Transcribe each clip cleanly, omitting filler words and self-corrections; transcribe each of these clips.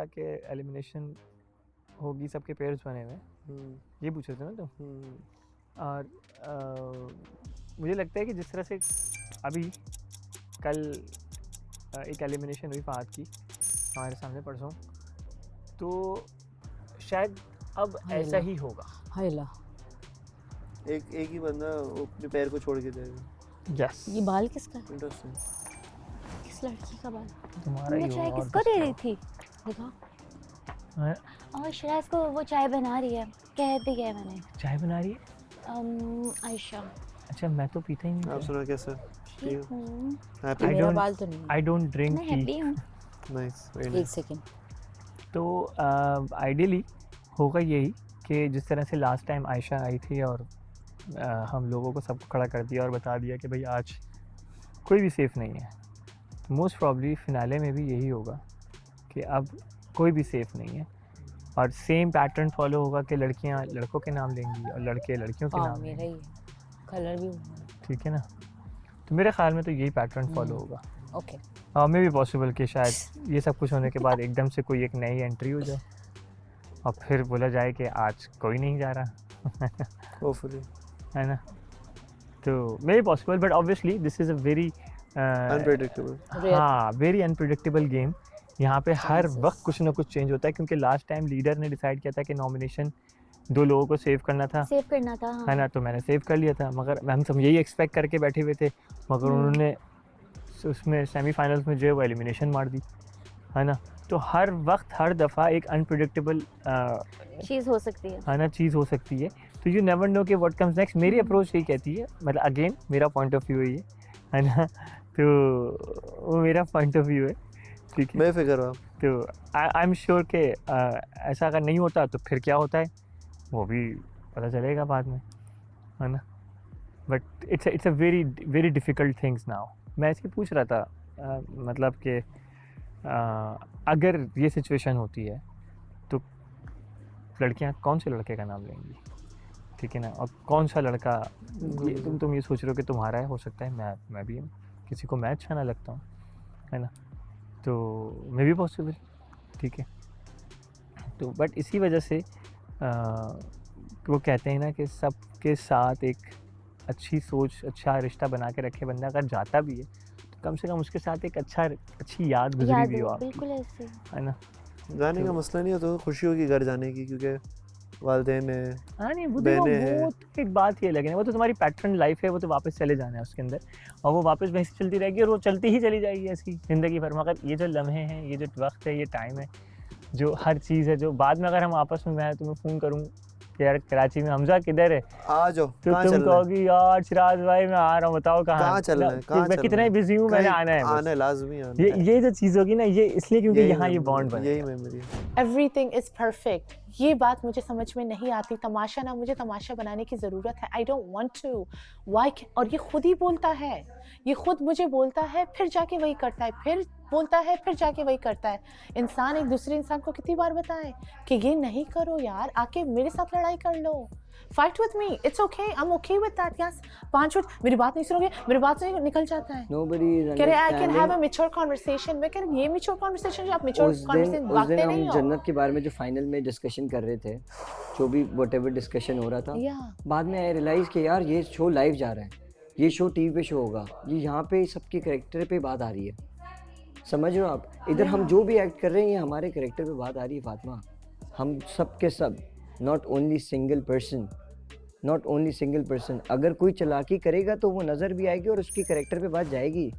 आयशा के एलिमिनेशन होगी, सबके पेयर्स बने हुए, ये पूछ रहे थे ना तुम। और मुझे लगता है कि जिस तरह से अभी कल एक एलिमिनेशन हुई फहद की हमारे सामने परसों, तो शायद अब ऐसा ही होगा। हायला एक ही बंदा अपने पैर को छोड़ के जाएगा। यस। ये बाल किसका है? इंटरेस्टिंग। किस लड़की का बाल? तुम्हारा ही चाय होगा। किसको दे रही थी? देखा। और श्रेयस को वो चाय बना रही है, कह दी है मैंने। चाय बना रही है आयशा। अच्छा, मैं तो पीता ही नहीं। आप सुना कैसे? मेरा बाल तो नहीं। आई डोंट ड्रिंक मैं हैप्पी हूँ। नाइस। एक सेकंड। तो आइडियली होगा यही कि जिस तरह से लास्ट टाइम आयशा आई थी और हम लोगों को सबको खड़ा कर दिया और बता दिया कि भाई आज कोई भी सेफ़ नहीं है, तो मोस्ट प्रॉब्ली फिनाले में भी यही होगा कि अब कोई भी सेफ़ नहीं है और सेम पैटर्न फॉलो होगा कि लड़कियां लड़कों के नाम लेंगी और लड़के लड़कियों के नाम मेरा लेंगे। ही कलर भी। ठीक है ना, तो मेरे ख्याल में तो यही पैटर्न फॉलो होगा। ओके। मे भी पॉसिबल कि शायद ये सब कुछ होने के बाद एकदम से कोई एक नई एंट्री हो जाए और फिर बोला जाए कि आज कोई नहीं जा रहा। होपफुली, है ना, तो may be possible, but obviously this is a very unpredictable. हाँ, वेरी अनप्रेडिक्टेबल गेम। यहाँ पे हर वक्त कुछ ना कुछ चेंज होता है, क्योंकि लास्ट टाइम लीडर ने डिसाइड किया था कि नॉमिनेशन 2 लोगों को सेव करना था, हाँ। है ना, तो मैंने सेव कर लिया था, मगर हम सब यही एक्सपेक्ट करके बैठे हुए थे, मगर उन्होंने उसमें सेमीफाइनल्स में जो है वो एलिमिनेशन मार दी, है ना। तो हर वक्त हर दफ़ा एक अनप्रेडिक्टेबल चीज़ हो सकती है, है ना, चीज़ हो सकती है, तो यू नेवर नो कि व्हाट कम्स नेक्स्ट। मेरी अप्रोच यही कहती है, मतलब अगेन मेरा पॉइंट ऑफ व्यू है ना, तो वो मेरा पॉइंट ऑफ व्यू है, ठीक है। मैं फिक्र हूँ, तो आई एम श्योर कि ऐसा अगर नहीं होता तो फिर क्या होता है वो भी पता चलेगा बाद में, है ना। But it's a very very difficult things now. मैं इसकी पूछ रहा था मतलब कि अगर ये सिचुएशन होती है तो लड़कियां कौन से लड़के का नाम लेंगी, ठीक है ना, और कौन सा लड़का ये तुम ये सोच रहे हो कि तुम्हारा है, हो सकता है मैं भी किसी को मैं अच्छा ना लगता हूँ, है ना, तो मे भी पॉसिबल, ठीक है। तो बट इसी वजह से वो कहते हैं ना कि सबके साथ एक अच्छी सोच, अच्छा रिश्ता बना के रखे बंदा, अगर जाता भी है तो कम से कम उसके साथ एक अच्छी याद गुजरी भी हो आपकी, बिल्कुल ऐसे, है ना। जाने का मसला नहीं है, तो खुशी होगी घर जाने की, क्योंकि वालिदैन है। हाँ नहीं, वो तो एक बात ये लगे, वो तो तुम्हारी पैटर्न लाइफ है, वो तो वापस चले जाना है उसके अंदर, और वो वापस वैसे चलती रहेगी और वो चलती ही चली जाएगी ऐसी ज़िंदगी भर। मगर ये जो लम्हे हैं, ये जो वक्त है, ये टाइम है, जो हर चीज़ है, जो बाद में अगर हम आपस में, मैं तुम्हें फ़ोन करूँ कि यार कराची में हमजा किधर है, आ जाओ, तो तुम कहोगी यार सिराज भाई मैं आ रहा हूँ, बताओ कहाँ चलना है, मैं कितना ही बिजी हूँ, मैंने आना है लाजमी आना है। ये जो चीज़ होगी ना, ये इसलिए क्योंकि यहाँ ये बॉन्ड बने, यही मेमोरी। एवरीथिंग इज परफेक्ट, ये बात मुझे समझ में नहीं आती। तमाशा ना, मुझे तमाशा बनाने की ज़रूरत है, I don't want to, why. और ये खुद ही बोलता है, ये खुद मुझे बोलता है, फिर जाके वही करता है, फिर बोलता है, फिर जाके वही करता है। इंसान एक दूसरे इंसान को कितनी बार बताए कि ये नहीं करो यार, आके मेरे साथ लड़ाई कर लो, fight with me, it's okay, I am okay with that. Yes, 5 minute मेरी बात नहीं सुनोगे, मेरी बात से निकल जाता है। Nobody is कह रहे I can have a understanding। Mature conversation. मैं कह रही ये मैच्योर कन्वर्सेशन जो आप मैच्योर कन्वर्सेशन उस भागते दिन नहीं हम हो। जन्नत के बारे में जो फाइनल में डिस्कशन कर रहे थे, जो भी व्हाटएवर डिस्कशन हो रहा था, बाद में आई रियलाइज कि यार ये शो लाइव जा रहा है, ये शो टीवी पे शो होगा, ये यहाँ पे सबके कैरेक्टर पे बात आ रही है, समझ रहे हो आप। इधर हम जो भी एक्ट कर रहे हैं, ये हमारे कैरेक्टर पे बात आ रही है फातिमा। हम सब के सब, नॉट ओनली सिंगल पर्सन, अगर कोई चालाकी करेगा तो वो नज़र भी आएगी और उसकी कैरेक्टर पे बात जाएगी,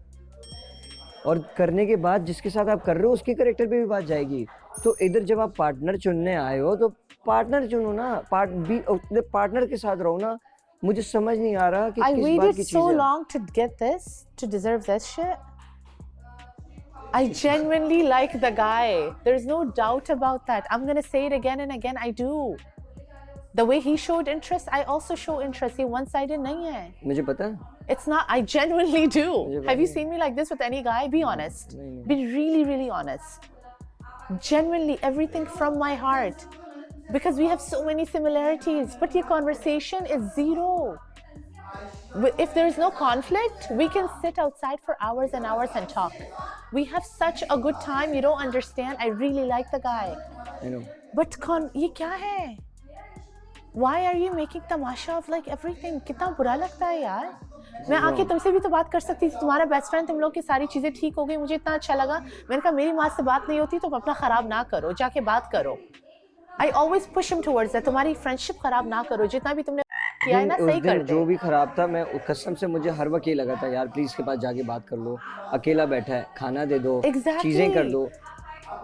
और करने के बाद जिसके साथ आप कर रहे हो उसके कैरेक्टर पे भी बात जाएगी। तो इधर जब आप पार्टनर चुनने आए हो तो पार्टनर चुनो ना, पार्टनर के साथ रहो ना। मुझे समझ नहीं आ रहा कि किस बात की चीज़ है। I waited so long to get this, to deserve this shit. I genuinely like the guy. There's no doubt about that. I'm gonna say it again and again. I do. The way he showed interest, I also show interest. He one-sided नहीं है. मुझे पता है। It's not. I genuinely do. Have you seen me like this with any guy? Be honest. Be really, really honest. Genuinely, everything from my heart. Because we have so many similarities. But your conversation is zero. If there is no conflict, we can sit outside for hours and hours and talk. We have such a good time. You don't understand. I really like the guy. I know. But ये क्या है? Why are you making Tamasha of like everything? कितना बुरा लगता है यार. मैं आके तुमसे भी तो बात कर सकती थी. तुम्हारा बेस्ट फ्रेंड, तुम लोग की सारी चीजें ठीक हो गई, मुझे इतना अच्छा लगा. मैंने कहा मेरी माँ से बात नहीं होती, तुम अपना खराब ना करो, जाके बात करो. I always push him towards that. तुम्हारी फ्रेंडशिप खराब ना करो, जितना भी तुमने किया है ना सही कर दे. जो भी खराब था, मैं कसम से मुझे हर वक्त ये लगा था यार प्लीज के पास जाके बात कर लो, अकेला बैठा है, खाना दे दो, चीजें कर दो.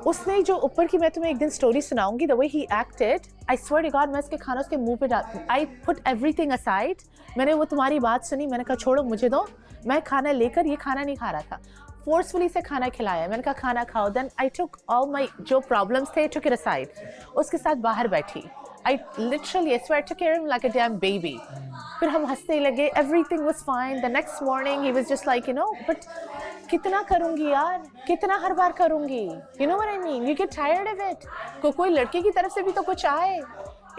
उसने जो ऊपर की, मैं तुम्हें एक दिन स्टोरी सुनाऊंगी, the way he acted, I swear to God, मैं उसके खाना उसके मुंह पे डाल, आई पुट एवरीथिंग असाइड. मैंने वो तुम्हारी बात सुनी, मैंने कहा छोड़ो मुझे दो, मैं खाना लेकर, ये खाना नहीं खा रहा था, फोर्सफुली से खाना खिलाया. मैंने कहा खाना खाओ. Then I took all my जो प्रॉब्लम्स थे, टुक इट असाइड. उसके साथ बाहर बैठी. I literally, I swear, took care of him like a damn baby. फिर हम हंसने लगे. Everything was fine. The next morning, he was just like, you know, but कितना करूँगी यार, कितना हर बार करूँगी. You know what I mean? You get tired of it. कोई लड़के की तरफ से भी तो कुछ आए.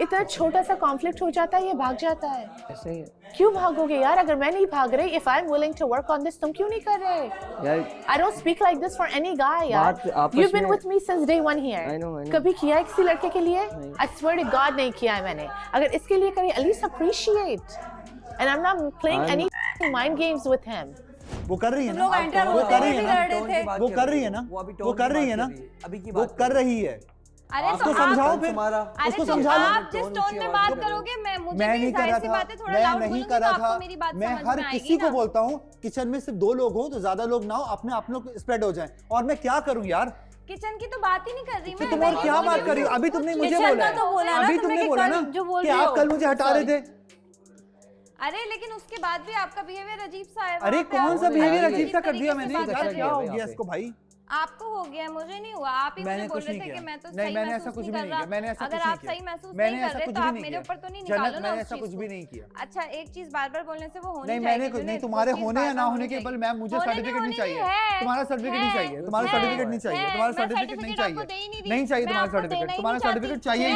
इतना छोटा सा कॉन्फ्लिक्ट हो जाता है, ये भाग जाता है. ऐसे ही क्यों भागोगे यार? अगर मैं नहीं भाग रही, if I'm willing to work on this, तुम क्यों नहीं कर रहे यार? I don't speak like this for any guy यार. You've been with me since day one here. I know. कभी किया है किसी लड़के के लिए? I swear to God नहीं किया है मैंने. अगर इसके लिए करें, at least appreciate. And I'm not playing any mind games with him. वो कर रही है ना, वो कर रही है ना, वो कर रही है ना, वो कर रही है ना, वो कर रही है. अरे उसको समझाओ फिर, उसको समझा लो. आप जिस टोन में बात करोगे, मैं नहीं कर रहा था, मैं नहीं कर रहा था. मैं हर किसी को बोलता हूँ किचन में सिर्फ 2 लोग हो तो ज्यादा लोग ना हो, अपने आप लोग स्प्रेड हो जाएं. और मैं क्या करूँ यार? किचन की तो बात ही नहीं कर रही मैं. तुम और क्या बात कर रही हो? अभी तुमने मुझे बोला, अभी तुमने बोला ना कि आप कल मुझे हटा रहे थे. अरे लेकिन उसके बाद भी आपका बिहेवियर अजीब सा है. अरे कौन सा बिहेवियर अजीब सा कर दिया मैंने? यार क्या हो गया इसको भाई? आपको हो गया, मुझे नहीं हुआ. आप ही मुझे बोल रहे थे कि मैं तो नहीं, मैंने ऐसा कुछ भी नहीं किया. मैंने ऐसा अगर आप सही महसूस नहीं कर रहे तो आप मेरे ऊपर तो नहीं निकालो ना. मैंने ऐसा कुछ भी नहीं किया. अच्छा, एक चीज बार बार बोलने से वो होनी नहीं, मैंने कुछ नहीं. तुम्हारे होने या ना होने के बल मैं, मुझे सर्टिफिकेट नहीं चाहिए. तुम्हारा सर्टिफिकेट नहीं चाहिए. तुम्हारा सर्टिफिकेट नहीं चाहिए. तुम्हारा सर्टिफिकेट नहीं चाहिए. नहीं चाहिए तुम्हारा सर्टिफिकेट. तुम्हारा सर्टिफिकेट चाहिए.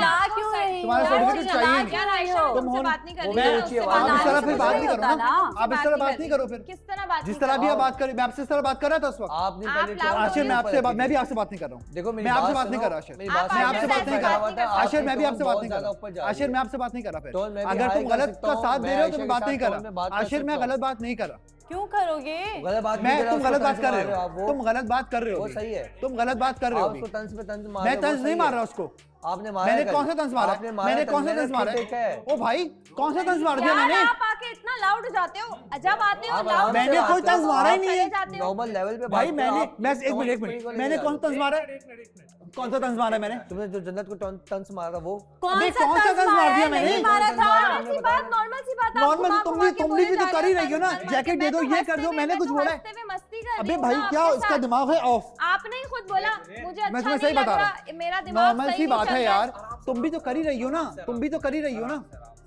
तुम्हारा सर्टिफिकेट चाहिए नहीं. तुम हो, आप इस तरह फिर बात नहीं करो ना. आप इस तरह बात नहीं करो फिर. किस तरह बात? जिस तरह भी आप बात करें, मैं आपसे इस तरह बात कर रहा था उस वक्त. आशिर मैं भी आपसे बात नहीं कर रहा हूँ. देखो मैं आपसे बात नहीं कर रहा. आशिर मैं आपसे बात नहीं कर रहा. आशिर मैं भी आपसे बात नहीं कर रहा. आशिर मैं आपसे बात नहीं कर रहा. फिर अगर तुम गलत का साथ दे रहे हो तो मैं बात नहीं कर रहा. आशिर मैं गलत बात नहीं कर रहा. क्यों करोगे? तुम गलत बात कर रहे हो. तुम गलत बात कर रहे हो. सही है. तुम गलत बात कर रहे हो. मैं तंज नहीं मार रहा उसको. आपने मारा. मैंने कौन सा तंज मारा? मैंने कौन सा तंज मारा? ओ भाई, कौन सा तंज मार दिया मैंने? आप आके इतना लाउड हो जाते हो, जब आते हो लाउड. मैंने कोई तंज मारा ही नहीं है. नॉर्मल लेवल पे भाई मैं एक मिनट मैंने कौन सा तंज मारा? कौन सा तंज मारा मैंने? तुमने जो जन्नत को तंज मारा वो कौन सा तंज मार दिया मैंने? नॉर्मल सी बात नॉर्मल तुमने भी तो कर ही रही हो ना. जैकेट दे दो, ये कर दो, मैंने कुछ बोला है? अबे भाई क्या इसका दिमाग है ऑफ? आपने ही खुद बोला. मुझे मैं तुम्हें सही बता रहा हूँ, मेरा दिमाग नॉर्मल सी बात है यार. तुम भी तो कर ही रही हो ना. तुम भी तो कर ही रही हो ना.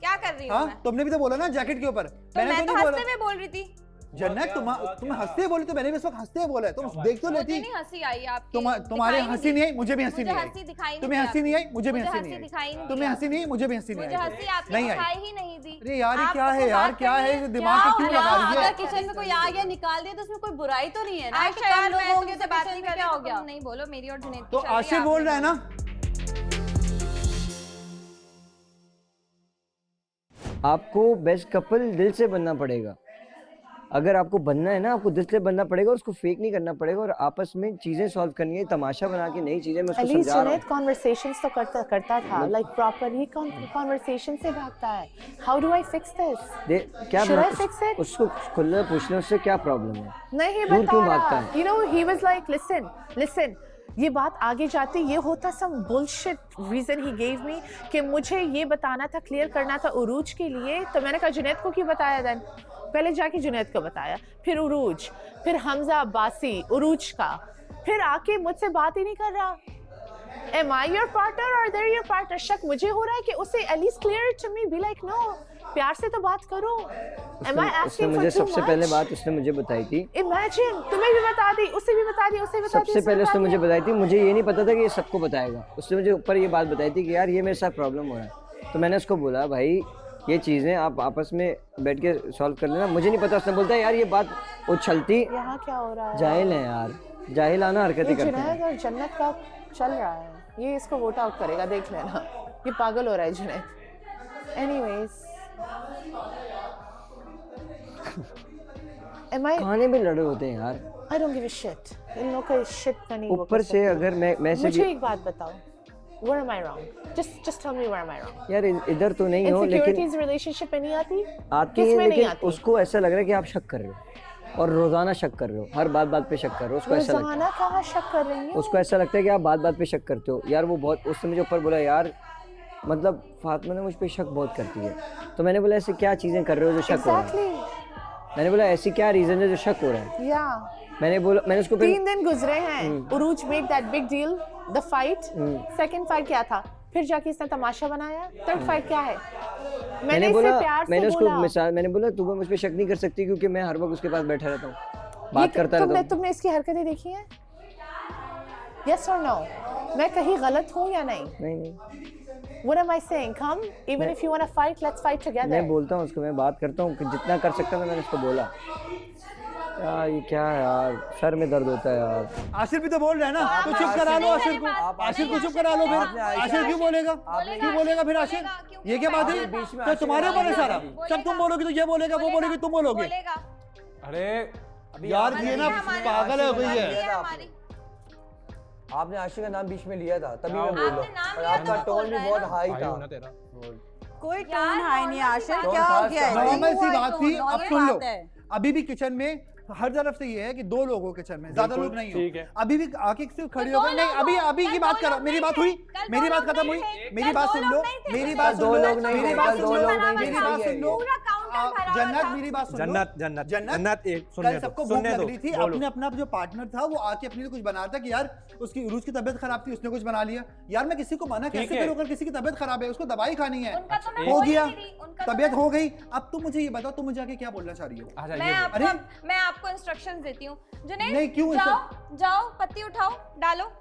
क्या कर रही हूँ? तुमने भी तो बोला ना जैकेट के ऊपर. मैंने तो हंसते हुए बोल रही थी. जन्नत तुम हंसते बोले तो मैंने भी इस वक्त हंसते बोला है. तुम देख तो लेती. मुझे नहीं हंसी आई आपकी. तुम्हारे हंसी नहीं आई, मुझे भी हंसी नहीं आई. तुम्हें हंसी नहीं आई, मुझे भी हंसी नहीं आई. तुम्हें हंसी नहीं आई, मुझे भी हंसी नहीं आई. हंसी आपने दिखाई ही नहीं दी. अरे यार ये क्या है यार? क्या है ये दिमाग पे क्यों लगा रही है? अगर किचन में कोई आ गया निकाल दिया तो उसमें कोई बुराई तो नहीं है ना. आशा यार मैं तुमसे बात नहीं कर रही. हो गया नहीं बोलो मेरी और जुनैद की. तो आशिर बोल रहा है ना. आपको बेस्ट कपल दिल से बनना पड़ेगा. अगर आपको बनना है ना, आपको दिल से बनना पड़ेगा, उसको फेक नहीं करना पड़ेगा और आपस में चीजें सॉल्व करनी है. तमाशा बना के नई चीजें मैं उसको समझा रहा हूं. कॉन्वर्सेशंस तो करता था लाइक प्रॉपर. ही कॉन्वर्सेशन से भागता है. How do I fix this? क्या शुड आई फिक्स इट? उसको खुले पूछने उससे क्या प्रॉब्लम है? नहीं दूर बता क्यों रहा. भागता है? You know he was like listen ये बात आगे जाती, ये होता some bullshit reason he gave me कि मुझे ये बताना था, क्लियर करना था उरूज के लिए. तो मैंने कहा जुनैद को क्यों बताया? देन पहले जाके जुनैद को बताया, फिर उरूज, फिर हमजा अब्बासी उरूज का, फिर आके मुझसे बात ही नहीं कर रहा. Am I your partner or they're your partner? शक मुझे हो रहा है कि उसे at least clear it to me, be like no, प्यार से तो बात करो. Am I asking for मुझे too सबसे much? पहले बात उसने मुझे बताई थी. Imagine, तुम्हें भी बता दी, उसे भी बता दी, उसे बता दी. सबसे पहले उसने मुझे बताई थी. मुझे ये नहीं पता था कि ये सबको बताएगा. उसने मुझे ऊपर ये बात बताई थी कि यार ये मेरे साथ प्रॉब्लम हो रहा है. तो मैंने उसको बोला भाई ये चीज़ें आप आपस में बैठ के सॉल्व कर लेना. मुझे नहीं पता. उसने बोलता है यार ये बात उछलती. यहाँ क्या हो रहा है? जाहिल है यार. जाहिलाना हरकतें ये करते जुनैद हैं। और जन्नत का चल रहा है, ये इसको वोट आउट करेगा, देख लेना। ये पागल हो रहा है जुनैद। Anyways, am I? खाने में लड़े होते हैं यार। I don't give a shit. इन लोगों का shit का नहीं। ऊपर से अगर मैं से मुझे एक बात बताओ, where am I wrong? Just tell me where am I wrong? यार इधर तो नहीं हो, लेकिन Insecurities relationship में नहीं आती? आती है, लेकिन उसको ऐसा लग रहा है कि आप शक कर रहे हो और रोजाना शक कर रहे हो, हर बात पे शक कर रहे हो। उसको ऐसा लगता रोजाना कहाँ शक कर रही हूँ? उसको ऐसा लगता है कि आप बात पे शक करते हो। यार वो बहुत उसने मुझे ऊपर बोला यार, मतलब फातिमा ने मुझ पे शक बहुत करती है। तो मैंने बोला ऐसे क्या चीजें कर रहे हो जो शक हो रहा है? मैंने बोला ऐसी क्या रीजन है जो शक हो रहा है? मैंने उसको 3 दिन गुजरे हैं। Urooj made that big deal, the fight. Second fight क्या था? फिर जाके इसने तमाशा बनाया। थर्ड फाइट क्या है? मैंने बोला, प्यार से मैंने बोला। उसको मिसाल, मैंने बोला तू मुझ पे शक नहीं कर सकती क्योंकि मैं हर वक्त उसके पास बैठा रहता हूँ, बात करता रहता हूँ। तुमने इसकी हरकतें देखी हैं? यस और नो? मैं कहीं गलत हूँ या नहीं? नहीं। What am I saying? Come, even if you want to fight, let's fight together. मैं बोलता हूँ उसको, मैं बात करता हूँ कि जितना कर सकता था मैंने उसको बोला। यार ये क्या है यार, सर में दर्द होता है यार। आशिर भी तो बोल रहा है ना, तो चुप करा लो आशिर को। आशिर को चुप करा लो फिर। आशिर क्यों बोलेगा? क्यों बोलेगा फिर आशिर? ये क्या बात है? तो तुम्हारे ऊपर है सारा, सब तुम बोलोगे तो ये बोलेगा, वो बोलेगी तुम बोलोगे। अरे यार ये ना पागल है कोई है। आपने आशिक का नाम बीच में लिया था, तभी मैं बोल रहा हूँ। और आपका टोन भी बहुत हाई था। कोई टोन हाई नहीं आशिक, टोन क्या हो खास गया है? नॉर्मल सी बात थी। अब सुन लो, है। अभी भी किचन में हर तरफ से ये है कि 2 लोग हो किचन में, ज्यादा लोग नहीं हो। अभी भी आके सिर्फ खड़ी हो गए। नहीं, अभी की बात करो। मेरी बात हुई, मेरी बात खत्म हुई। मेरी बात सुन लो, मेरी बात सुन लो, मेरी बात सुन लो, मेरी बात सुन लो। जन्नत, मेरी बात सुन लो। जन्नत एक कल सबको भूख लग रही थी, अपना जो पार्टनर था वो आके अपने लिए कुछ बना रहा था कि यार उसकी उरूज की तबीयत खराब थी, उसने कुछ बना लिया। यार मैं किसी को मना कैसे करूं? अगर किसी की तबीयत खराब है उसको दवाई खानी है, हो गया, तबीयत हो गई। अब तुम मुझे ये बताओ, तुम मुझे आके क्या बोलना चाह रही हो? मैं आपको इंस्ट्रक्शंस देती हूँ। नहीं, क्यों? जाओ पत्ती उठाओ, डालो,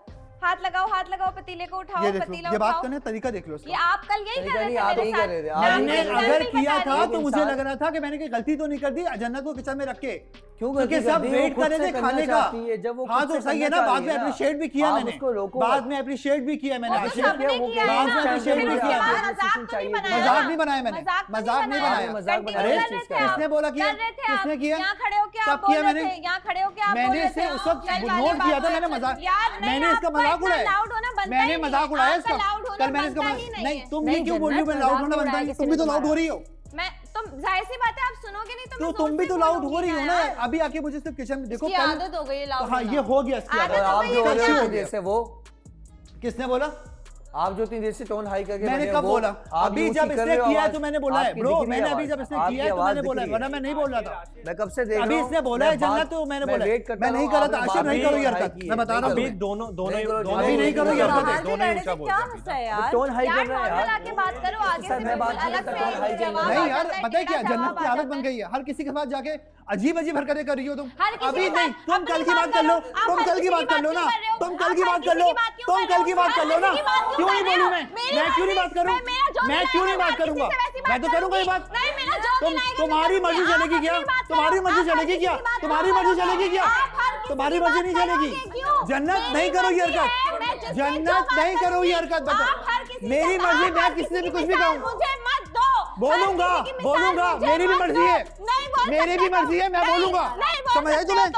हाथ लगाओ, पतीले को उठाओ, पतीला ये बात उठाओ। करने तरीका देख लो। ये आप कल यही कर रहे थे। मैंने अगर किया था तो मुझे लग रहा था कि मैंने कोई गलती तो नहीं कर दी जन्नत को किचन में रख के। क्योंकि सब वेट कर रहे थे खाने का। हाँ तो सही है ना, बाद में अप्रिशिएट भी किया मैंने, बाद में अप्रिशिएट भी किया मैंने, बाद में अप्रिशिएट भी किया। मजाक नहीं बनाया मैंने, मजाक नहीं बनाया। अरे किसने बोला किया? किसने किया? कब किया मैंने? मैंने इसे उस वक्त नोट किया था, मैंने मजाक, मैंने इसका मजाक उड़ाया, मैंने मजाक उड़ाया इसका। कल मैंने इसका नहीं, तुम ये क्यों बोल रही हो मैं लाउड होना बनता है? तुम भी तो लाउड हो रही हो। तुम जाहिर सी बात है आप सुनोगे नहीं तो तुम भी तो लाउड हो रही हो ना। अभी आके मुझे सिर्फ किचन में देखो, आदत हो गई लाउड। हाँ ये हो गया इसकी आदत। आप जो हो रहे हो जैसे वो, किसने बोला? आप जो इतनी देर से टोन हाई करके मैंने कब बोला? अभी जब इसने किया है तो मैंने बोला है ब्रो, मैंने अभी जब इसने किया है तो मैंने बोला है, वरना मैं नहीं बोल रहा था। मैं कब से देख रहा हूं, अभी इसने बोला है जन्नत तो मैंने बोला है। मैं नहीं कर रहा था आशिर, नहीं करो ये हरकत, मैं बता रहा हूं। अभी दोनों अभी नहीं करो ये हरकत, दोनों ही ऊंचा बोल क्या मसला है यार? टोन हाई कर रहे हैं यार। आके बात करो, आगे से मैं बात अलग से नहीं यार पता है क्या, जन्नत की आदत बन गई है हर किसी के पास जाके अजीब अजीब हरकतें कर रही हो तुम। अभी नहीं, तुम कल की बात कर लो, तुम कल की बात कर लो ना, तुम कल की बात कर लो, तुम कल की बात कर लो ना। क्यों नहीं बोलूं मैं क्यों नहीं बात करूं? मैं क्यों नहीं बात करूंगा? मैं तो करूंगा ये बात। तुम्हारी मर्जी चलेगी क्या? तुम्हारी मर्जी चलेगी क्या? तुम्हारी मर्जी चलेगी क्या? तुम्हारी मर्जी नहीं चलेगी। जन्नत नहीं करो ये हरकत, जन्नत नहीं करो ये हरकत। बताओ मेरी मर्जी, मैं किसी से भी कुछ भी कहूँ बोलूंगा, बोलूंगा, मेरी भी मर्जी है, मेरी भी मर्जी है, मैं बोलूंगा। समझ आई तुम्हें?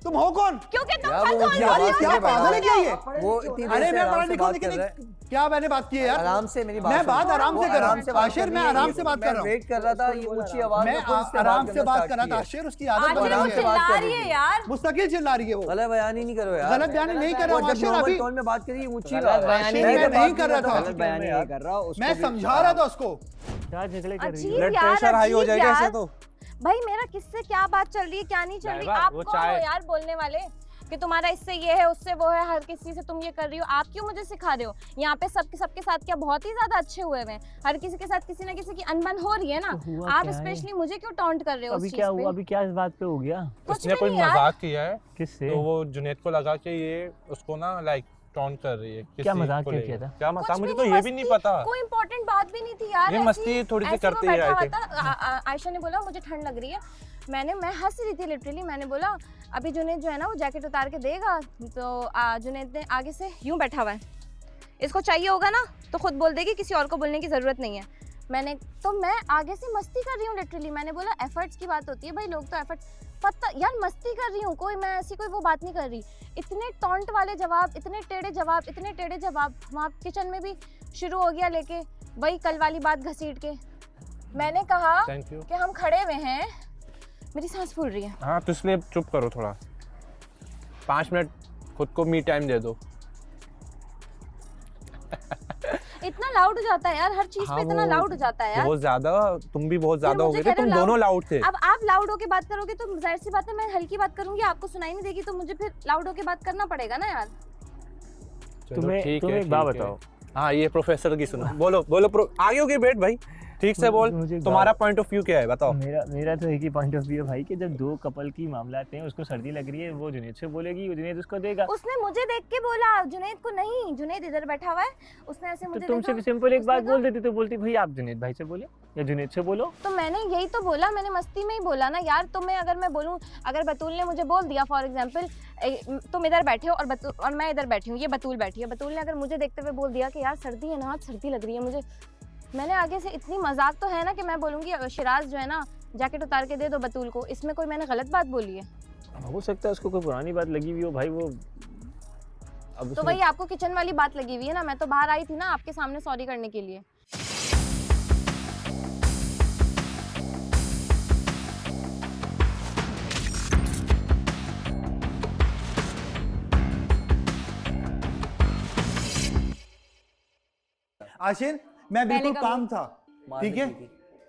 तुम हो कौन? क्योंकि तुम यार ये क्या पागल है क्या ये? वो इतनी देर अरे से मैं आराम पढ़ा से लिखा बात लेकिन कर रहे हैं। क्या मैंने बात की है यार? आराम से मेरी बात मैं बात सुनो। आराम से वो कर रहा आराम से हूँ बात आशिर, कर मैं रही है। आराम से बात कर रहा हूँ। वेट कर रहा था, ये ऊंची आवाज में मैं खुद से आराम से बात करना कर रहा था start आशिर, उसकी आज आदत बन वो गई है। चिल्ला रही है यार। मुस्तकिल चिल्ला रही है वो। गलत बयानी नहीं करो यार। गलत बयानी नहीं कर रहा हूँ आशिर। अभी टोन में बात करी, ऊंची गलत बयानी मैं नहीं कर रहा था, गलत बयानी नहीं कर रहा, उसको मैं भी समझा रहा था उसको। क्या झगड़े कर रही अजीब हो? ब्लड यार, प्रेशर हाई हो अजीब जाएगा यार। ऐसे तो। भाई मेरा किससे क्या बात चल रही है, क्या नहीं चल रही? जाएगा, आप वो कौन हो चाय। यार बोलने वाले कि तुम्हारा इससे ये है उससे वो है, हर किसी से तुम ये कर रही हो? आप क्यों मुझे सिखा रहे हो? यहाँ पे सबके साथ क्या बहुत ही ज्यादा अच्छे हुए हैं? हर किसी के साथ किसी ना किसी की अनबन हो रही है ना। तो हुआ आप क्या है? स्पेशली मुझे क्यों टॉन्ट कर रहे हो? अभी उस क्या चीज़ पे? हुआ? अभी क्या इस बात पे हो गया? कुछ उसने भी कोई नहीं यार। मजाक किया है किससे? तो वो जुनैद को लगा कि ये उसको ना लाइक टॉन्ट कर रही है। क्या मजाक क्या किया था? क्या मजाक? कुछ मुझे भी तो नहीं, ये भी नहीं मस्ती, पता। कोई इंपॉर्टेंट बात भी नहीं थी यार। ये ऐसी- मस्ती थोड़ी सी ऐसे वो करती है, बैठा I हुआ था। आयशा ने बोला मुझे ठंड लग रही है, मैं हंस रही थी लिटरली। मैंने बोला अभी जुनैद जो है ना वो जैकेट उतार के देगा, तो जुनैद ने आगे से यूं बैठा हुआ है, इसको चाहिए होगा ना तो खुद बोल देगी, किसी और को बोलने की ज़रूरत नहीं है। मैं आगे से मस्ती कर रही हूँ लिटरली। मैंने बोला एफर्ट्स की बात होती है भाई, लोग तो एफर्ट पता यार मस्ती कर रही हूँ, कोई मैं ऐसी कोई वो बात नहीं कर रही। इतने टॉन्ट वाले जवाब, इतने टेढ़े जवाब वहाँ किचन में भी शुरू हो गया लेके वही कल वाली बात घसीट के। मैंने कहा कि हम खड़े हुए हैं, मेरी सांस फूल रही है। हाँ तो इसलिए चुप करो थोड़ा, 5 मिनट खुद को मी टाइम दे दो। इतना लाउड हो जाता है यार, हर चीज पे इतना लाउड हो जाता है यार। बहुत ज्यादा, तुम भी बहुत ज्यादा हो गए थे, तुम दोनों लाउड थे। अब आप लाउड होके बात करोगे तो जाहिर सी बात है मैं हल्की बात करूंगी, आपको सुनाई नहीं देगी, तो मुझे फिर लाउड होके बात करना पड़ेगा ना यार। तुम्हें एक बात बताओ। हाँ ये प्रोफेसर की सुनो, बोलो आगे होके बैठ भाई, ठीक से बोल, तुम्हारा पॉइंट ऑफ व्यू क्या है बताओ। मेरा तो एक ही पॉइंट ऑफ व्यू है भाई कि जब दो कपल की मामला आते हैं, उसको सर्दी लग रही है, वो जुनैद से बोलेगी, जुनैद उसको देगा। उसने मुझे देख के बोला, जुनैद को नहीं, जुनैद इधर बैठा हुआ है, उसने ऐसे मुझे देखा। तुमसे सिंपल एक बात बोल देती तो बोलती भाई आप जुनैद भाई से बोले या जुनैद से बोलो। तो मैंने यही तो बोला, मैंने मस्ती में ही बोला ना यार। तो मैं बोलूँ, अगर बतूल ने मुझे बोल दिया फॉर एग्जाम्पल तुम इधर बैठे हो और मैं इधर बैठी हूँ, ये बतूल बैठी है, बतूल ने अगर मुझे देखते हुए बोल दिया कि यार सर्दी है ना, सर्दी लग रही है मुझे, मैंने आगे से इतनी मजाक तो है ना कि मैं बोलूँगी शिराज जो है ना जैकेट उतार के दे दो बतूल को, इसमें कोई मैंने गलत बात बोली है? हो सकता है उसको कोई पुरानी बात लगी हुई हो भाई, वो अब तो वही आपको किचन वाली बात लगी हुई है ना। मैं तो बाहर आई थी ना आपके सामने सॉरी करने के लिए। आशिन मैं बिल्कुल काम था, ठीक है,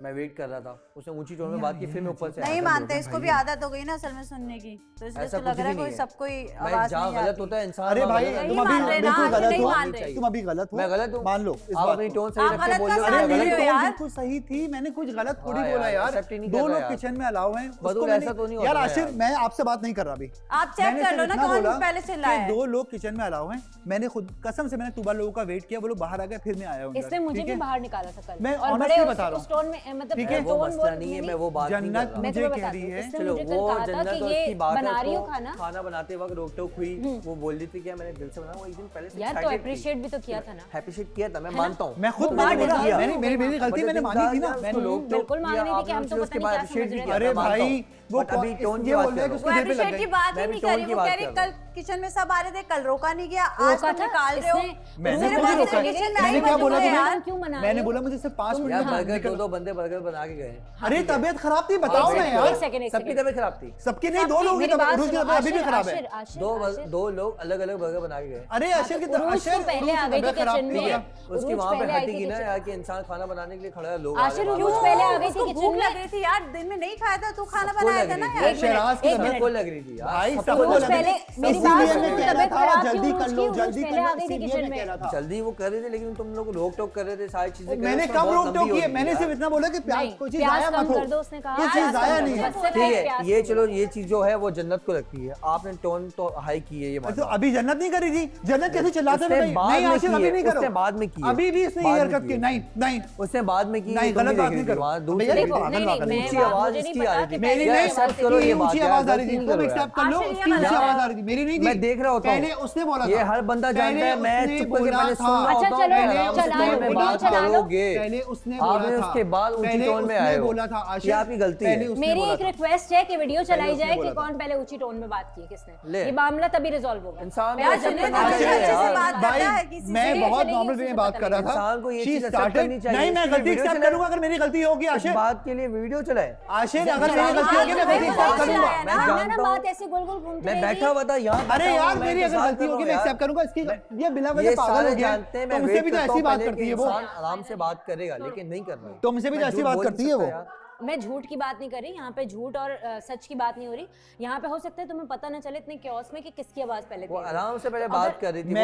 मैं वेट कर रहा था, उसने ऊंची टोन में बात की, फिर मैं ऊपर से नहीं मानते, इसको भी आदत हो गई ना असल में सुनने की, तो इसलिए तो लग रहा है कोई सबको ही आवाज नहीं गलत होता है इंसान। अरे भाई तुम अभी बिल्कुल गलत हो, तुम अभी गलत हो, मैं गलत हूं, मान लो इस आप बात अपनी को। टोन सही रख के बोल रहे हो। अरे मेरी टोन बिल्कुल सही थी, मैंने कुछ गलत थोड़ी बोला यार। दो लोग किचन में अलाउ हैं, उसको ऐसा तो नहीं होता यार। आशिर मैं आपसे बात नहीं कर रहा अभी, आप चेक कर लो ना कौन पहले चिल्लाया है। दो लोग किचन में अलाउ हैं, मैंने खुद कसम से मैंने तुबा लोगों का वेट किया, वो लोग बाहर आ गए, फिर मैं आया हूं। इसने मुझे भी बाहर निकाला था कल, मैं ऑनेस्टली बता रहा हूं, टोन में मतलब ठीक है, वो मसला नहीं है, मैं वो बात नहीं कर रहा। जन्नत मुझे कह रही है, चलो वो जन्नत और उसकी बात बना रही है, हूं खाना बनाते वक्त रोक टोक हुई, वो बोल रही थी कि मैंने दिल से बनाया, वो एक दिन पहले से यार तो अप्रिशिएट भी तो किया था ना। अप्रिशिएट किया था, मैं मानता हूं, मैं खुद मेरी गलती मैंने मानी थी ना, मैंने बिल्कुल मानी थी कि हम तो पता नहीं क्या समझ रहे थे। अरे भाई वो अभी टोन ये बोल रहा है कि उसको जेब पे लग अप्रिशिएट की बात ही नहीं करी, वो कह रही कल किचन में सब आ रहे थे, कल रोका नहीं गया, आज तुम निकाल रहे हो। मैंने खुद रोका, मैंने क्या बोला तुम्हें? मैंने बोला मुझे सिर्फ 5 मिनट बर्गर, दो बंदे बर्गर बना के गए। अरे तबीयत खराब थी, बताओ ना यार। सबकी तबीयत खराब थी, सबकी नहीं, दो लोगों की तबीयत अभी भी खराब है। दो लोग अलग अलग बर्गर बना के गए। अरे आशिर की पहले आ गई थी किचन में, उसकी वहां पे हटेगी ना यार कि इंसान खाना बनाने के लिए खड़ा है, लोग आशिर रोज पहले आ गई थी किचन में, भूख लग रही थी यार, दिन में नहीं खाया था, तू खाना बनाया था ना यार। शहराज की सबको लग रही थी भाई, सबको सबको लग रही थी, मेरी बात तबीयत खराब, जल्दी कर लो, जल्दी कर लो, किचन में कह रहा था। जल्दी वो कर रहे थे, लेकिन तुम लोग रोक टोक कर रहे थे, सारी चीजें मैंने कब रोक टोक की है? मैंने सिर्फ इतना बोला कि प्याज कोई चीज जाया मत हो, ये चीज जाया नहीं है, ठीक है। ये चलो, ये चीज जो है वो जन्नत को लगती है, आपने टोन तो हाई की है, ये बात। तो अभी जन्नत नहीं करी थी, जन्नत कैसे चिल्लाते नहीं, आशिर अभी नहीं करो, उसने बाद में की, अभी भी इसने ये हरकत की, नहीं उसने बाद में की, नहीं गलत बात नहीं करो, ऊंची आवाज इसकी आ रही थी, मेरी नहीं, करो ये बात, ऊंची आवाज आ रही थी, तुम एक्सेप्ट कर लो, उसकी ऊंची आवाज आ रही थी, मेरी नहीं थी। मैं देख रहा होता हूं, पहले उसने बोला था, ये हर बंदा जानता है, मैं चुप करके पहले सुन रहा अच्छा होता हूं, पहले बात करोगे, पहले उसने बोला था, उसके बाद ऊंची टोन में आए हो, बोला था आशिर, ये आपकी गलती है। मेरी एक रिक्वेस्ट है कि वीडियो चलाई जाए कि कौन पहले ऊंची टोन में बात की किसने, ये मामला तभी रिजॉल्व होगा। इंसान मैं बहुत नॉर्मल वे में बात कर रहा था, इंसान को ये चीज नहीं, मैं गलती एक्सेप्ट करूंगा अगर मेरी गलती होगी आशिर, बात के लिए वीडियो चलाए आशिर, अगर मेरी गलती होगी मैं गलती एक्सेप्ट करूंगा, मैं जानता हूं, बात ऐसे गोल गोल घूमती मैं बैठा हुआ था यहाँ। अरे यार मेरी अगर गलती होगी मैं एक्सेप्ट करूंगा, इसकी ये बिना वजह पागल हो गया, तुमसे भी तो ऐसी बात करती है वो, आराम से बात करेगा, लेकिन नहीं कर रहा, तुमसे भी तो ऐसी बात करती है वो। मैं झूठ की बात नहीं कर रही, यहाँ पे झूठ और सच की बात नहीं हो रही, यहाँ पे हो सकता है तुम्हें पता न चले इतने क्योस में कि किसकी आवाज पहले वो आराम से पहले बात कर रही थी,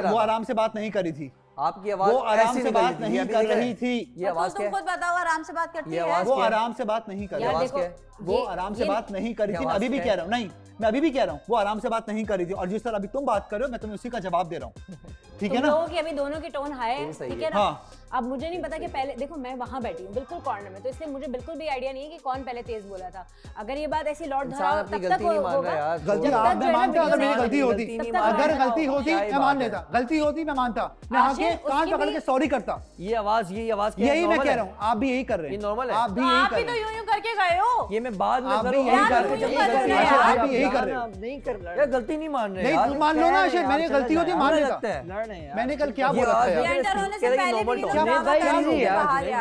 वो आराम से बात नहीं करी थी, आपकी आवाज वो आराम से बात नहीं कर रही थी, ये आवाज तुम खुद बताओ, आराम से बात करती है, वो आराम से बात नहीं कर रही थी, वो आराम से बात नहीं करी थी, अभी भी कह रहा हूँ, नहीं मैं अभी भी कह रहा हूँ वो आराम से बात नहीं कर रही थी, और जिस तरह अभी तुम बात कर रहे हो मैं तुम्हें उसी का जवाब दे रहा हूँ, ठीक है ना? कि अभी दोनों की टोन हाई है, ठीक है ना? हाँ अब मुझे नहीं पता कि पहले देखो मैं वहाँ बैठी हूँ बिल्कुल कॉर्नर में, तो इसलिए मुझे बिल्कुल भी आइडिया नहीं है कि कौन पहले तेज बोला था। अगर ये बात ऐसी लौट धराओ तब तक होगा। गलती आप मैं मानता, अगर मेरी गलती होती, अगर गलती होती मैं मान लेता, गलती होती मैं मानता, मैं आके कान पकड़ के सॉरी करता। ये आवाज यही मैं कह रहा हूँ, आप भी यही कर रहे हैं। ये नॉर्मल है। आप भी यही कर रहे हैं। आप भी तो यूं करके गए हो। ये मैं बाद में आप भी करूँ, यही कर रहे हैं। आप भी यही कर रहे हैं। नहीं कर रहा यार गलती नहीं मान रहे नहीं मान लो ना, शायद मैंने गलती होती मान लेता। मैंने कल क्या बोला था यार? एंटर होने से पहले भी क्या बात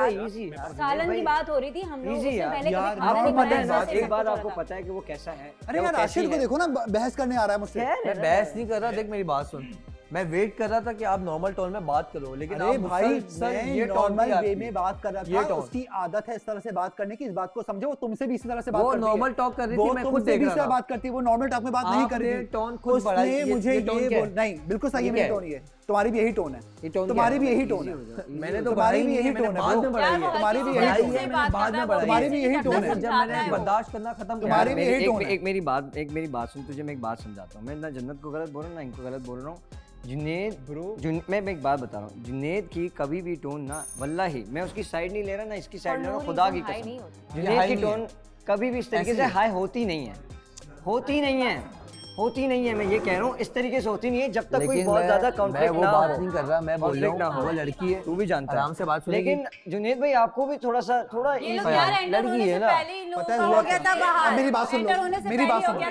इजी सालन की बात हो रही थी, हम लोग उससे पहले आपको पता है, एक बात आपको पता है कि वो कैसा है। अरे यार आशिर को देखो ना, बहस करने आ रहा है मुझसे। मैं बहस नहीं कर रहा, देख मेरी बात सुन। मैं वेट कर रहा था कि आप नॉर्मल टोन में बात करो, लेकिन अरे आप भाई सर ये नॉर्मल वे में बात कर रहा ये था। उसकी आदत है इस तरह से बात करने की, इस बात को समझो। वो तुमसे भी इसी तरह से बात वो करती है। नॉर्मल टॉक कर रही थी, मैं खुद देख रहा था। बात करती है, वो नॉर्मल टॉक में बात नहीं कर रही थी। टोन खुद बढ़ाई। उसने मुझे ये बोल नहीं, बिल्कुल सही है, मेरी टोन ये। तुम्हारी भी यही टोन है, तुम्हारी भी यही टोन है। मैंने तो तुम्हारी भी यही टोन है, बाद में बढ़ाई है। तुम्हारी भी यही टोन है, बाद में बढ़ाई। तुम्हारी भी यही टोन है। जब मैंने बर्दाश्त करना खत्म, तुम्हारी भी यही टोन है। एक मेरी बात सुन, तुझे मैं एक बात समझाता हूँ। मैं ना जन्नत को गलत बोल रहा हूँ ना इनको गलत बोल रहा हूँ। मैं एक बात बता रहा हूँ, जुनैद की कभी भी टोन ना, वल्लाही मैं उसकी साइड नहीं ले रहा ना इसकी साइड ले रहा हूँ, खुदा की कसम। जुनैद की टोन कभी भी इस तरीके से हाई होती नहीं है, होती नहीं है। मैं ये कह रहा हूँ इस तरीके से होती नहीं है, जब तक कोई बहुत ज्यादा कॉन्फ्लिक्ट ना हो। बात नहीं कर रहा, मैं बोल रहा हूँ वो लड़की है, तू भी जानता है, आराम से बात सुनेगी। लेकिन जुनैद भाई आपको भी थोड़ा लड़की है ना, पता है हुआ क्या था। मेरी बात सुन लो, मेरी बात सुन लो।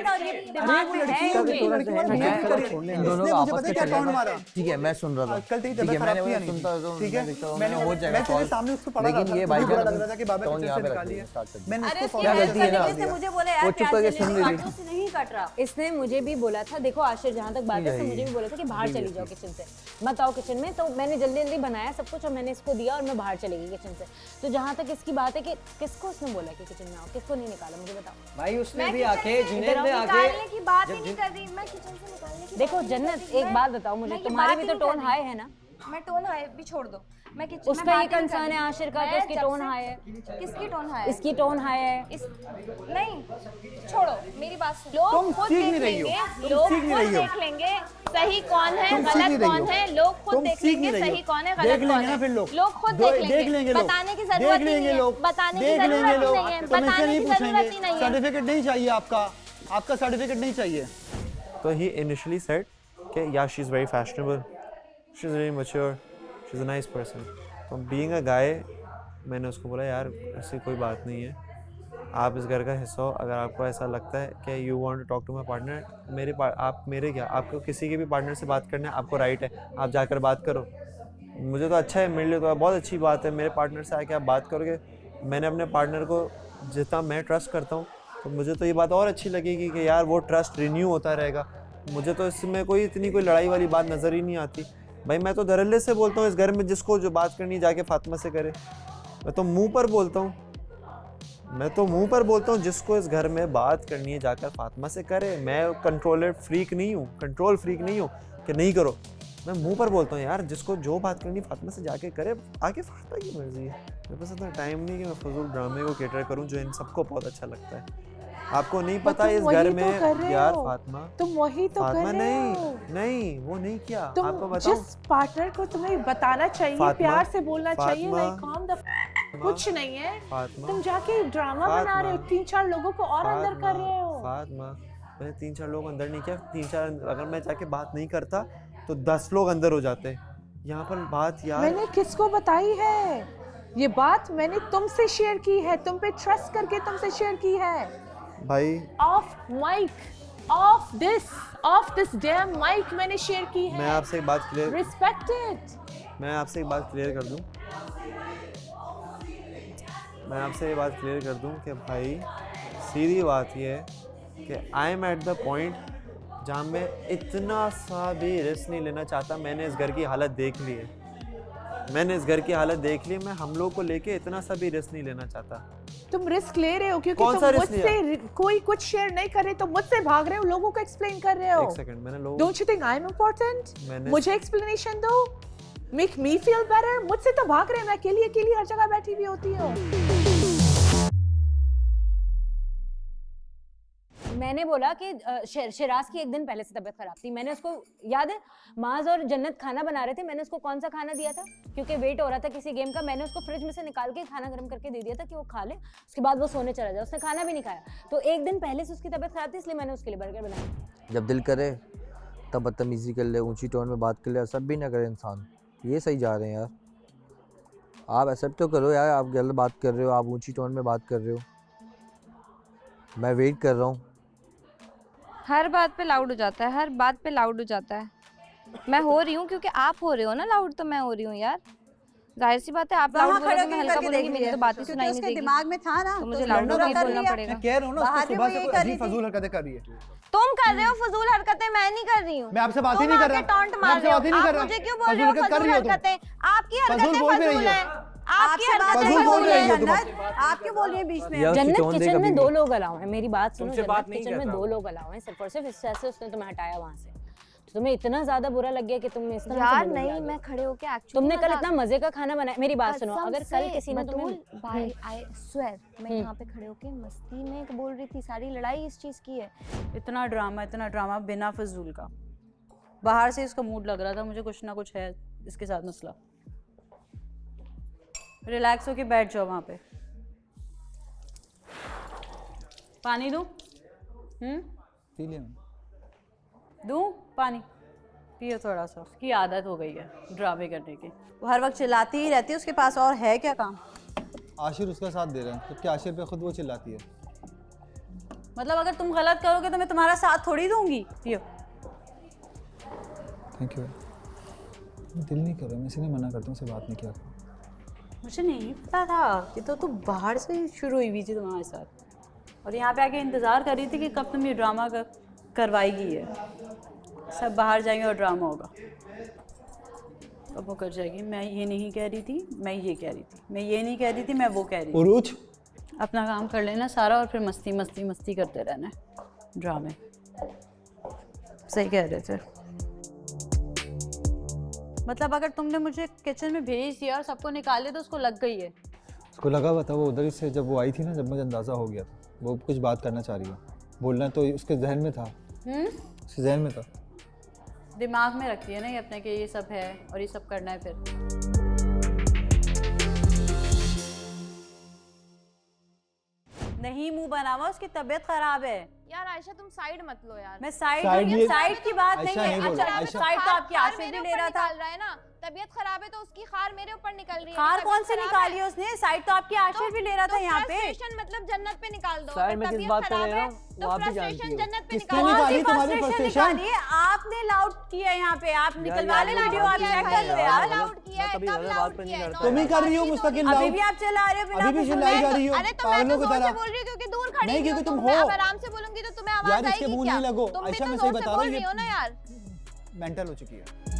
ठीक है, मैं सुन रहा था। कल तेरी तबीयत खराब थी या नहीं? ठीक है, मैंने हो जाएगा तेरे सामने उसको पढ़ा रहा था। लेकिन ये भाई लग रहा था कि बाबा किचन से निकाली है। मैंने उसको क्या गलती है ना, मुझे बोले यार वो चुप करके सुन रही थी। नहीं कट रहा। इसने मुझे भी बोला था, देखो आशिर जहाँ तक बात है, इसने मुझे भी बोला था कि बाहर चली जाओ किचन से, मत आओ किचन में। तो मैंने जल्दी जल्दी बनाया सब कुछ और मैंने इसको दिया और मैं बाहर चली गई किचन से। तो जहाँ तक इसकी बात है कि किसको उसने बोला कि किचन में आओ, किसको नहीं निकाला मुझे बताओ भाई। उसने भी आके जुनैद ने आके निकालने की बात ही नहीं कर रही मैं, किचन से निकालने की। देखो जन्नत एक बात बताओ मुझे, तुम्हारी भी तो टोन हाई है ना? मैं टोन हाई भी छोड़ दो, मैं किचन उसका ये कंसर्न है आशिर का, तो उसकी टोन हाई है। किसकी टोन हाई है? इसकी टोन हाई है। नहीं छोड़ो, मेरी बात सुन। लोग खुद देख लेंगे, लोग खुद देख लेंगे सही कौन है गलत कौन है, लोग खुद देख लेंगे सही कौन है गलत कौन है। लोग खुद देख लेंगे, बताने की जरूरत नहीं है, बताने की जरूरत नहीं है, बताने की जरूरत ही नहीं है। सर्टिफिकेट नहीं चाहिए आपका सर्टिफिकेट नहीं चाहिए। So he initially said कि yeah she's very fashionable, she's very mature, she's a nice person. तो being a guy मैंने उसको बोला यार ऐसी कोई बात नहीं है, आप इस घर का हिस्सा हो। अगर आपको ऐसा लगता है कि you want to talk to my partner, आप मेरे क्या, आपको किसी के भी पार्टनर से बात करना है, आपको राइट है, आप जाकर बात करो। मुझे तो अच्छा है, मेरे लिए तो बहुत अच्छी बात है, मेरे पार्टनर से आके आप बात करोगे। मैंने अपने पार्टनर को जितना मैं ट्रस्ट करता हूँ, तो मुझे तो ये बात और अच्छी लगेगी कि यार वो ट्रस्ट रिन्यू होता रहेगा। मुझे तो इसमें कोई लड़ाई वाली बात नज़र ही नहीं आती। भाई मैं तो धड़ल्ले से बोलता हूँ, इस घर में जिसको जो बात करनी जाके फातिमा से करे। मैं तो मुंह पर बोलता हूँ, जिसको इस घर में बात करनी है जाकर फातिमा से करे। मैं कंट्रोल फ्रीक नहीं हूँ कि नहीं करो। मैं मुंह पर बोलता हूँ यार, जिसको जो बात करनी फातिमा से जाके करे, आगे फातिमा की मर्जी है। मेरे पास इतना टाइम नहीं कि मैं फजूल ड्रामे को कैटर करूँ जो इन सबको बहुत अच्छा लगता है। आपको नहीं पता इस घर में यार फातिमा, तुम वही तो कर रहे हो। नहीं वो नहीं किया। आपको बताऊं, जिस पार्टनर को तुम्हें बताना चाहिए, प्यार से बोलना चाहिए, लाइक काम द कुछ नहीं है। तुम जाके ड्रामा बना रहे हो, 3-4 लोगों को और अंदर कर रहे हो। फातिमा मैंने 3-4 लोग अंदर नहीं किया, 3-4 अगर मैं जाके बात नहीं करता तो 10 लोग अंदर हो जाते। यहाँ पर बात यार मैंने किसको बताई है ये बात? मैंने तुमसे शेयर की है, तुम पे ट्रस्ट करके तुमसे शेयर की है भाई। Off mic, off this damn mic मैंने शेयर की है। मैं आपसे एक बात क्लियर, रिस्पेक्टेड। मैं आपसे एक बात क्लियर कर दूं कि भाई सीधी बात ये है कि I am at the point जहाँ मैं इतना सा भी रिस्क नहीं लेना चाहता। मैंने इस घर की हालत देख ली है, मैं हम लोग को लेके इतना सा भी रिस्क नहीं लेना चाहता। तुम रिस्क ले रहे हो क्योंकि तुम मुझसे कोई कुछ शेयर नहीं कर रहे, तो मुझसे भाग रहे हो, लोगों को एक्सप्लेन कर रहे हो। एक सेकंड, मैंने लोगों don't you think I am important? मुझे एक्सप्लेनेशन दो, मेक मी फील बेटर। मुझसे तो भाग रहे हैं, मैं अकेली हर जगह बैठी हुई होती हूँ। मैंने बोला कि शिराज की एक दिन पहले से तबीयत खराब थी, मैंने उसको याद है माज और जन्नत खाना बना रहे थे, मैंने उसको कौन सा खाना दिया था क्योंकि वेट हो रहा था किसी गेम का, मैंने उसको फ्रिज में से निकाल के खाना गर्म करके दे दिया था कि वो खा ले, उसके बाद वो सोने चला जाए, उसने खाना भी नहीं खाया। तो एक दिन पहले से उसकी तबीयत खराब थी इसलिए मैंने उसके लिए बर्गर बनाया। जब दिल करे तब बदतमीजी कर ले, ऊंची टोन में बात कर ले, सब भी ना करे इंसान, ये सही जा रहे हैं यार। आप एक्सेप्ट तो करो यार, आप गलत बात कर रहे हो, आप ऊंची टोन में बात कर रहे हो, मैं वेट कर रहा हूँ। हर बात पे लाउड हो जाता है, हर बात पे लाउड हो जाता है। मैं हो रही हूँ क्योंकि आप हो रहे हो ना लाउड, तो मैं हो रही हूँ यार, जाहिर सी बात है। आप लाउड बोलोगे मैं हल्का बोलूंगी, मेरी तो बात ही सुनाई नहीं देगी। दिमाग में था ना, तो मुझे लाउड नहीं बोलना पड़ेगा। मैं कह रहा हूँ ना, उसको सुबह से कोई अजीब फजूल हरकतें कर रही है। तुम कर रहे हो फजूल हरकतें, मैं नहीं कर रही हूँ। मैं आपसे बात ही नहीं कर रहा, टॉन्ट मार रहे हो। आप मुझे क्यों बोल रहे हो फजूल हरकतें? आपकी हरकतें फजूल हैं, आपकी हरकतें फजूल हैं। आप क्यों बोल रही हैं बीच में? जन्नत किचन में 2 लोग अलाउ हैं, मेरी बात सुनो, जन्नत किचन में 2 लोग अलाउ हैं सिर्फ और सिर्फ इस वजह से उसने तुम्हें हटाया वहाँ से। तो तुम्हें इतना ज्यादा बुरा लग गया कि तुम इस तरह यार नहीं, मैं खड़े होके एक्चुअली तुमने कल इतना मजे का खाना बनाया। मेरी बात सुनो, अगर कल किसी ने तुम्हें भाई आई स्वेयर मैं यहाँ पे खड़े होके मस्ती में बोल रही थी, सारी लड़ाई इस चीज की है। इतना ड्रामा बिना फजूल का। बाहर से इसका मूड लग रहा था मुझे, कुछ ना कुछ है इसके साथ मसला। रिलैक्स होके बैठ जाओ वहाँ पे। पानी दूँ? पी लिया दूँ पानी? पियो थोड़ा सा। उसकी आदत हो गई है ड्रामे करने की, वो हर वक्त चिल्लाती ही रहती है, उसके पास और है क्या काम? आशिर उसका साथ दे रहे हैं, क्योंकि आशिर पे खुद वो चिल्लाती है। मतलब अगर तुम गलत करोगे तो मैं तुम्हारा साथ थोड़ी दूंगी। पियो। Thank you. दिल नहीं कर रहा, मैं इसलिए मना करता हूँ, उससे बात नहीं किया। मुझे नहीं पता था कि तो तू बाहर से शुरू हुई थी तुम्हारे साथ, और यहाँ पे आके इंतज़ार कर रही थी कि कब तुम ये ड्रामा करवाएगी है। सब बाहर जाएंगे और ड्रामा होगा, अब वो कर जाएगी। मैं ये नहीं कह रही थी, मैं ये कह रही थी, मैं ये नहीं कह रही थी, मैं वो कह रही थी। उरूज अपना काम कर लेना सारा और फिर मस्ती मस्ती मस्ती करते रहना ड्रामे। सही कह रहे थे। मतलब अगर तुमने मुझे किचन में भेज दिया और सबको निकाले तो उसको लग गई है। उसको लगा हुआ था, वो उधर से जब वो आई थी ना, जब मुझे अंदाज़ा हो गया था वो कुछ बात करना चाह रही है, बोलना तो उसके जहन में था। उसके जहन में था, दिमाग में रखती है ना ये अपने कि ये सब है और ये सब करना है। फिर नहीं मुंह बनावा, उसकी तबीयत खराब है। यार आयशा तुम साइड मत लो यार। मैं साइड की बात नहीं है। अच्छा साइड तो आपकी आशिर भी ले रहा था ना, तबीयत खराब है तो उसकी खार मेरे ऊपर निकल रही है। खार कौन से निकाली है उसने? साइड तो आपकी आशिर भी ले रहा था यहाँ पे। मतलब जन्नत पे निकाल दो। साइड में किस बात कर रहे हो वो आप भी जानती हो। जन्नत पे किसने निकाली तुम्हारी फ्रस्ट्रेशन? आपने लाउड किया यहाँ पे, आप निकलवा ले वीडियो, आप चेक कर लो यार। लाउड किया है, कब लाउड किया है? तुम ही कर रही हो मुस्तकिल लाउड। अभी भी आप चला रहे हो, अभी भी चिल्लाई जा रही हो पागलों की तरह। बोल रही हूँ क्योंकि दूर खड़ी नहीं, क्योंकि तुम हो। अब आराम से बोलूंगी तो तुम्हें आवाज आएगी क्या? इसके मुंह नहीं लगो। आयशा मैं सही बता रहा हूँ, ये ना यार मेंटल हो चुकी है।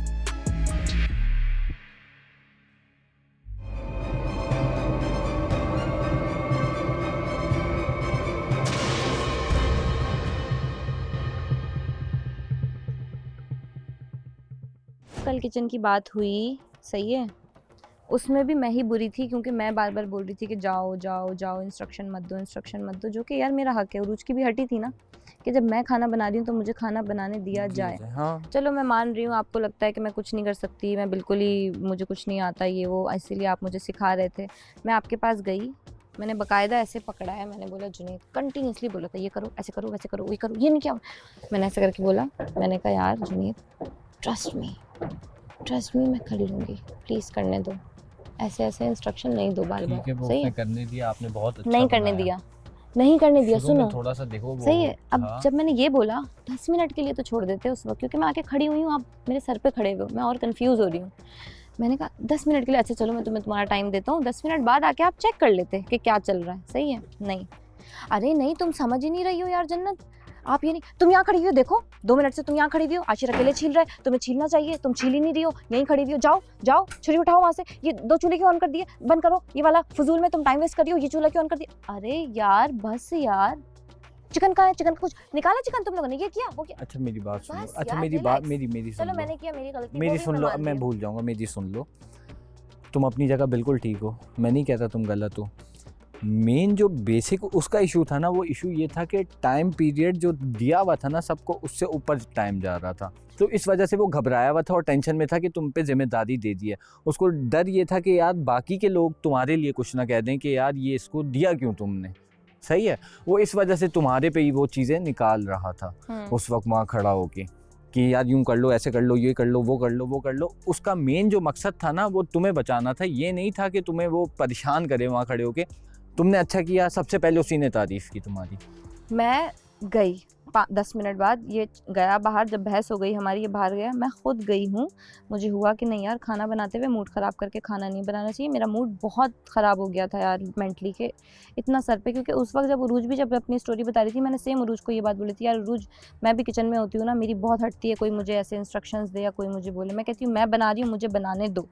कल किचन की बात हुई, सही है, उसमें भी मैं ही बुरी थी क्योंकि मैं बार बार बोल रही थी कि जाओ जाओ जाओ, इंस्ट्रक्शन मत दो, इंस्ट्रक्शन मत दो, जो कि यार मेरा हक है। उरूज की भी हटी थी ना कि जब मैं खाना बना रही हूँ तो मुझे खाना बनाने दिया जाए। हाँ। चलो मैं मान रही हूँ आपको लगता है कि मैं कुछ नहीं कर सकती, मैं बिल्कुल ही मुझे कुछ नहीं आता ये वो, इसीलिए आप मुझे सिखा रहे थे। मैं आपके पास गई, मैंने बाकायदा ऐसे पकड़ा है, मैंने बोला जुनैद कंटिन्यूसली बोला था ये करो, ऐसे करो, वैसे करो, ये करो, ये नहीं क्या। मैंने ऐसे करके बोला, मैंने कहा यार जुनैद ट्रस्ट मी मैं कर लूँगी, प्लीज़ करने दो, ऐसे ऐसे इंस्ट्रक्शन नहीं दो बार बार। सही है, करने दिया आपने, बहुत अच्छा नहीं करने दिया, नहीं करने दिया। सुनो थोड़ा सा देखो सही है। अब जब मैंने ये बोला 10 मिनट के लिए तो छोड़ देते उस वक्त, क्योंकि मैं आके खड़ी हुई हूँ, आप मेरे सर पे खड़े हुए हो, मैं और कंफ्यूज हो रही हूँ। मैंने कहा 10 मिनट के लिए, अच्छा चलो मैं तुम्हें तुम्हारा टाइम देता हूँ, 10 मिनट बाद आके आप चेक कर लेते कि क्या चल रहा है। सही है, नहीं, अरे नहीं, तुम समझ ही नहीं रही हो यार जन्नत। आप ये नहीं, तुम यहाँ खड़ी हुई हो, देखो 2 मिनट से तुम यहाँ खड़ी हुई हो, आशिर अकेले छील रहा है, तुम्हें छीलना चाहिए, तुम छील ही नहीं रही हो, यहीं खड़ी हुई हो, जाओ जाओ छुरी उठाओ वहाँ से, ये 2 चूल्हे क्यों ऑन कर दिए, बंद करो, ये वाला फजूल में तुम टाइम वेस्ट कर रही हो, ये चूल्हा क्यों ऑन कर दिया। अरे यार बस यार, चिकन का है, चिकन का कुछ निकाला, चिकन तुम लोगों ने ये किया वो किया। अच्छा मेरी बात सुनो, बस अच्छा यार, मेरी बात, relax। मेरी सुन चलो लो, मैंने किया, मेरी गलती, मेरी वो भी सुन लो, मान मैं रही हूँ। भूल जाऊंगा, मेरी सुन लो। तुम अपनी जगह बिल्कुल ठीक हो, मैं नहीं कहता तुम गलत हो, मेन जो बेसिक उसका इशू था ना, वो इशू ये था कि टाइम पीरियड जो दिया हुआ था ना सबको, उससे ऊपर टाइम जा रहा था। तो इस वजह से वो घबराया हुआ था और टेंशन में था कि तुम पे जिम्मेदारी दे दी है। उसको डर ये था कि यार बाकी के लोग तुम्हारे लिए कुछ ना कह दें कि यार ये इसको दिया क्यों तुमने, सही है। वो इस वजह से तुम्हारे पे ही वो चीज़ें निकाल रहा था उस वक्त वहाँ खड़ा होके कि यार यूँ कर लो, ऐसे कर लो, ये कर लो, वो कर लो, वो कर लो। उसका मेन जो मकसद था ना वो तुम्हें बचाना था, ये नहीं था कि तुम्हें वो परेशान करे वहाँ खड़े होके। तुमने अच्छा किया, सबसे पहले उसी ने तारीफ़ की तुम्हारी। मैं गई 10 मिनट बाद, ये गया बाहर, जब बहस हो गई हमारी, ये बाहर गया, मैं खुद गई हूँ। मुझे हुआ कि नहीं यार, खाना बनाते हुए मूड ख़राब करके खाना नहीं बनाना चाहिए। मेरा मूड बहुत ख़राब हो गया था यार मेंटली के इतना सर पे, क्योंकि उस वक्त जब उरूज भी जब अपनी स्टोरी बता रही थी, मैंने सेम उरूज को ये बात बोली थी, यार उरूज मैं भी किचन में होती हूँ ना, मेरी बहुत हटती है कोई मुझे ऐसे इंस्ट्रक्शंस दे या कोई मुझे बोले। मैं कहती हूँ मैं बना रही हूँ, मुझे बनाने दो,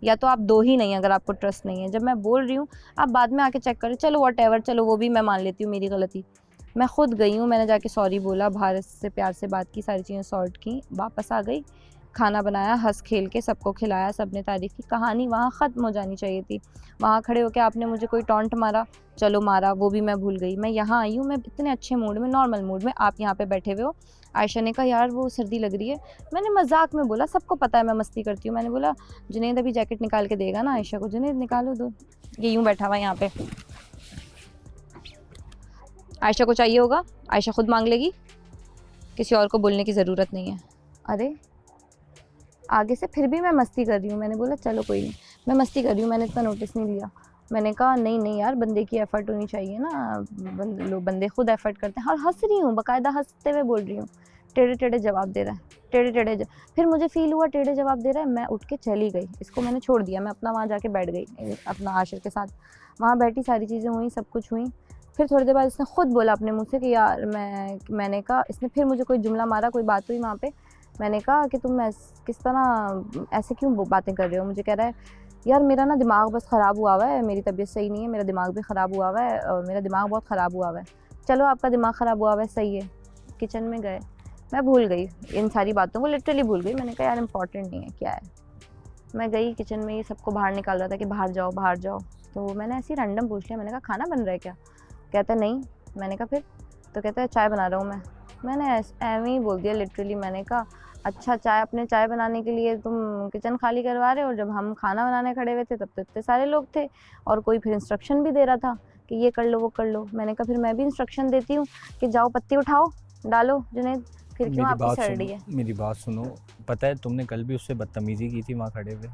या तो आप दो ही नहीं अगर आपको ट्रस्ट नहीं है। जब मैं बोल रही हूँ आप बाद में आके चेक करें, चलो व्हाटएवर, चलो वो भी मैं मान लेती हूँ मेरी गलती। मैं खुद गई हूँ, मैंने जाके सॉरी बोला, बाहर से प्यार से बात की, सारी चीज़ें सॉर्ट की, वापस आ गई, खाना बनाया, हंस खेल के सबको खिलाया, सबने तारीफ़ की। कहानी वहाँ ख़त्म हो जानी चाहिए थी। वहाँ खड़े होकर आपने मुझे कोई टॉन्ट मारा, चलो मारा, वो भी मैं भूल गई। मैं यहाँ आई हूँ, मैं इतने अच्छे मूड में, नॉर्मल मूड में, आप यहाँ पे बैठे हुए हो। आयशा ने कहा यार वो सर्दी लग रही है, मैंने मजाक में बोला, सबको पता है मैं मस्ती करती हूँ। मैंने बोला जुनैद अभी जैकेट निकाल के देगा ना आयशा को, जुनैद निकालो दो, ये यूँ बैठा हुआ यहाँ पे, आयशा को चाहिए होगा, आयशा खुद मांग लेगी, किसी और को बोलने की ज़रूरत नहीं है। अरे आगे से फिर भी मैं मस्ती कर रही हूँ, मैंने बोला चलो कोई नहीं, मैं मस्ती कर रही हूँ, मैंने इतना नोटिस नहीं लिया। मैंने कहा नहीं नहीं यार, बंदे की एफ़र्ट होनी चाहिए ना, बंदे खुद एफ़र्ट करते हैं। और हंस रही हूँ, बाकायदा हंसते हुए बोल रही हूँ, टेढ़े टेढ़े जवाब दे रहा है, फिर मुझे फ़ील हुआ टेढ़े जवाब दे रहा है, मैं उठ के चली गई, इसको मैंने छोड़ दिया, मैं अपना वहाँ जाके बैठ गई अपना आशिर के साथ। वहाँ बैठी, सारी चीज़ें हुई, सब कुछ हुई। फिर थोड़ी देर बाद इसने खुद बोला अपने मुँह से कि यार मैंने कहा, इसने फिर मुझे कोई जुमला मारा, कोई बात हुई वहाँ पे। मैंने कहा कि तुम किस तरह ऐसे क्यों बातें कर रहे हो। मुझे कह रहा है यार मेरा ना दिमाग बस ख़राब हुआ हुआ है, मेरी तबीयत सही नहीं है, मेरा दिमाग भी ख़राब हुआ हुआ है, और मेरा दिमाग बहुत ख़राब हुआ हुआ है। चलो आपका दिमाग ख़राब हुआ हुआ है, सही है। किचन में गए, मैं भूल गई इन सारी बातों को, लिटरली भूल गई। मैंने कहा यार इम्पॉर्टेंट नहीं है, क्या है। मैं गई किचन में, ये सबको बाहर निकाल रहा था कि बाहर जाओ बाहर जाओ। तो मैंने ऐसे ही रैंडम पूछ लिया, मैंने कहा खाना बन रहा है क्या। कहता नहीं। मैंने कहा फिर, तो कहता है चाय बना रहा हूँ मैं। मैंने ऐਵੇਂ ही बोल दिया लिटरली। मैंने कहा अच्छा चाय बनाने के लिए तुम किचन खाली करवा रहे हो, और जब हम खाना बनाने खड़े हुए थे तब तो इतने सारे लोग थे, और कोई फिर इंस्ट्रक्शन भी दे रहा था कि ये कर लो वो कर लो। मैंने कहा फिर मैं भी इंस्ट्रक्शन देती हूँ कि जाओ पत्ती उठाओ डालो जुनैद, फिर क्यों आपकी सड़ रही है। मेरी बात सुनो, पता है तुमने कल भी उससे बदतमीजी की थी वहाँ खड़े हुए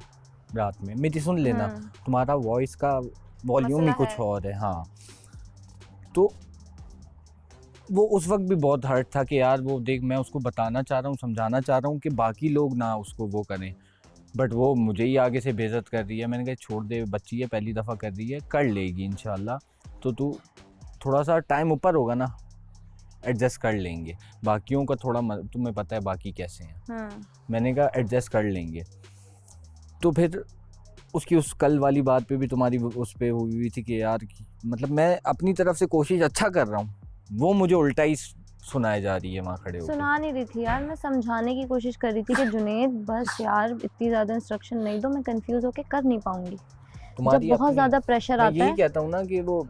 रात में। मेरी सुन लेना, तुम्हारा वॉइस का वॉल्यूम ही कुछ और है। हाँ, तो वो उस वक्त भी बहुत हर्ट था कि यार वो देख, मैं उसको बताना चाह रहा हूँ, समझाना चाह रहा हूँ कि बाकी लोग ना उसको वो करें, बट वो मुझे ही आगे से बेइज्जत कर रही है। मैंने कहा छोड़ दे, बच्ची है, पहली दफ़ा कर रही है, कर लेगी इंशाल्लाह। तो तू थोड़ा सा टाइम ऊपर होगा ना, एडजस्ट कर लेंगे। बाकियों का थोड़ा तुम्हें पता है बाकी कैसे हैं। मैंने कहा एडजस्ट कर लेंगे। तो फिर उसकी उस कल वाली बात पे भी तुम्हारी उस पर हुई थी कि यार मतलब मैं अपनी तरफ से कोशिश अच्छा कर रहा हूँ, वो मुझे उल्टा ही सुनाई जा रही है वहाँ खड़े होकर। सुना नहीं रही थी यार, मैं समझाने की कोशिश कर रही थी कि जुनैद बस यार इतनी ज़्यादा इंस्ट्रक्शन नहीं दो, मैं कंफ्यूज होकर कर नहीं पाऊंगी। जब बहुत ज़्यादा प्रेशर आता है, यही कहता हूँ ना कि वो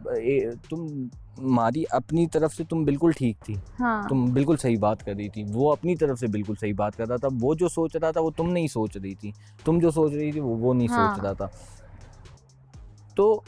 तुम्हारी अपनी तरफ से तुम बिल्कुल ठीक थी। हाँ। तुम बिल्कुल सही बात कर रही थी, वो अपनी तरफ से बिल्कुल सही बात कर रहा था। वो जो सोच रहा था वो तुम नहीं सोच रही थी, तुम जो सोच रही थी वो नहीं सोच रहा था। तो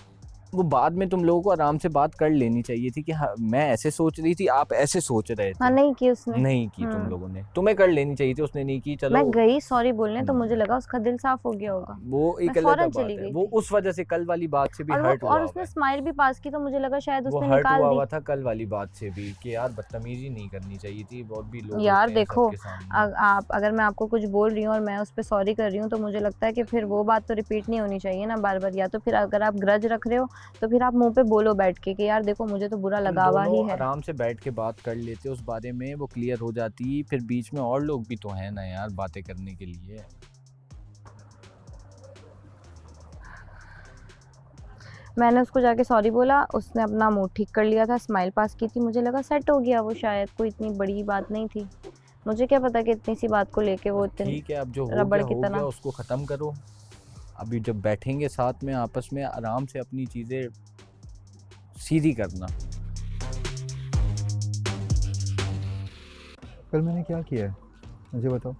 वो बाद में तुम लोगों को आराम से बात कर लेनी चाहिए थी कि हाँ मैं ऐसे सोच रही थी, आप ऐसे सोच रहे थे। हाँ, नहीं की उसने, नहीं की तुम लोगों ने, तुम्हें कर लेनी चाहिए थी, उसने नहीं की। चलो मैं गई सॉरी बोलने, तो मुझे लगा उसका दिल साफ हो गया होगा, वो एक अलग बात है। वो उस वजह से कल वाली बात से भी हर्ट हुआ, और उसने स्माइल भी पास की, तो मुझे लगा शायद उसने हर्ट निकाल दी। हुआ था कल वाली बात से भी कि यार बदतमीजी नहीं करनी चाहिए थी। बहुत भी लोग यार देखो, आप अगर मैं आपको कुछ बोल रही हूँ और मैं उस पर सॉरी कर रही हूँ, तो मुझे लगता है कि फिर वो बात तो रिपीट नहीं होनी चाहिए ना बार बार। या तो फिर अगर आप ग्रज रख रहे हो तो फिर आप मुंह पे बोलो बैठ के कि यार देखो मुझे तो बुरा लगा हुआ ही है। आराम से बैठ के बात कर लेते उस बारे में, वो क्लियर हो जाती। फिर बीच में और लोग भी तो हैं ना यार बातें करने के लिए। मैंने उसको जाके सॉरी बोला, उसने अपना मूड ठीक कर लिया था, स्माइल पास की थी, मुझे लगा सेट हो गया वो, शायद कोई इतनी बड़ी बात नहीं थी। मुझे क्या पता कि इतनी सी बात को लेके वो ठीक है, अब जो हो गया उसको ख़त्म करो। अभी जब बैठेंगे साथ में आपस में आराम से अपनी चीज़ें सीधी करना। कल मैंने क्या किया है मुझे बताओ।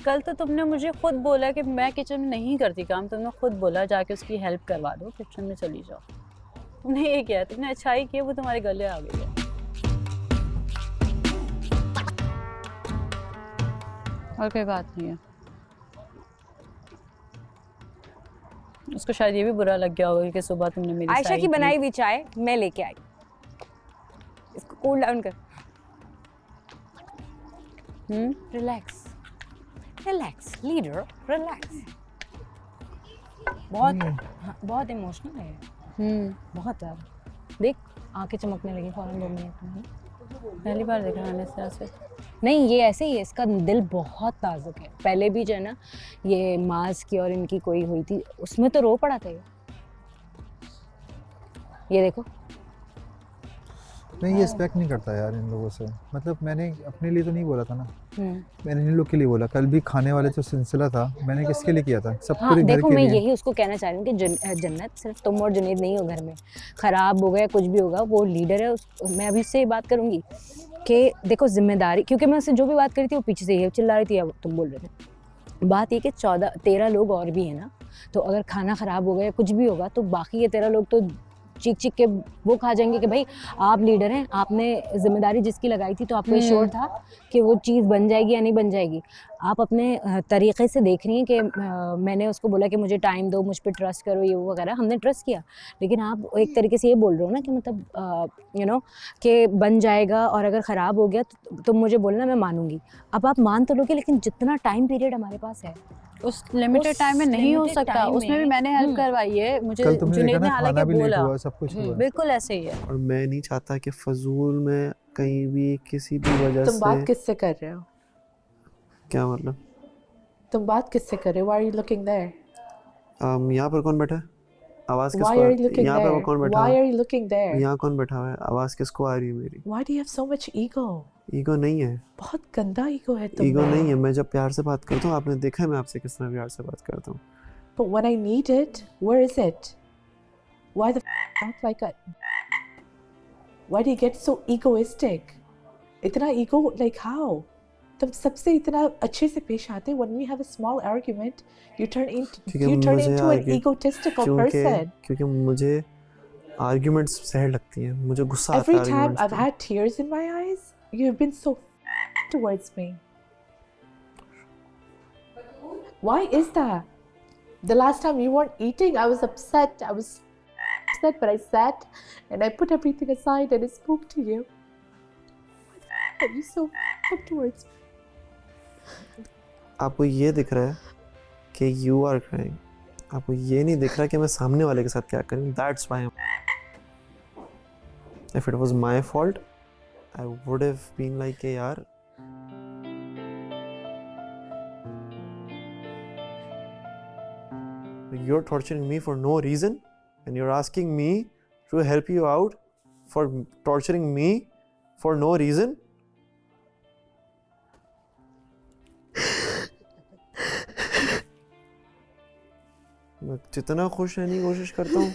कल तो तुमने मुझे खुद बोला कि मैं किचन में नहीं करती काम, तुमने खुद बोला जाके उसकी हेल्प करवा दो, किचन में चली जाओ। तुमने ये किया, तुमने अच्छाई की, वो तुम्हारे गले आ गई है। और कोई बात नहीं है। उसको शायद ये भी बुरा लग गया होगा कि सुबह तुमने मेरी आयशा की बनाई हुई चाय मैं लेके आई, इसको कूल डाउन कर। Relax relax leader relax. बहुत इमोशनल है। बहुत ज़्यादा। देख आंखें चमकने लगी फौरन 2 मिनट में। पहली बार देखा मैंने इस तरह से। नहीं ये ऐसे ही है, इसका दिल बहुत नाजुक है। पहले भी जो है ना ये मास की और इनकी कोई हुई थी उसमें तो रो पड़ा था ये देखो। नहीं ये एक्सपेक्ट नहीं करता यार इन लोगों से, मतलब मैंने अपने लिए तो नहीं बोला था ना, मैंने इन लोग के लिए बोला। कल भी खाने वाले जो सिलसिला था मैंने किसके लिए किया था, सब हाँ, पूरे घर देखो के मैं लिए। यही उसको कहना चाह रही हूँ कि जन्नत सिर्फ तुम और जुनैद नहीं हो घर में। खराब हो गया कुछ भी होगा, वो लीडर है। मैं अभी उससे बात करूँगी कि देखो जिम्मेदारी, क्योंकि मैं उससे जो भी बात करी थी वो पीछे से ये चिल्ला रही थी, अब तुम बोल रहे थे। बात ये कि 13 लोग और भी हैं ना, तो अगर खाना ख़राब हो गया कुछ भी होगा तो बाकी ये 13 लोग तो चीख चीख के वो खा जाएंगे कि भाई आप लीडर हैं, आपने जिम्मेदारी जिसकी लगाई थी तो आपको श्योर था कि वो चीज़ बन जाएगी या नहीं बन जाएगी। आप अपने तरीक़े से देख रही हैं कि मैंने उसको बोला कि मुझे टाइम दो, मुझ पर ट्रस्ट करो, ये वो वगैरह, हमने ट्रस्ट किया। लेकिन आप एक तरीके से ये बोल रहे हो ना कि मतलब यू नो कि बन जाएगा और अगर ख़राब हो गया तो तुम मुझे बोलना, मैं मानूंगी। अब आप मान तो लोगे, लेकिन जितना टाइम पीरियड हमारे पास है उस लिमिटेड टाइम में नहीं हो सकता। उसमें भी मैंने हेल्प करवाई है, मुझे जुनैद ने हालांकि बोला सब कुछ हुआ। बिल्कुल ऐसे ही है। और मैं नहीं चाहता कि फजूल में कहीं भी किसी भी वजह से। तुम बात किससे कर रहे हो? क्या मतलब? तुम बात किससे कर रहे हो? Why are you looking there? यहाँ पर कौन बैठा है? आवाज किसको? Why are you looking यहाँ there? पे कौन बैठा Why है? are you looking there? यहाँ कौन बैठा हुआ है? आवाज किसको आ रही है मेरी? Why do you have so much ego? Ego नहीं है। बहुत गंदा ईगो है तुम। ईगो नहीं है, मैं जब प्यार से बात करता हूँ, आपने देखा है मैं आपसे किस तरह प्यार से बात करता हूँ। But when I need it, where is it? Why the act like a? Why do you get so egoistic? इतना ego, like how? तुम सबसे इतना अच्छे से पेश आते। When we have a small argument, you turn into an egotistical person. क्योंकि मुझे arguments सहर लगती हैं, मुझे गुस्सा आता है। Every time I've had tears in my eyes, you've been so towards me. Why is that? The last time you weren't eating, I was upset. I was upset, but I sat and I put everything aside and I spoke to you. Why are you so towards me? आपको ये दिख रहा है कि you are crying. आपको ये नहीं दिख रहा कि मैं सामने वाले के साथ क्या करूँ. That's why. If it was my fault, I would have been like, यार you're torturing me for no reason and you're asking me to help you out for torturing me for no reason. मैं जितना खुश रहने की कोशिश करता हूँ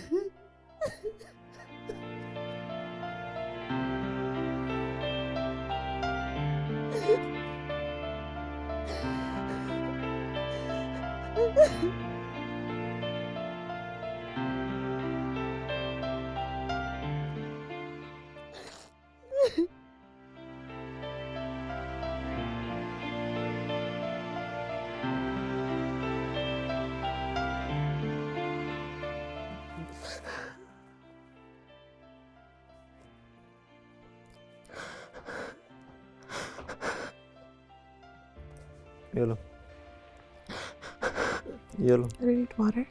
ये लो I need water.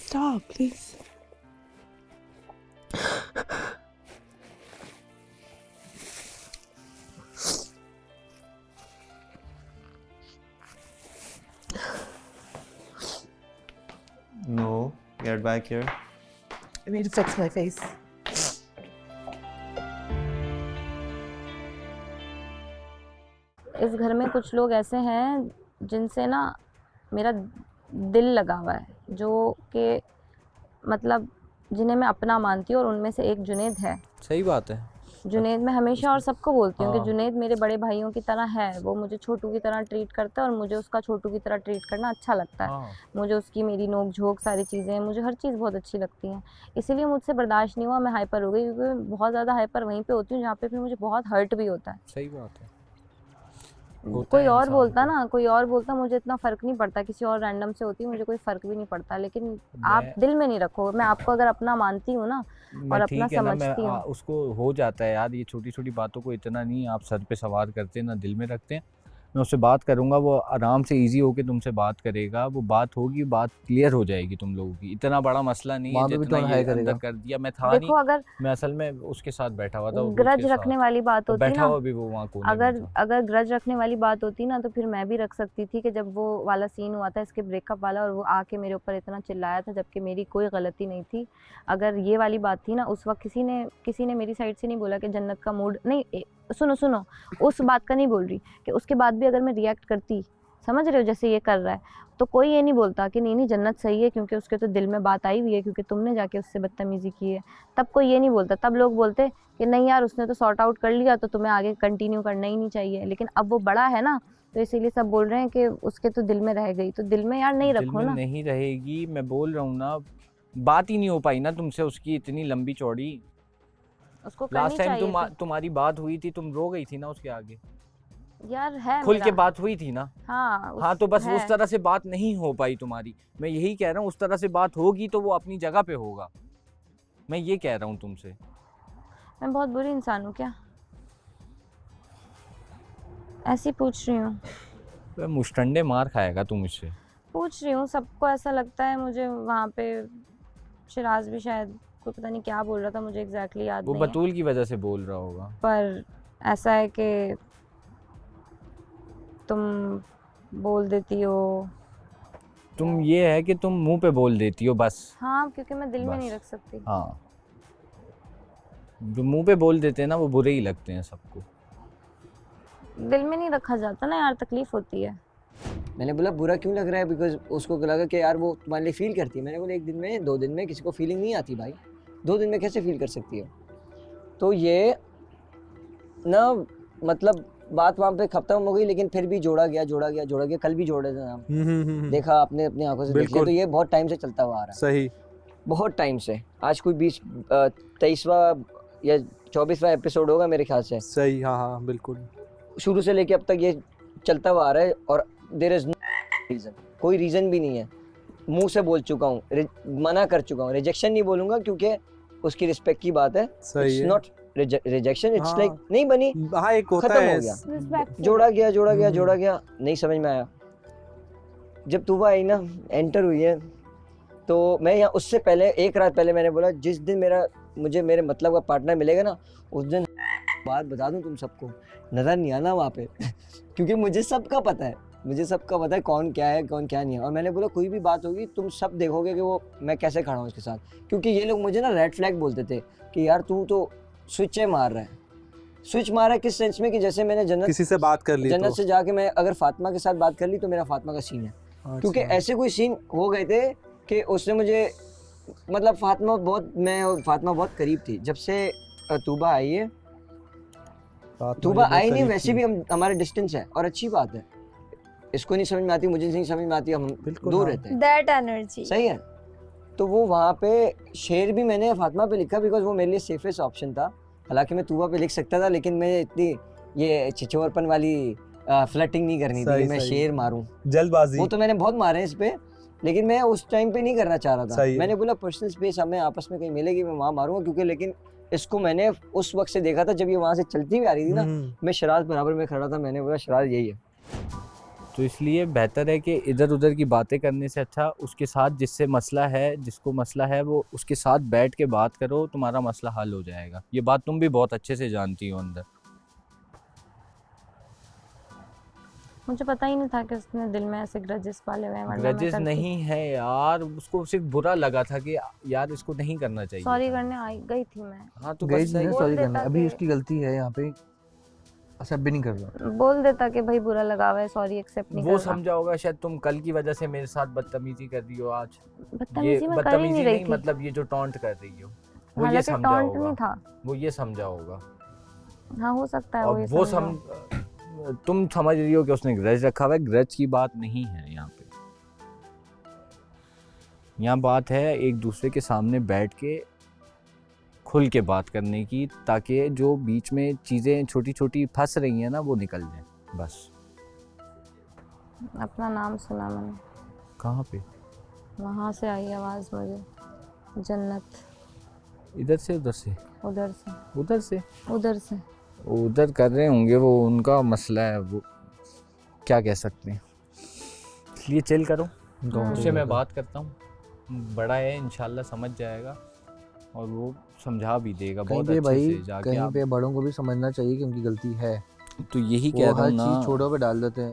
Stop, please. No, get back here. I need to fix my face. इस घर में कुछ लोग ऐसे हैं जिनसे ना मेरा दिल लगा हुआ है, जो कि मतलब जिन्हें मैं अपना मानती हूँ, और उनमें से एक जुनैद है। सही बात है। जुनैद मैं हमेशा और सबको बोलती हूँ कि हाँ। जुनैद मेरे बड़े भाइयों की तरह है। वो मुझे छोटू की तरह ट्रीट करता है और मुझे उसका छोटू की तरह ट्रीट करना अच्छा लगता है। हाँ। मुझे उसकी मेरी नोक झोंक सारी चीज़ें, मुझे हर चीज़ बहुत अच्छी लगती हैं। इसीलिए मुझसे बर्दाश्त नहीं हुआ, मैं हाइपर हो गई, क्योंकि मैं बहुत ज़्यादा हाइपर वहीं पे होती हूँ जहाँ पे फिर मुझे बहुत हर्ट भी होता है। सही बात है। कोई और बोलता ना, कोई और बोलता, मुझे इतना फ़र्क नहीं पड़ता। किसी और रैंडम से होती मुझे कोई फ़र्क भी नहीं पड़ता, लेकिन आप दिल में नहीं रखो। मैं आपको अगर अपना मानती हूँ ना और अपना समझती हूँ, उसको हो जाता है यार, ये छोटी छोटी बातों को इतना नहीं आप सर पे सवार करते ना दिल में रखते हैं। मैं उससे बात करूंगा, वो आराम से इजी होके तुमसे बात करेगा, वो बात होगी, बात क्लियर हो जाएगी तुम लोगों की। इतना बड़ा मसला नहीं है जितना ये अंदर कर दिया। मैं था देखो, नहीं, अगर मैं असल में उसके साथ बैठा हुआ था, ग्रज रखने वाली बात होती बैठा ना, हुआ भी वो वहाँ कोने में था। अगर ग्रज रखने वाली बात होती ना, तो फिर मैं भी रख सकती थी कि जब वो वाला सीन हुआ था इसके ब्रेकअप वाला, और वो आके मेरे ऊपर इतना चिल्लाया था जबकि मेरी कोई गलती नहीं थी। अगर ये वाली बात थी ना, उस वक्त किसी ने मेरी साइड से नहीं बोला कि जन्नत का मूड नहीं। सुनो, उस बात का नहीं बोल रही कि उसके बाद भी अगर मैं रिएक्ट करती, समझ रहे हो, जैसे ये कर रहा है, तो कोई ये नहीं बोलता कि नहीं जन्नत सही है क्योंकि उसके तो दिल में बात आई हुई है, क्योंकि तुमने जाके उससे बदतमीजी की है। तब कोई ये नहीं बोलता, तब लोग बोलते कि नहीं यार उसने तो सॉर्ट आउट कर लिया, तो तुम्हें आगे कंटिन्यू करना ही नहीं चाहिए। लेकिन अब वो बड़ा है ना, तो इसीलिए सब बोल रहे हैं कि उसके तो दिल में रह गई। तो दिल में यार नहीं रखो ना। नहीं रहेगी, मैं बोल रहा हूँ ना, बात ही नहीं हो पाई ना तुमसे उसकी इतनी लंबी चौड़ी। उसको लास्ट टाइम तुम्हारी बात हुई थी, तुम रो गई थी ना उसके आगे यार। है खुल के बात हुई थी ना। हाँ तो बस उस तरह से बात नहीं हो पाई तुम्हारी। मैं यही कह रहा हूँ, उस तरह से बात होगी तो वो अपनी जगह पे होगा। मैं ये कह रहा हूँ तुमसे। मैं बहुत बुरी इंसान हूँ क्या? ऐसी पूछ रही हूँ। मुश्तंडे मार खाएगा तुम मुझसे। पूछ रही हूँ, सबको ऐसा लगता है। मुझे वहाँ पे शिराज भी शायद कोई पता नहीं क्या बोल रहा था, मुझे एग्जैक्टली याद नहीं है। वो बतूल की वजह से बोल रहा होगा। पर ऐसा है कि तुम बोल देती हो। तुम ये है कि तुम मुंह पे बोल देती हो बस। हाँ, क्योंकि मैं दिल में नहीं रख सकती। हाँ, जो मुंह पे बोल देते हैं ना वो बुरे ही लगते हैं सबको। दिल में नहीं रखा जाता ना यार, तकलीफ होती है। मैंने बोला बुरा क्यों लग रहा है, बिकॉज उसको लगा कि यार वो तुम्हारे लिए फील करती है। मैंने बोला 1 दिन में 2 दिन में किसी को फीलिंग नहीं आती भाई, 2 दिन में कैसे फील कर सकती है। तो ये ना मतलब बात वहाँ पे खत्म हो गई, लेकिन फिर भी जोड़ा गया। कल भी जोड़े थे नाम। देखा आपने अपनी आंखों से देख लिया। तो ये बहुत टाइम से चलता हुआ आ रहा है। सही, बहुत टाइम से। आज कोई 23वां या 24वां एपिसोड होगा मेरे ख्याल से। सही, हाँ बिल्कुल। शुरू से लेके अब तक ये चलता हुआ आ रहा है और देयर इज नो रीजन, कोई रीजन भी नहीं है। मुंह से बोल चुका हूँ, मना कर चुका हूँ। रिजेक्शन नहीं बोलूंगा क्योंकि उसकी रिस्पेक्ट की बात है। It's not rejection, it's like नहीं बनी। हाँ, एक होता खत्म है, हो गया। जोड़ा गया नहीं समझ में आया। जब तूबा आई ना, एंटर हुई है, तो मैं यहाँ उससे पहले 1 रात पहले मैंने बोला जिस दिन मुझे मेरे मतलब का पार्टनर मिलेगा ना, उस दिन बात बता दूं तुम सबको, नजर नहीं आना वहाँ पे क्योंकि मुझे सबका पता है कौन क्या है कौन क्या नहीं है। और मैंने बोला कोई भी बात होगी तुम सब देखोगे कि वो मैं कैसे खड़ा हूँ उसके साथ। क्योंकि ये लोग मुझे ना रेड फ्लैग बोलते थे कि यार तू तो स्विच मार रहा है। किस सेंस में कि जैसे मैंने जन्नत किसी से बात कर ली, जन्नत से जाके मैं अगर फातिमा के साथ बात कर ली तो मेरा फातिमा का सीन है। क्योंकि ऐसे कोई सीन हो गए थे कि उसने मुझे मतलब फातिमा बहुत करीब थी। जब से तूबा आई है, तूबा आई नहीं, वैसे भी हम हमारे डिस्टेंस है और अच्छी बात है। इसको नहीं समझ में आती, मुझे नहीं समझ में आती, हम दूर रहते हैं। दैट एनर्जी सही है। तो वो वहाँ पे शेर भी मैंने फातिमा पे लिखा बिकॉज वो मेरे लिए सेफेस्ट ऑप्शन था। हालांकि मैं तूबा पे लिख सकता था, लेकिन मैं इतनी ये छिछोरपन वाली फ्लर्टिंग नहीं करनी थी, मैं शेर मारूं, जल्दबाजी। वो तो मैंने बहुत मारे हैं इस पे, लेकिन मैं उस टाइम पे नहीं करना चाह रहा था। मैंने बोला पर्सनल स्पेस हमें आपस में कहीं मिलेगी, मैं वहाँ मारूंगा। क्योंकि लेकिन इसको मैंने उस वक्त से देखा था जब ये वहाँ से चलती हुई आ रही थी ना, मैं शराज बराबर में खड़ा था। मैंने बोला शराज यही है। तो इसलिए बेहतर है कि इधर उधर की बातें करने से अच्छा उसके साथ जिसको मसला है वो उसके साथ बैठ के बात करो, तुम्हारा मसला हल हो जाएगा। ये बात तुम भी बहुत अच्छे से जानती हो अंदर। मुझे पता ही नहीं था कि उसने दिल में ऐसे ग्रजेस पाले हुए हैं, वरना मैं ग्रजेस करती। नहीं है यार, उसको सिर्फ बुरा लगा था कि यार इसको नहीं करना चाहिए। सॉरी करने आई गई थी मैं। हाँ तो गई बस थी ना सही सॉरी देता करने, अभी कि- उसकी गलती है यहाँ पे, एक्सेप्ट भी नहीं कर रहा। बोल देता कि भाई बुरा लगा हुआ है, सॉरी एक्सेप्ट नहीं वो कर रहा। समझा होगा शायद तुम कल की वजह से मेरे साथ बदतमीजी कर रही हो आज। ये बदतमीजी मैं कर ही बदतमीजी नहीं रही नहीं, थी। मतलब ये जो टॉन्ट कर रही हो वो ये हालांकि समझा टॉन्ट नहीं होगा, था। वो ये समझा होगा। हाँ हो सकता है और ये वो समझा। तुम समझ रही हो कि उसने ग्रज रखा हुआ है, ग्रज की बात नहीं है यहाँ पे। यहाँ बात है एक दूसरे के सामने बैठ के खुल के बात करने की, ताकि जो बीच में चीज़ें छोटी छोटी फंस रही हैं ना वो निकल जाए बस। अपना नाम सुना मैंने, कहाँ पे? वहाँ से आई आवाज़ मुझे, जन्नत। इधर से उधर से? उधर से। उधर से? उधर से। उधर कर रहे होंगे, वो उनका मसला है, वो क्या कह सकते हैं। इसलिए चिल करो, उससे मैं बात करता हूँ, बड़ा है इंशाल्लाह समझ जाएगा और वो समझा भी देगा बहुत अच्छे भाई, से जाके। कहीं आप पे बड़ों को भी समझना चाहिए कि उनकी गलती है, तो यही वो कह रहा हर हूँ ना। चीज़ छोड़ों पे डाल देते हैं,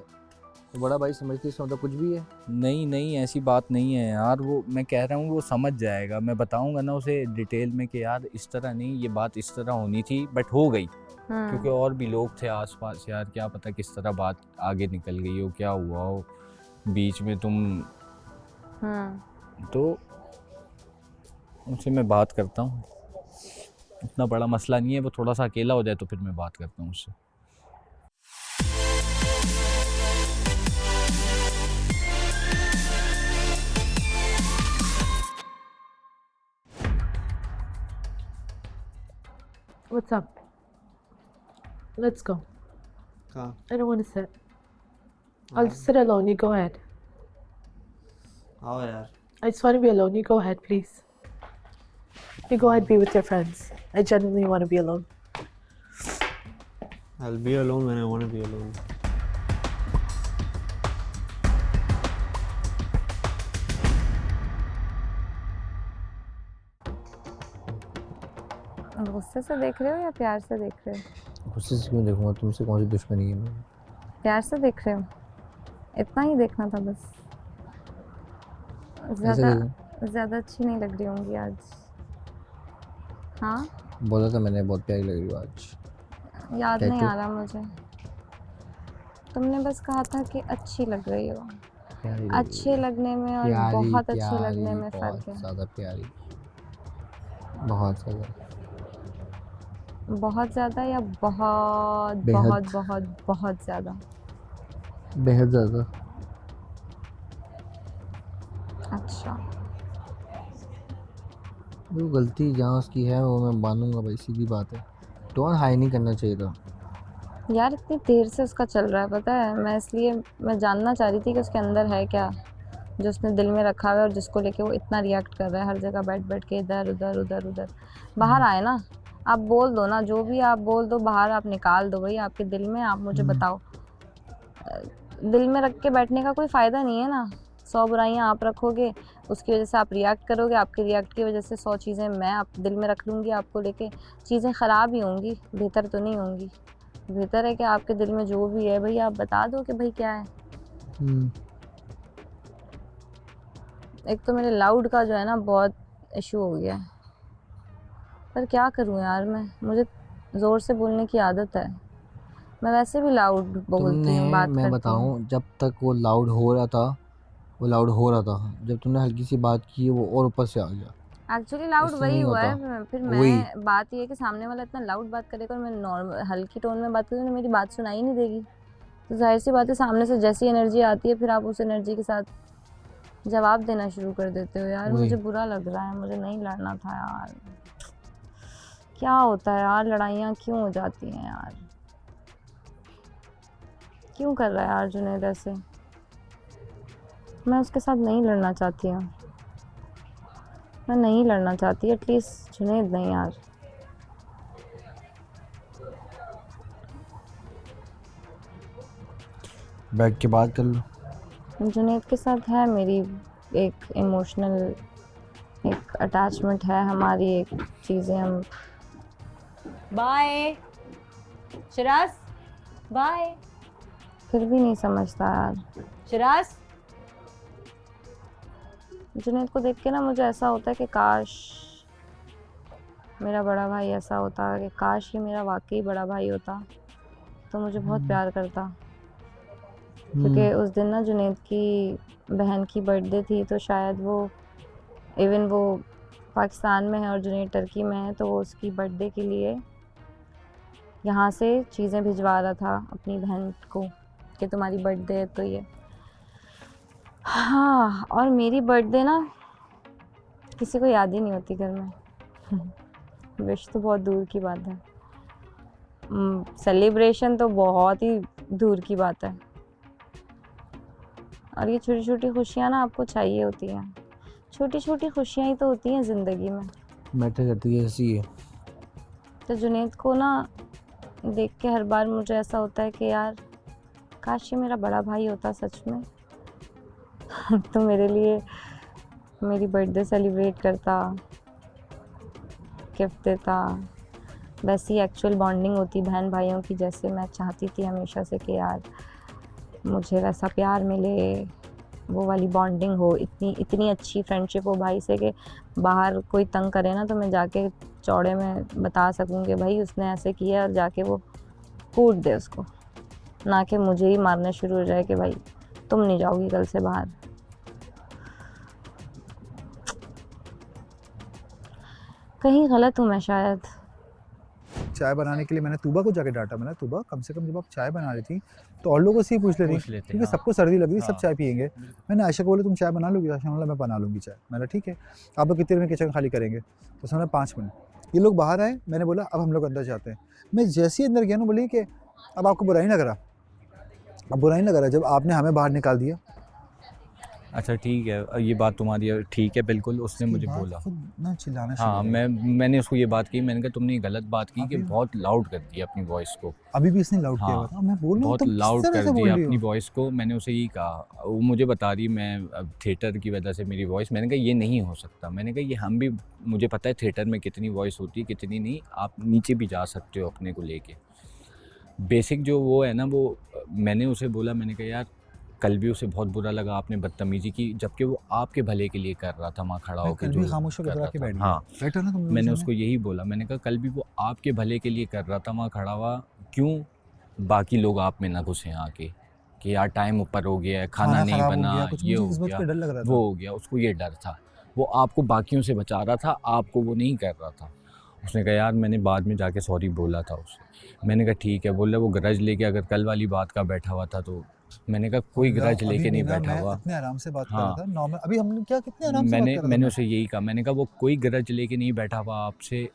तो बड़ा भाई समझते इसका मतलब कुछ भी है। नहीं ऐसी बात नहीं है यार, वो मैं कह रहा हूँ वो समझ जाएगा। मैं बताऊंगा ना उसे डिटेल में कि यार इस तरह नहीं, ये बात इस तरह होनी थी बट हो गई, क्योंकि और भी लोग थे आसपास यार, क्या पता किस तरह बात आगे निकल गई हो, क्या हुआ हो बीच में तुम। तो उनसे मैं बात करता हूँ, इतना बड़ा मसला नहीं है, वो थोड़ा सा अकेला हो जाए तो फिर मैं बात करता हूँ उससे। What's up? Let's go. कहाँ? I don't want to sit. I'll just sit alone. You go ahead. आओ यार। I just want to be alone. You go ahead, please. You go ahead, be with your friends. I genuinely want to be alone. I'll be alone when I want to be alone. गुस्से से देख रहे हो या प्यार से देख रहे हो? गुस्से से क्यों देखूंगा, तुमसे कौन सी दुश्मनी है मेरी? प्यार से देख रहे हो? इतना ही देखना था बस। ज़्यादा अच्छी नहीं लग रही होंगी आज। हाँ बोला था मैंने, बहुत प्यारी लग रही हो आज। याद नहीं आ रहा मुझे, तुमने बस कहा था कि अच्छी लग रही हो। अच्छे लगने में और बहुत अच्छे लगने में फ़र्क है। ज़्यादा प्यारी, बहुत ज़्यादा। बहुत ज़्यादा या बहुत बेहद। बहुत बहुत बहुत ज़्यादा? बेहद ज़्यादा। अच्छा वो गलती जहाँ उसकी है वो मैं मानूंगा भाई, सीधी बात है। डोंट हाई नहीं करना चाहिए था यार, इतनी देर से उसका चल रहा है पता है, मैं जानना चाह रही थी कि उसके अंदर है क्या जो उसने दिल में रखा हुआ है और जिसको लेके वो इतना रिएक्ट कर रहा है हर जगह बैठ बैठ के, इधर उधर उधर उधर। बाहर आए ना, आप बोल दो ना, जो भी आप बोल दो बाहर, आप निकाल दो भाई आपके दिल में। आप मुझे बताओ, दिल में रख के बैठने का कोई फ़ायदा नहीं है ना। 100 बुराइयाँ आप रखोगे, उसकी वजह से आप रिएक्ट करोगे, आपके रिएक्ट की वजह से 100 चीज़ें मैं आप दिल में रख लूँगी आपको लेके, चीज़ें ख़राब ही होंगी, बेहतर तो नहीं होंगी। बेहतर है कि आपके दिल में जो भी है भाई आप बता दो कि भाई क्या है। एक तो मेरे लाउड का जो है ना बहुत इशू हो गया है, पर क्या करूँ यार मुझे ज़ोर से बोलने की आदत है। मैं वैसे भी लाउड बोलती हूँ, बात करती हूँ। मैं बताऊँ, जब तक वो लाउड हो रहा था, जब तुमने हल्की सी बात की वो और ऊपर से आ गया। एक्चुअली लाउड इससे वही नहीं हुआ होता। है, फिर मैं बात ये है कि सामने वाला इतना लाउड बात करेगा और मैं नॉर्मल हल्की टोन में बात करूँ तो मेरी बात सुनाई नहीं देगी। तो जाहिर सी बात है सामने से जैसी एनर्जी आती है फिर आप उस एनर्जी के साथ जवाब देना शुरू कर देते हो। यार मुझे बुरा लग रहा है, मुझे नहीं लड़ना था यार। क्या होता है यार, लड़ाइयाँ क्यों हो जाती हैं यार? क्यों कर रहा है यार जुनैद ऐसे? मैं उसके साथ नहीं लड़ना चाहती हूँ, मैं नहीं लड़ना चाहती, एटलीस्ट जुनैद नहीं यार। बैठ के बात कर लो। जुनैद के साथ है मेरी एक इमोशनल एक अटैचमेंट है हमारी, एक चीज़ें हम। Bye Shiraz, bye. फिर भी नहीं समझता यार। शिराज जुनैद को देख के ना मुझे ऐसा होता है कि काश मेरा बड़ा भाई ऐसा होता, कि काश ये मेरा वाकई बड़ा भाई होता तो मुझे बहुत प्यार करता। क्योंकि उस दिन ना जुनैद की बहन की बर्थडे थी, तो शायद वो इवन वो पाकिस्तान में है और जुनैद टर्की में है, तो वो उसकी बर्थडे के लिए यहाँ से चीज़ें भिजवा रहा था अपनी बहन को कि तुम्हारी बर्थडे है तो ये। हाँ, और मेरी बर्थडे ना किसी को याद ही नहीं होती घर में। विश तो बहुत दूर की बात है, सेलिब्रेशन तो बहुत ही दूर की बात है। और ये छोटी छोटी खुशियाँ ना आपको चाहिए होती हैं, छोटी छोटी खुशियाँ ही तो होती हैं ज़िंदगी में। मैटर करती है ऐसी है। तो जुनैद को ना देख के हर बार मुझे ऐसा होता है कि यार काश ये मेरा बड़ा भाई होता सच में। तो मेरे लिए मेरी बर्थडे सेलिब्रेट करता, गिफ्ट देता, वैसी एक्चुअल बॉन्डिंग होती बहन भाइयों की जैसे मैं चाहती थी हमेशा से कि यार मुझे वैसा प्यार मिले, वो वाली बॉन्डिंग हो, इतनी अच्छी फ्रेंडशिप हो भाई से कि बाहर कोई तंग करे ना तो मैं जाके चौड़े में बता सकूं कि भाई उसने ऐसे किया और जाके वो कूट दे उसको, ना कि मुझे ही मारना शुरू हो जाए कि भाई तुम नहीं जाओगी कल से बाहर। कहीं गलत हूँ मैं शायद। चाय बनाने के लिए मैंने तूबा को जाके डांटा। मैंने तूबा कम से कम जब आप चाय बना रही थी तो और लोगों से ही पूछ लेती, क्योंकि सबको सर्दी लग रही, सब चाय पियेंगे। मैंने आयशा को बोला तुम चाय बना लोगी? आयशा बोला मैं बना लूँगी चाय। मैंने ठीक है, आप लोग कितने देर में किचन खाली करेंगे? तो समझा 5 मिनट। ये लोग बाहर आए, मैंने बोला अब हम लोग अंदर जाते हैं। मैं जैसे ही अंदर गया ना बोली कि अब आपको बुरा ही लग रहा? अब बुरा ही लग रहा जब आपने हमें बाहर निकाल दिया? अच्छा ठीक है, ये बात तुम्हारी ठीक है बिल्कुल। उसने मुझे बोला ना चिल्लाना। हाँ, मैंने उसको ये बात की, मैंने कहा तुमने ये गलत बात की कि बहुत लाउड कर दिया अपनी वॉइस को। अभी भी इसने लाउड किया हुआ था। मैं बोल रहा हूँ बहुत लाउड कर दिया अपनी वॉइस को। मैंने उसे यही कहा, वो मुझे बता रही मैं थिएटर की वजह से मेरी वॉइस, मैंने कहा ये नहीं हो सकता। मैंने कहा ये हम भी, मुझे पता है थिएटर में कितनी वॉइस होती है कितनी नहीं, आप नीचे भी जा सकते हो अपने को लेके। बेसिक जो वो है ना वो मैंने उसे बोला, मैंने कहा यार कल भी उसे बहुत बुरा लगा, आपने बदतमीजी की, जबकि वो आपके भले के लिए कर रहा था वहाँ खड़ा होकर जो खामोश होकर के बैठ गया। हाँ, मैंने उसको यही बोला, मैंने कहा कल भी वो आपके भले के लिए कर रहा था वहाँ खड़ा हुआ, क्यों बाकी लोग आप में ना घुसे आके कि यार टाइम ऊपर हो गया है, खाना नहीं बना, ये हो गया वो हो गया। उसको ये डर था, वो आपको बाकियों से बचा रहा था, आपको वो नहीं कर रहा था। उसने कहा यार मैंने बाद में जाके सॉरी बोला था उसे। मैंने कहा ठीक है। बोल रहा वो ग्रज लेके अगर कल वाली बात का बैठा हुआ था तो मैंने कहा कोई ग्रज लेके नहीं बैठा हुआ। इतने आराम से बात कर रहा था नॉर्मल। अभी हमने क्या कितने आराम से बात कर रहा था। मैंने उसे यही कहा, मैंने कहा वो कोई ग्रज लेके नहीं बैठा हुआ आपसे।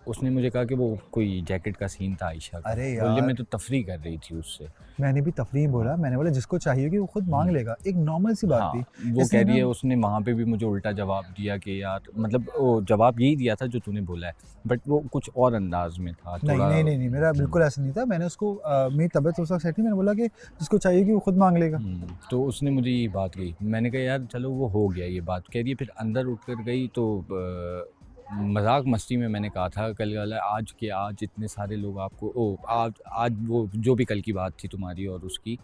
उसने मुझे कहा कि वो कोई जैकेट का सीन था आयशा का। अरे यार बोले मैं तो तफरी कर रही थी उससे। मैंने भी तफरी बोला, मैंने बोला जिसको चाहिए कि वो खुद मांग लेगा, एक नॉर्मल सी बात थी। वो कह रही है उसने वहाँ पे भी मुझे उल्टा जवाब दिया कि यार मतलब वो जवाब यही दिया था जो तूने बोला है, बट वो कुछ और अंदाज में था। नहीं, मेरा बिल्कुल ऐसा नहीं था। मैंने उसको मेरी तबीयत उस वक्त सेट नहीं, मैंने बोला कि जिसको चाहिए कि वो खुद मांग लेगा। तो उसने मुझे ये बात कही, मैंने कहा यार चलो वो हो गया ये बात। कह रही है फिर अंदर उठ कर गई तो मजाक मस्ती में मैंने कहा था कल वाला आज इतने सारे लोग आपको आज वो जो भी कल की बात थी तुम्हारी और उसकी,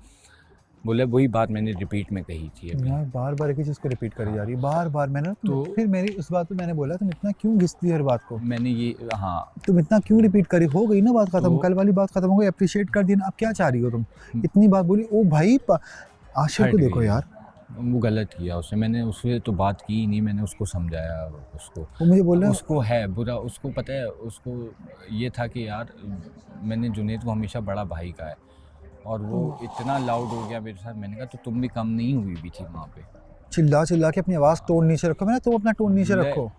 बोले वही बात मैंने रिपीट में कही थी। यार बार एक ही चीज़ को रिपीट करी जा रही है बार। मैंने तो फिर मेरी उस बात पे मैंने बोला तुम इतना क्यों घिसती हर बात को? मैंने ये तुम इतना क्यों रिपीट करी? हो गई ना बात खत्म, कल वाली बात खत्म हो गई, अप्रिशिएट कर दिया। अब क्या चाह रही हो तुम? इतनी बात बोली। ओ भाई आशिर को देखो यार, वो गलत किया उसने। मैंने उससे तो बात की ही नहीं, मैंने उसको समझाया उसको। वो मुझे बोल रहा है उसको है बुरा, उसको पता है, उसको ये था कि यार मैंने जुनैद को हमेशा बड़ा भाई का है और वो इतना लाउड हो गया मेरे साथ। मैंने कहा तो तुम भी कम नहीं हुई भी थी वहाँ पे। चिल्ला के अपनी आवाज़ टोन नीचे रखो। मैंने तुम अपना टोन नीचे रखो।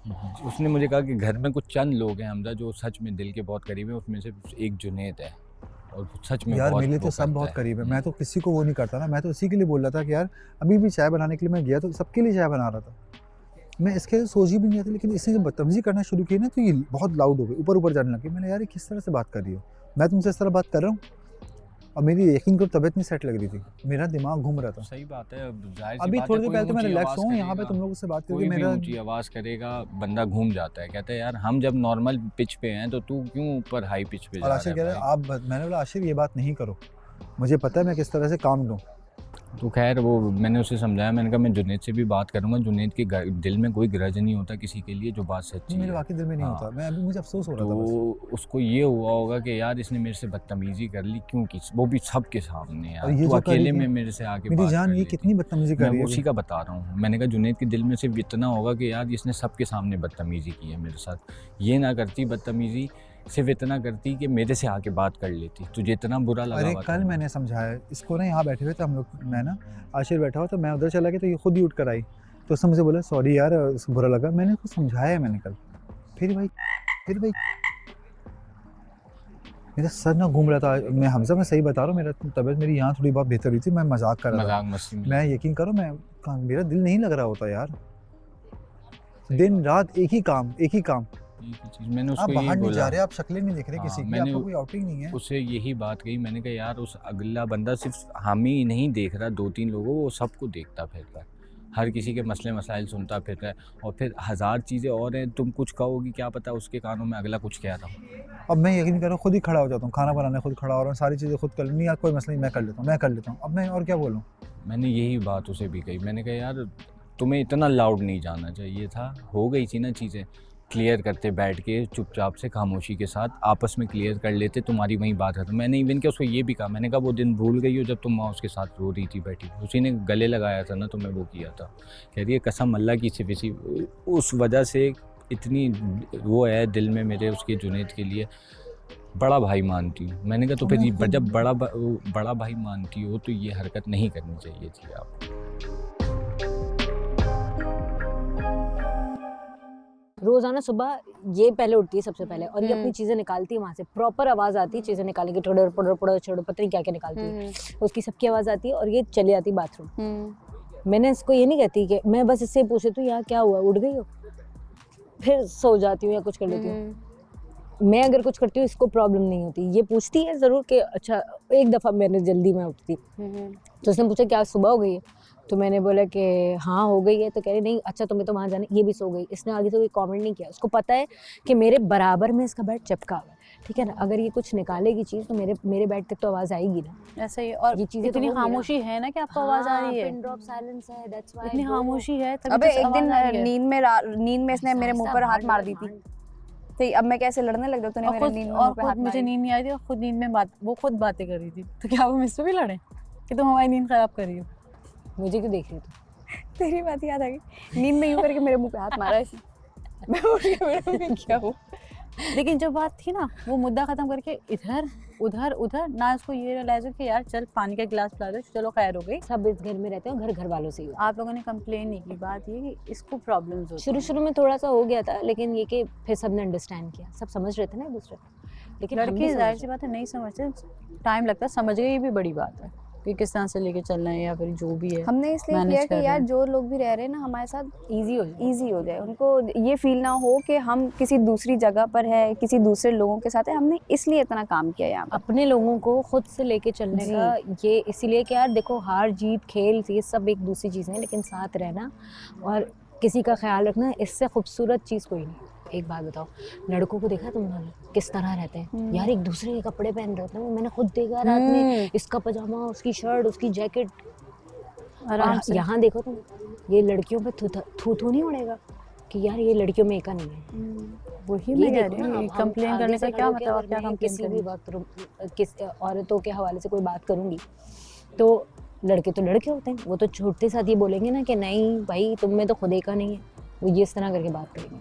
उसने मुझे कहा कि घर में कुछ चंद लोग हैं हमजा जो सच में दिल के बहुत करीब है, उसमें से एक जुनैद है और सच में यार मेरे लिए तो सब बहुत करीब है। मैं तो किसी को वो नहीं करता ना, मैं तो इसी के लिए बोल रहा था कि यार अभी भी चाय बनाने के लिए मैं गया तो सबके लिए चाय बना रहा था। मैं इसके सोच ही भी नहीं था, लेकिन इसने जब बदतमीजी करना शुरू की ना तो ये बहुत लाउड हो गई, ऊपर जाने लगी। मैंने यार किस तरह से बात कर रही हो? मैं तुमसे इस तरह बात कर रहा हूँ और मेरी यकीन करो तबीयत नहीं सेट लग रही थी, मेरा दिमाग घूम रहा था। सही बात है। अभी थोड़ी देर पहले तो मैं रिलैक्स हूँ यहाँ पे तुम लोगों से बात करके। मेरा ऊंची आवाज़ करेगा बंदा घूम जाता है। कहता है यार हम जब नॉर्मल पिच पे हैं तो तू क्यों ऊपर हाई पिच पे जा रहा है? आशिर कह रहा है आप, मैंने बोला आशिर ये बात नहीं करो, मुझे पता है मैं किस तरह से काम लूँ। तो खैर वो मैंने उसे समझाया, मैंने कहा मैं जुनैद से भी बात करूंगा, जुनैद के दिल में कोई ग्रज नहीं होता किसी के लिए, जो बात सच्ची है। मेरे वाकई दिल में नहीं होता, मैं अभी मुझे अफसोस हो रहा था बस। तो उसको ये हुआ होगा कि यार इसने मेरे से बदतमीजी कर ली, क्यों की, वो भी सबके सामने यार, ये तो जो अकेले में मेरे से आके मेरी जान ये कितनी बदतमीजी कर रही है, उसी का बता रहा हूँ। मैंने कहा जुनैद के दिल में सिर्फ इतना होगा कि यार इसने सबके सामने बदतमीजी की है मेरे साथ, ये ना करती बदतमीजी, सिर्फ इतना करती कि मेरे से आके बात कर लेती, तुझे इतना बुरा लगा। अरे कल मैंने समझाया इसको ना, यहाँ बैठे हुए थे हम लोग, मैं ना आशिर बैठा हुआ तो मैं उधर चला गया तो ये खुद ही उठ कर आई, तो उसने मुझे बोला सॉरी यार उसको बुरा लगा। मैंने उसको समझाया है मैंने कल, फिर भाई मेरा सर ना घूम रहा था। मैं हमजा मैं सही बता रहा हूँ, मेरा तबीयत मेरी यहाँ थोड़ी बहुत बेहतर हुई थी, मैं मजाक कर रहा था। मैं यकीन करो मेरा दिल नहीं लग रहा होता यार, दिन रात एक ही काम मैंने उसको आप बाहर नहीं जा रहे, आप शक्लें नहीं देख रहे किसी की, आपको कोई आउटिंग नहीं है। उसे यही बात कही, मैंने कहा यार उस अगला बंदा सिर्फ हम ही नहीं देख रहा, 2-3 लोगों वो सबको देखता फिरता है, हर किसी के मसले मसाइल सुनता फिरता है, और फिर 1000 चीज़ें और हैं, तुम कुछ कहोगी क्या पता उसके कानों में अगला कुछ कह रहा हूँ। अब मैं यकीन करो खुद ही खड़ा हो जाता हूँ, खाना बनाने खुद खड़ा हो रहा हूँ, सारी चीज़ें खुद कर लूँ, यार कोई मसला नहीं मैं कर लेता हूँ। अब मैं और क्या बोलूँ। मैंने यही बात उसे भी कही, मैंने कहा यार तुम्हें इतना लाउड नहीं जाना चाहिए था, हो गई थी ना चीज़ें, क्लियर करते बैठ के चुपचाप से खामोशी के साथ आपस में क्लियर कर लेते, तुम्हारी वहीं बात खत्म। मैंने इवन क्या उसको ये भी कहा, मैंने कहा वो दिन भूल गई हो जब तुम वहाँ उसके साथ रो रही थी बैठी, उसी ने गले लगाया था ना तुम्हें, वो किया था। कह रही है कसम अल्लाह की, सिर्फ इसी उस वजह से इतनी वो है दिल में मेरे उसके जुनैद के लिए, बड़ा भाई मानती हूँ। मैंने कहा तो फिर जब बड़ा भाई मानती हो तो ये हरकत नहीं करनी चाहिए थी आप। रोजाना सुबह ये पहले उठती है सबसे पहले, और ये अपनी चीजें निकालती है वहां से, प्रॉपर आवाज आती है चीजें निकालने की, टोडर पड़ो पड़ो छोड़ो पता नहीं क्या क्या निकालती है, उसकी सबकी आवाज आती है और ये चली जाती है बाथरूम। मैंने इसको ये नहीं कहती कि मैं बस इससे पूछ लेती हूँ यहाँ क्या हुआ, उठ गई हो, फिर सो जाती हूँ या कुछ कर लेती हूँ। मैं अगर कुछ करती हूँ इसको प्रॉब्लम नहीं होती, ये पूछती है जरूर कि अच्छा, एक दफा मैंने जल्दी में उठती तो उसने पूछा क्या सुबह हो गई है, तो मैंने बोला कि हाँ हो गई है, तो कह रही नहीं अच्छा तुम्हें तो वहाँ जाना, ये भी सो गई। इसने आगे से कोई कमेंट नहीं किया, उसको पता है कि मेरे बराबर में इसका बेड चिपका हुआ है, ठीक है ना, अगर ये कुछ निकालेगी चीज़ तो मेरे बेड तक तो आवाज़ आएगी ना। ऐसा ही, और ये चीज़ें इतनी खामोशी है ना कि आपको आवाज़ आ रही है, पिन ड्रॉप साइलेंस है, दैट्स व्हाई इतनी खामोशी है। अबे एक दिन नींद में इसने मेरे मुंह पर हाथ मार दी थी, तो अब मैं कैसे लड़ने लग गया, तूने मेरे नींद में पे हाथ मारा। मुझे नींद नहीं आई थी और खुद नींद में वो खुद बातें कर रही थी, तो क्या वो मुझसे भी लड़े कि तुम हमारी नींद खराब कर रही हो, मुझे क्यों देख रही हो? तेरी बात याद आ गई, नींद में यूं करके मेरे मुंह पे हाथ मारा इसने, मैं उठ के मेरे में क्या हूँ। लेकिन जो बात थी ना वो मुद्दा खत्म करके इधर उधर ना, उसको ये रियलाइज हो कि यार चल पानी का गिलास पिला दो, चलो खैर हो गई। सब इस घर में रहते हैं, घर वालों से ही। आप लोगों ने कंप्लेन नहीं की, बात ये कि इसको प्रॉब्लम्स होती हैं। शुरू में थोड़ा सा हो गया था, लेकिन ये कि फिर सबने अंडरस्टैंड किया, सब समझ रहे थे ना एक दूसरे को, लेकिन लड़के जाहिर सी बात है नहीं समझते, टाइम लगता है, समझ गए ये भी बड़ी बात है कि किस तरह से लेके चलना है या फिर जो भी है। हमने इसलिए किया कि यार जो लोग भी रह रहे हैं ना हमारे साथ इजी हो जाए, उनको ये फील ना हो कि हम किसी दूसरी जगह पर है, किसी दूसरे लोगों के साथ है। हमने इसलिए इतना काम किया यहाँ अपने लोगों को खुद से लेके चलने का, ये इसीलिए कि यार देखो हार जीत खेल ये सब एक दूसरी चीज़ है, लेकिन साथ रहना और किसी का ख्याल रखना, इससे खूबसूरत चीज़ कोई नहीं। एक बात बताओ, लड़कों को देखा तुमने किस तरह रहते हैं यार, एक दूसरे के कपड़े पहन रहे होते हैं, मैंने खुद देखा रात में, इसका पजामा, उसकी शर्ट, उसकी जैकेट। और यहाँ देखो तुम, ये लड़कियों पे थू नहीं उड़ेगा कि यार ये लड़कियों में एका नहीं है। वही मैं कह रही हूँ, कंप्लेन करने का क्या मतलब, क्या कंप्लेन किसी भी वक्त किस औरतों के हवाले से कोई बात करूँगी तो लड़के होते हैं, वो तो छोटे साथ ये बोलेंगे ना कि नहीं भाई तुम में तो खुद एका नहीं है, वो ये इस तरह करके बात करेंगे,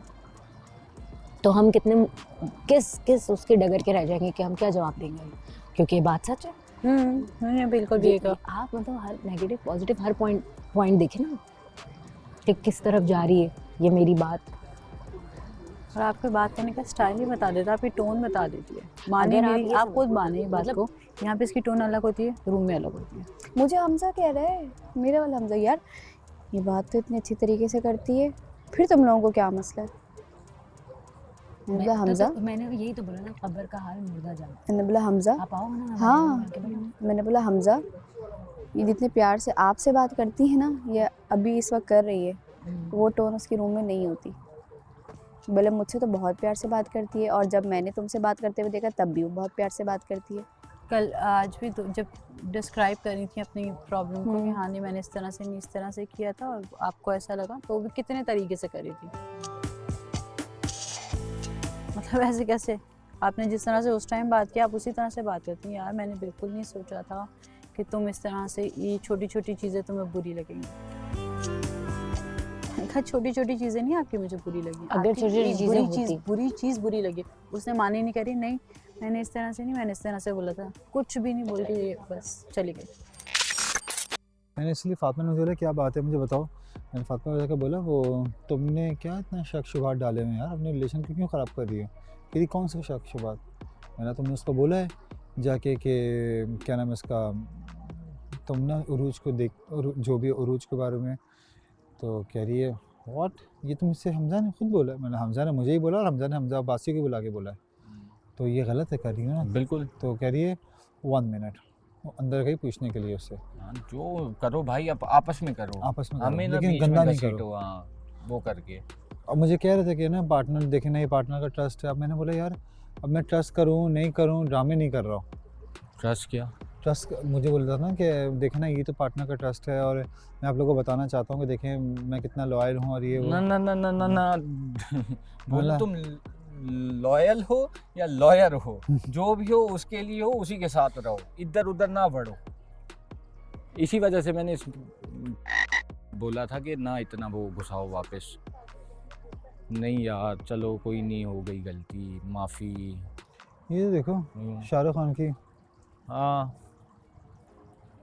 तो हम कितने किस उसके डगर के रह जाएंगे कि हम क्या जवाब देंगे, क्योंकि ये बात सच है। बिल्कुल भी आप मतलब हर नेगेटिव पॉजिटिव हर पॉइंट देखें ना कि किस तरफ जा रही है ये मेरी बात। और आपके बात करने का स्टाइल ही बता देता, आपकी टोन बता देती है, माने मेरी आप खुद माने बात को, यहाँ पे इसकी टोन अलग होती है, रूम में अलग होती है। मुझे हमजा कह रहा है, मेरे वाला हमजा, यार ये बात तो इतनी अच्छी तरीके से करती है, फिर तुम लोगों को क्या मसला है? हमजा मैंने यही तो बोला ना, खबर का हाल मुर्दा जान। मैंने बोला हमजा आप आओ ना। हाँ मैंने बोला हमजा ये जितने प्यार से आपसे बात करती है ना, ये अभी इस वक्त कर रही है, वो टोन उसके रूम में नहीं होती। बोले मुझसे तो बहुत प्यार से बात करती है, और जब मैंने तुमसे बात करते हुए देखा तब भी वो बहुत प्यार से बात करती है। कल आज भी तो जब डिस्क्राइब करी थी अपनी प्रॉब्लम को कि हाँ नहीं मैंने इस तरह से नहीं इस तरह से किया था और आपको ऐसा लगा, तो वो भी कितने तरीके से करी थी। मतलब ऐसे कैसे आपने जिस तरह से उस टाइम बात किया आप उसी तरह से बात करती हैं। यार मैंने बिल्कुल नहीं सोचा था कि तुम इस तरह से, ये छोटी छोटी चीज़ें तुम्हें बुरी लगेंगी। छोटी छोटी चीज़ें नहीं आपकी मुझे बुरी लगी, अगर छोटी चीज़ें बुरी चीज़ बुरी लगी, उसने मानी नहीं करी, नहीं मैंने इस तरह से नहीं, मैंने इस तरह से बोला था, कुछ भी नहीं बोल के बस चली गई। मैंने इसलिए फातिमा ने मुझे बोला क्या बात है मुझे बताओ। मैंने फातिमा को जाकर बोला वो तुमने क्या इतना शक शुबात डाले हुए हैं यार, अपने रिलेशन को क्यों ख़राब कर रही हो। कि कौन सा शक शुबात। मैंने तुमने उसको बोला है जाके कि क्या नाम है इसका, तुम ना उरूज को देख, जो भी उरूज के बारे में, तो कह रही है व्हाट, ये तो मुझसे हमजा ने खुद बोला है। मैंने हमजा ने मुझे ही बोला और हमजा ने हमजा अब्बासी को बुला के बोला है, तो ये गलत है कर रही है ना। बिल्कुल। तो कह रही है 1 मिनट, वो अंदर गई पूछने के लिए उससे। जो करो भाई आपस में करो, आपस में हमें करो, लेकिन गंदा नहीं करो। वो करके अब मुझे कह रहे थे कि ना पार्टनर देखे ना, ये पार्टनर का ट्रस्ट है। अब मैंने बोला यार अब मैं ट्रस्ट करूँ नहीं करूँ, ड्रामे नहीं कर रहा हूँ। ट्रस्ट क्या, ट्रस्ट मुझे बोल रहा था ना कि देखें ना ये तो पार्टनर का ट्रस्ट है और मैं आप लोगों को बताना चाहता हूँ कि देखें मैं कितना लॉयल हूँ और ये वो। ना ना ना ना ना ना बोलो तुम लॉयल हो या लॉयर हो, जो भी हो उसके लिए हो, उसी के साथ रहो, इधर उधर ना बढ़ो। इसी वजह से मैंने बोला था कि ना इतना वो घुसाओ वापस। नहीं यार चलो कोई नहीं, हो गई गलती, माफ़ी। ये देखो शाहरुख खान की, हाँ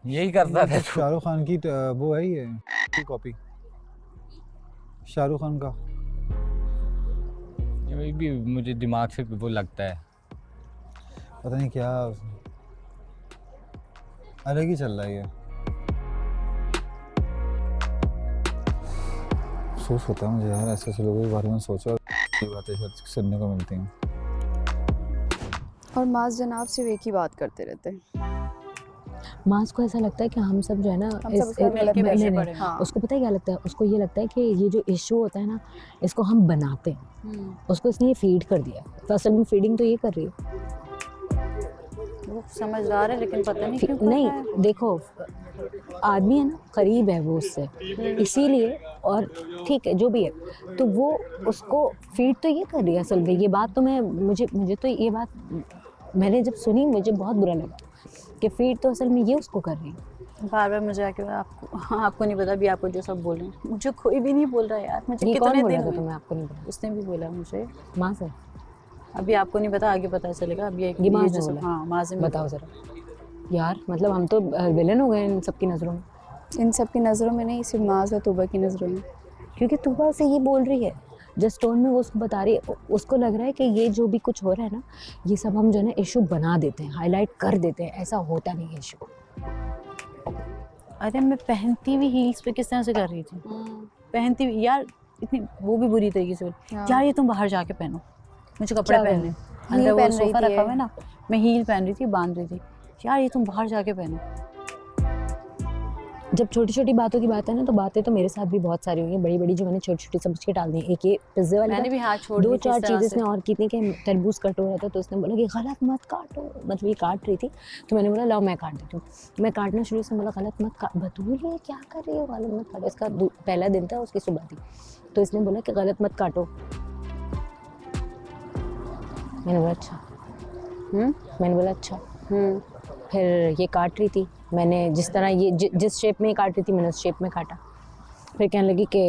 यही करता था। शाहरुख खान की वो है ये कॉपी शाहरुख खान का। ये भी मुझे दिमाग से वो लगता है, पता नहीं क्या अलग ही चल रहा है ये। अफसोस होता है मुझे यार, ऐसे ऐसे लोगों के बारे में सोचा और बातें सुनने को मिलती हैं। और मास जनाब सिर्फ एक ही बात करते रहते हैं। मास को ऐसा लगता है कि हम सब जो है ना उसको पता है क्या लगता है, उसको ये लगता है कि ये जो इशू होता है ना इसको हम बनाते हैं, उसको इसने ये फीड कर दिया, तो असल में फीडिंग तो ये कर रही है। वो समझदार है लेकिन पता नहीं क्यों नहीं देखो आदमी है ना, करीब है वो उससे, इसीलिए, और ठीक है जो भी है, तो वो उसको फीड तो ये कर रही है असल में। ये बात तो मुझे तो ये बात मैंने जब सुनी मुझे बहुत बुरा लगा कि फीड तो असल में ये उसको कर रही है। बार बार मुझे आके आपको नहीं पता भी, आपको जो सब बोल रहे हैं, मुझे कोई भी नहीं बोल रहा है यार। मुझे कितने दिन हुए तुम्हें, आपको नहीं पता? उसने भी बोला मुझे माँ से। अभी आपको नहीं पता, आगे पता चलेगा। अभी ये माँ से बोला? हाँ माँ से। बताओ जरा यार, मतलब हम तो विलन हो गए इन सबकी नज़रों में। इन सबकी नज़रों में नहीं, सिर्फ माज और तूबा की नज़रों में, क्योंकि तूबा से ये बोल रही है जिस टोन में वो उसको बता रही है, उसको लग रहा है कि ये जो भी कुछ हो रहा है ना ये सब हम जो है ना इशू बना देते हैं, हाईलाइट कर देते हैं, ऐसा होता नहीं है इशू। अरे मैं पहनती हुई हील्स पे किस तरह से कर रही थी, पहनती हुई यार, इतनी वो भी बुरी तरीके से यार ये तुम बाहर जाके पहनो, मुझे कपड़े पहनने, अंदर वो सोफा रखा हुआ है ना, मैं हील पहन रही थी, बांध रही थी, यार ये तुम बाहर जाके पहनो। जब छोटी छोटी बातों की बात है ना, तो बातें तो मेरे साथ भी बहुत सारी हुई हैं, बड़ी बड़ी जो मैंने छोटी छोटी समझ के डाल दी। एक ये पिज्जे वाले मैंने भी हाथ छोड़ दी, 2-4 चीज़ें इसने और की थी कि तरबूज कट हो रहा था, तो उसने बोला कि गलत मत काटो, मतलब ये काट रही थी, तो मैंने बोला लाओ मैं काट देती हूँ। मैं काटना शुरू से बोला गलत मत काट, बतूल ये क्या कर रही हो, गलत मत काटो। इसका पहला दिन था, उसकी सुबह थी, तो इसने बोला कि गलत मत काटो। मैंने बोला अच्छा, मैंने बोला अच्छा। फिर ये काट रही थी, मैंने जिस तरह ये जिस शेप में काट रही थी मैंने उस शेप में काटा। फिर कहने लगी कि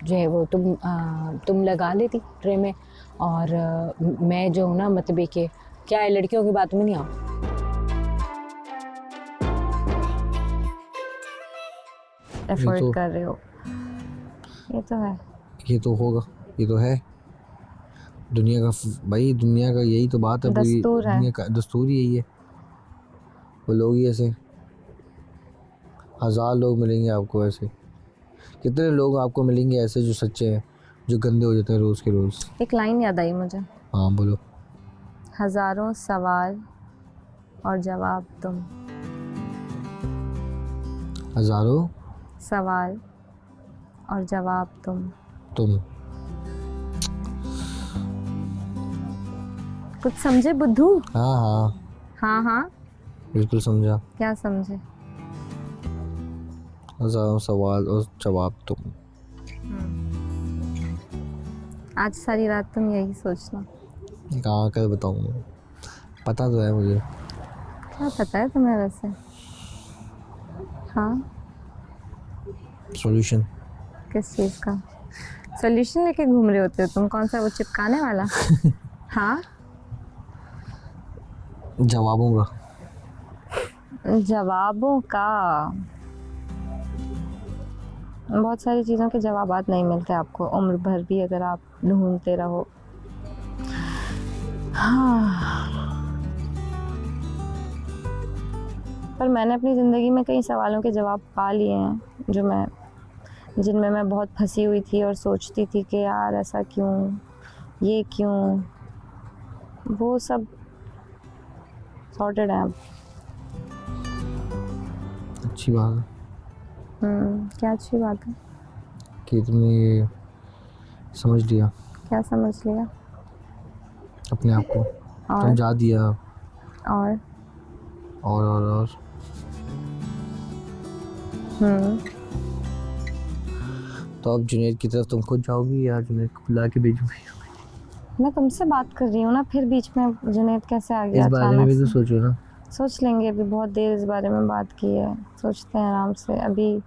जो है वो तुम लगा लेती ट्रे में, और मैं जो हूँ ना मतलब कि क्या है, लड़कियों की बातों में नहीं आओ। एफर्ट कर रहे हो, ये तो है, ये तो होगा, ये तो है दुनिया का भाई, दुनिया का यही तो बात है, पूरी दुनिया का दस्तूर यही है। वो लोग ही ऐसे 1000 लोग मिलेंगे आपको ऐसे, कितने लोग आपको मिलेंगे ऐसे जो सच्चे हैं, जो गंदे हो जाते हैं रोज़ के रोज़। एक लाइन याद आई मुझे, हाँ बोलो। हज़ारों सवाल और जवाब तुम, हज़ारों सवाल और जवाब तुम। कुछ समझे बुद्धू? हाँ हाँ हाँ हाँ बिल्कुल समझा। क्या समझे? हज़ारों सवाल और जवाब तुम। आज सारी रात तुम यही सोचना। कहाँ कर बताऊँ, पता तो है मुझे। क्या पता है तुम्हें वैसे? हाँ, सॉल्यूशन। किस चीज़ का सॉल्यूशन लेके घूम रहे होते हो तुम? कौन सा, वो चिपकाने वाला? हाँ, जवाबों का। जवाबों का। बहुत सारी चीज़ों के जवाबात नहीं मिलते आपको उम्र भर भी अगर आप ढूंढते रहो। हाँ, पर मैंने अपनी ज़िंदगी में कई सवालों के जवाब पा लिए हैं जिनमें मैं बहुत फंसी हुई थी और सोचती थी कि यार ऐसा क्यों, ये क्यों। वो सब सॉर्टेड है अब। अच्छी बात है। क्या अच्छी बात है? कि तुमने ये समझ लिया। क्या समझ लिया? अपने आप को और समझा दिया। और तो अब जुनैद की तरफ तुम खुद जाओगी या जुनैद को बुला के भेजोगी? मैं तुमसे बात कर रही हूँ ना, फिर बीच में जुनैद कैसे आ गया? इस बारे में भी तो सोचो ना। सोच लेंगे, अभी बहुत देर इस बारे में बात की है, सोचते हैं आराम से। अभी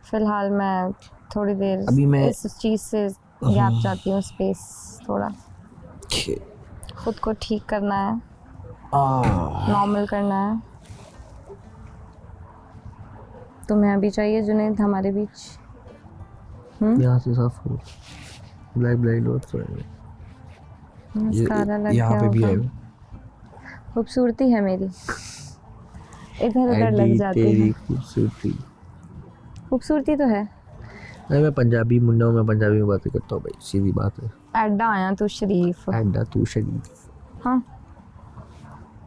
फिलहाल मैं थोड़ी देर इस चीज़ से गैप चाहती हूँ, स्पेस थोड़ा। खुद को ठीक करना है, नॉर्मल करना है। तुम्हें अभी चाहिए जुनैद हमारे बीच? यहाँ से साफ करो, ब्लैक डॉट्स यहाँ पे भी है। खूबसूरती है मेरी, इधर उधर लग जाती है। खूबसूरती तो है। नहीं, मैं पंजाबी मुन्ना हूँ, मैं पंजाबी में बातें करता हूँ भाई, सीधी बात है। एड्डा आया तू शरीफ। एड्डा तू शरीफ। हाँ,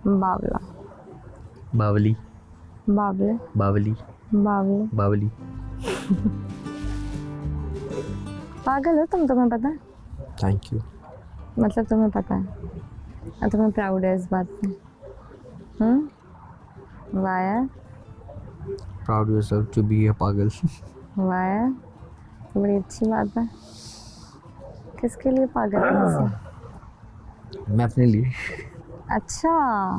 बावला। बावली। बावले। बावली। बावले। बावली। पागल हो तुम, तुम्हें पता है? Thank you. मतलब तुम्हें पता है और तुम्हें प्राउड है इस बात पे? वाह यार, proud yourself to be a पागल। वाह यार, बड़ी अच्छी बात है। किसके लिए पागल है वैसे? मैं अपने लिए। अच्छा,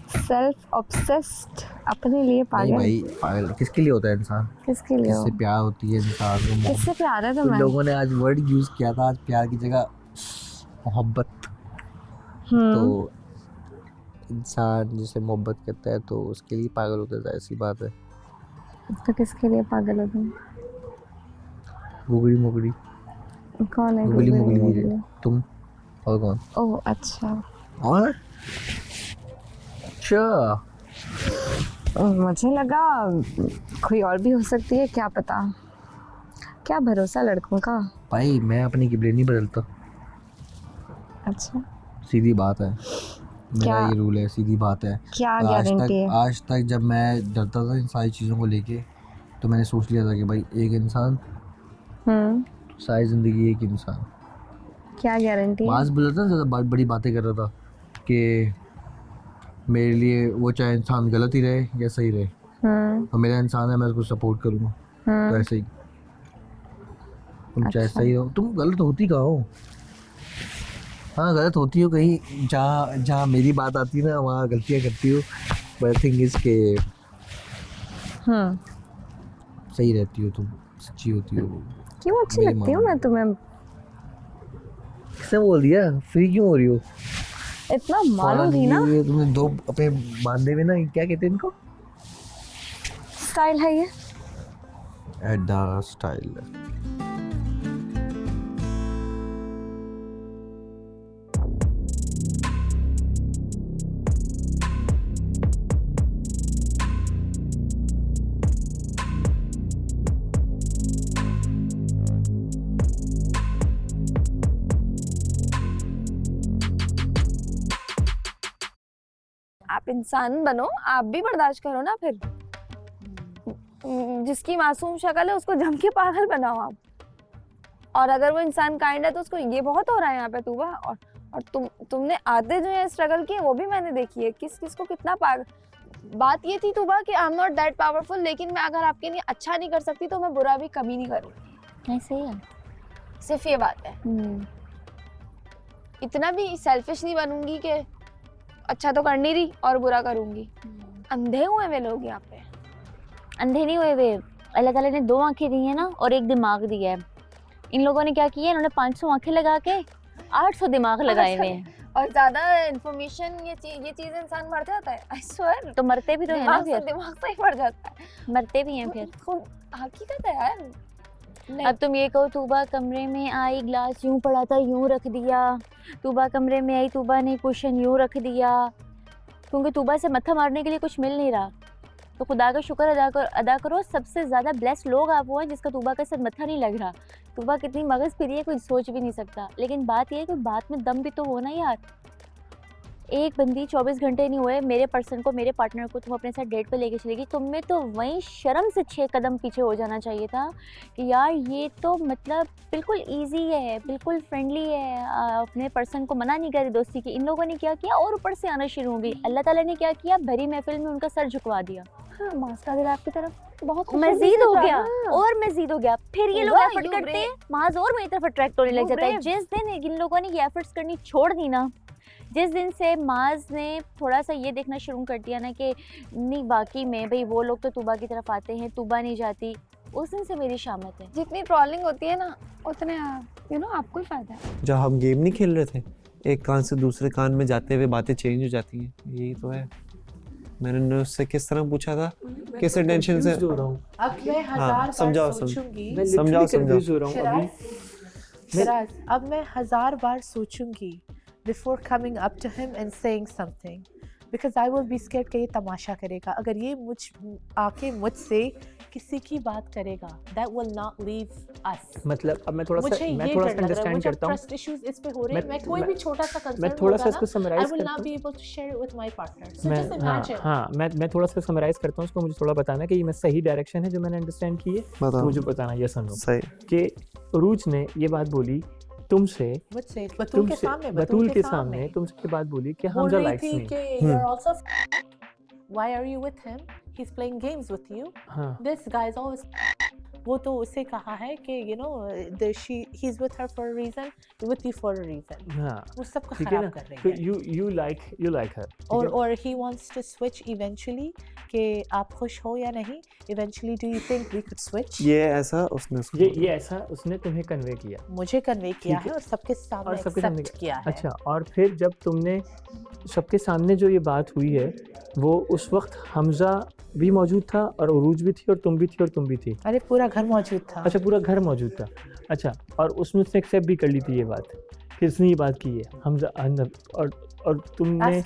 सेल्फ ऑब्सेस्ड, अपने लिए पागल। नहीं भाई, पागल किसके लिए होता है इंसान? किसके लिए? किससे प्यार होती है इंसान को? किससे प्यार है कुछ तुम्हें? लोगों ने आज वर्ड यूज किया था, आज प्यार की जगह मोहब्बत। तो इंसान जिसे मोहब्बत करता है तो उसके लिए पागल होता है, ऐसी बात है। तो किसके लिए पागल हो तुम? गुगली मुगली। कौन है गुगली मुगली? तुम और कौन? ओह अच्छा। और अच्छा, मुझे लगा कोई और भी हो सकती है, क्या पता। क्या भरोसा लड़कों का। भाई मैं अपनी किबले नहीं बदलता। अच्छा, सीधी बात है, मेरा ये रूल है, सीधी बात है। क्या गारंटी है? आज तक जब मैं डरता था इन सारी चीज़ों को लेके, तो मैंने सोच लिया था कि भाई एक इंसान, सारी जिंदगी एक इंसान। क्या गारंटी है? मास बोला था, ज़्यादा बड़ी बातें कर रहा था कि मेरे लिए वो चाहे इंसान गलत ही रहे या सही रहे, और मेरा इंसान है, मैं उसको सपोर्ट करूँगा। तो ऐसे ही तुम चाहे सही हो, तुम गलत होती कहाँ हो? हाँ, गलत होती हो कहीं, जहाँ मेरी बात आती है ना, वहाँ गलतियाँ करती हो। बट थिंग इज के सही रहती हो तुम, सच्ची होती हो। क्यों अच्छी लगती हूँ मैं तुम्हें? किसने बोल दिया? फ्री क्यों हो रही हो? इतना मालूम थी ना। तुमने दो अपने बांधे हुए ना, क्या कहते हैं इनको? स्टाइल है ये। एड्डा स्टाइल। आप इंसान बनो, आप भी बर्दाश्त करो ना। फिर जिसकी मासूम शक्ल है उसको जम के पागल बनाओ आप। और अगर वो इंसान काइंड है तो उसको ये बहुत हो रहा है यहाँ पे तूबा। और तुमने आधे जो है स्ट्रगल किए वो भी मैंने देखी है, किस किस को कितना बात ये थी तुबा कि I am not that powerful, लेकिन मैं अगर आपके लिए अच्छा नहीं कर सकती तो मैं बुरा भी कभी नहीं करूँगी। ऐसे ही है, सिर्फ ये बात है। इतना भी सेल्फिश नहीं बनूंगी कि अच्छा तो कर नहीं रही और बुरा करूंगी। अंधे हुए वे लोग यहाँ पे। अंधे नहीं हुए वे, अल्लाह ताला ने 2 आंखें दी हैं ना और 1 दिमाग दिया है। इन लोगों ने क्या किया, इन्होंने 500 आंखें लगा के 800 दिमाग लगाए हुए हैं। और ज्यादा इन्फॉर्मेशन ये चीज इंसान मर जाता है। I swear. तो मरते भी तो है ना फिर, दिमाग से ही मर जाता है, मरते भी हैं फिर। हकीकत है यार। अब तुम ये कहो तूबा कमरे में आई, ग्लास यूं पड़ा था यूं रख दिया, तूबा कमरे में आई, तूबा ने क्वेश्चन यूं रख दिया, क्योंकि तूबा से मत्था मारने के लिए कुछ मिल नहीं रहा। तो खुदा का शुक्र अदा करो, सबसे ज़्यादा ब्लेस्ड लोग आप वो हैं जिसका तूबा के साथ मत्था नहीं लग रहा। तूबा कितनी मगज़ फिरी है कोई सोच भी नहीं सकता। लेकिन बात यह है कि बात में दम भी तो हो ना यार। एक बंदी 24 घंटे नहीं हुए, मेरे पर्सन को, मेरे पार्टनर को तुम अपने साथ डेट पे लेके चलेगी, तुम्हें तो वहीं शर्म से 6 कदम पीछे हो जाना चाहिए था कि यार ये तो मतलब बिल्कुल इजी है, बिल्कुल फ्रेंडली है, अपने पर्सन को मना नहीं करी दोस्ती की। इन लोगों ने क्या किया और ऊपर से आना शुरू हो गई। अल्लाह ताला ने क्या किया, भरी महफिल में उनका सर झुकवा दिया। हाँ, मास का दिल आपकी तरफ बहुत मजीद हो गया और मजीद हो गया। फिर ये लोग एफर्ट करते हैं, माज और मेरी तरफ अट्रैक्ट होने लग जाता है। जिस दिन इन लोगों ने ये एफर्ट्स करनी छोड़ दी ना, जिस दिन से माज ने थोड़ा सा ये देखना शुरू कर दिया ना कि नहीं वाकई में भाई वो लोग तो तूबा की तरफ आते हैं, तूबा नहीं जाती, उस दिन से मेरी शामत है। जितनी ट्रोलिंग होती है ना उतने आपको ही फायदा है। जब हम गेम नहीं खेल रहे थे, एक कान से दूसरे कान में जाते हुए बातें चेंज हो जाती हैं, यही तो है। मैंने उससे किस तरह पूछा था, किस टेंशन से अब मैं 1000 समझाओ शिराज, अब मैं 1000 बार सोचूंगी before coming up to him and saying something, because I will be scared कि ये तमाशा करेगा। अगर ये आके मुझसे किसी की बात करेगा, that will not leave us। मतलब अब मैं थोड़ा सा अंडरस्टैंड करता हूँ। ट्रस्ट इश्यूज इस पे हो रहे हैं। मैं कोई भी छोटा सा कंसर्न, मैं थोड़ा सा इसको summarise I will not be able to share it with my partner। So just imagine। हाँ, मैं थोड़ा सा समराइज करता हूँ उसको। मुझे थोड़ा बताना कि ये मैं सही डायरेक्शन है जो मैंने अंडरस्टैंड की है, तो मुझे बताना ये सुनो सही कि उरूज ने ये बात बोली तुमसे, बतूल के सामने तुमसे ये बात बोली कि Hamza likes me. Why are you with him? He's playing games with you। This guy is always। वो तो उसे कहा है कि you know he's with her for a reason, with you for a reason। हाँ, वो सबको खराब कर रही है। You like her। और he wants to switch eventually कि आप खुश हो या नहीं। Eventually do you think we could switch? ये ऐसा उसने तुम्हें कन्वे किया, मुझे कन्वे किया है और सबके सामने एक्सेप्ट किया है। अच्छा, और फिर जब तुमने सबके सामने जो ये बात हुई है, वो उस वक्त हमजा भी मौजूद था और उरूज भी थी और तुम भी थी और तुम भी थी। अरे पूरा घर मौजूद था। अच्छा, पूरा घर मौजूद था। अच्छा, और उसने एक्सेप्ट भी कर ली थी ये बात कि इसने ये बात की है हमजा, और तुमने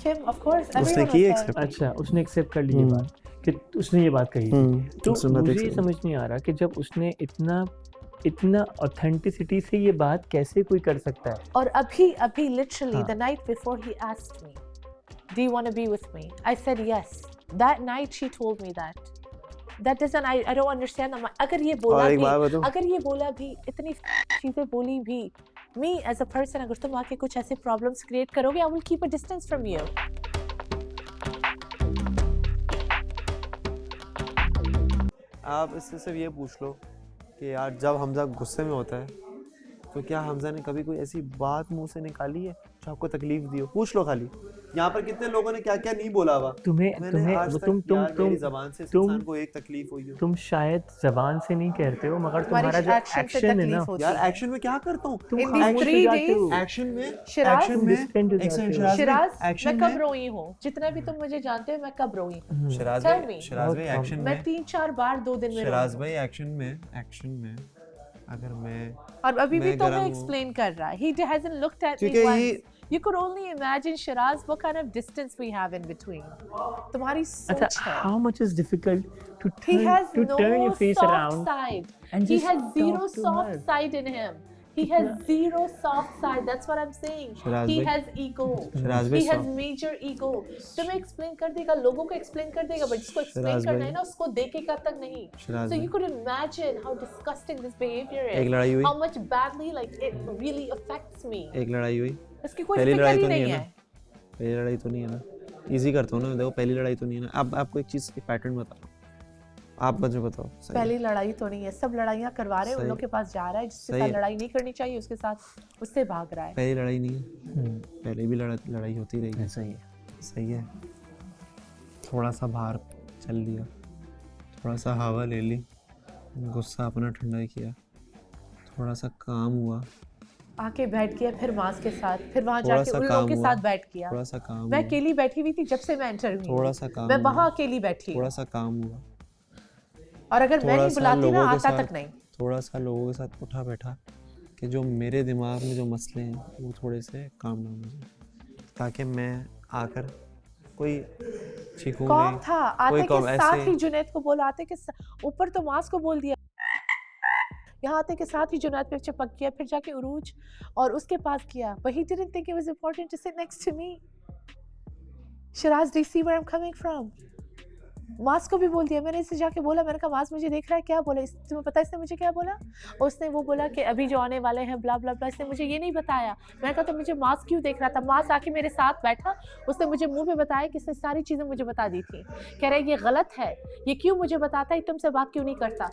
उसने की एक्सेप्ट। अच्छा, उसने एक्सेप्ट कर ली ये बात कि उसने ये बात कही थी। तो मुझे ये समझ नहीं आ रहा कि जब उसने इतना ऑथेंटिसिटी से ये बात कैसे कोई कर सकता है। और अभी literally the night before he asked me, do you want to be with me? I said yes. That night she told me that. That doesn't, I don't understand that. अगर ये बोला भी इतनी चीजें बोली भी, me as a person, अगर तुम आके कुछ ऐसे problems create करोगे, I will keep a distance from you। आप इससे सिर्फ ये पूछ लो कि यार जब हमजा गुस्से में होता है तो क्या हमजा ने कभी कोई ऐसी बात मुंह से निकाली है जो आपको तकलीफ दी हो? पूछ लो खाली। यहाँ पर कितने लोगों ने क्या क्या नहीं बोला हुआ तुम्हें ज़बान से इंसान को एक तकलीफ हुई हो। तुम शायद ज़बान से नहीं कहते हो, मगर तुम्हारा जो एक्शन है ना यार, एक्शन में क्या करता हूँ तुम? एक्शन मैं कब रोई हूँ? जितना भी तुम मुझे जानते हो, मैं कब रोई हूँ? शिराज भाई एक्शन में मैं 3-4 बार 2 दिन में। शिराज भाई एक्शन में अगर मैं और अभी भी तो मैं एक्सप्लेन कर रहा है। He hasn't looked at me once। You could only imagine, Shiraz, what kind of distance we have in between। तुम्हारी सोच है। How much is difficult to turn your face around side and he has zero soft side in him। He has zero soft side। That's what I'm saying। He has ego। He has major ego। तुम्हें explain कर देगा, लोगों को explain कर देगा, but जिसको explain करना है ना उसको देखेगा तक नहीं। So you could imagine how disgusting this behavior is। एक लड़ाई हुई। How much badly like it really affects me। एक लड़ाई हुई। इसकी कोई फिक्र ही नहीं है। पहली लड़ाई तो नहीं है ना? इजी करता हूँ ना, देखो पहली लड़ाई तो नहीं है ना। अब आपको एक चीज़ की पैटर्न बताओ, आप मुझे बताओ। पहली लड़ाई तो नहीं है, सब लड़ाइयाँ करवा रहे हैं, उन लोग के पास जा रहा है जिसके साथ लड़ाई नहीं करनी चाहिए उसके साथ उससे भाग रहा है। पहली लड़ाई नहीं है, पहले भी लड़ाई होती रही है। सही है, सही है। थोड़ा सा बाहर चल लिया, थोड़ा सा हवा ले ली, गुस्सा अपना ठंडा किया, थोड़ा सा काम हुआ, आके बैठ गया, फिर मास के साथ, फिर वहाँ जाके उन लोगों के साथ बैठ गया। थोड़ा सा काम मैं अकेली बैठी हुई थी जब से मैं एंटर हुई, थोड़ा सा काम, मैं वहाँ अकेली बैठी, थोड़ा सा काम हुआ। और अगर मैं नहीं बुलाती ना आता तक नहीं। थोड़ा सा लोगों के साथ उठा बैठा कि जो मेरे दिमाग में जो मसले हैं वो थोड़े से काम डाउन हो जाए, ताकि मैं आकर कोई चीखूं कौन नहीं। था आते के साथ ही जुनैद को बोला, आते के ऊपर तो मास को बोल दिया, यहाँ आते के साथ ही जुनैद पे चिपक गया, फिर जाके उरूज और उसके पास किया। But he didn't think it was important to sit next to me. Shiraz, do you see where I'm coming from? मास को भी बोल दिया, मैंने इससे जाके बोला, मैंने कहा मास मुझे देख रहा है, क्या बोला तुम्हें पता है इसने मुझे क्या बोला? उसने वो बोला कि अभी जो आने वाले हैं ब्ला ब्ला ब्ला, इसने मुझे ये नहीं बताया। मैंने कहा तो मुझे मास क्यों देख रहा था? मास आके मेरे साथ बैठा, उसने मुझे मुंह पे बताया कि इसने सारी चीज़ें मुझे बता दी थी। कह रहा है ये गलत है, ये क्यों मुझे बताता है, तुमसे बात क्यों नहीं करता?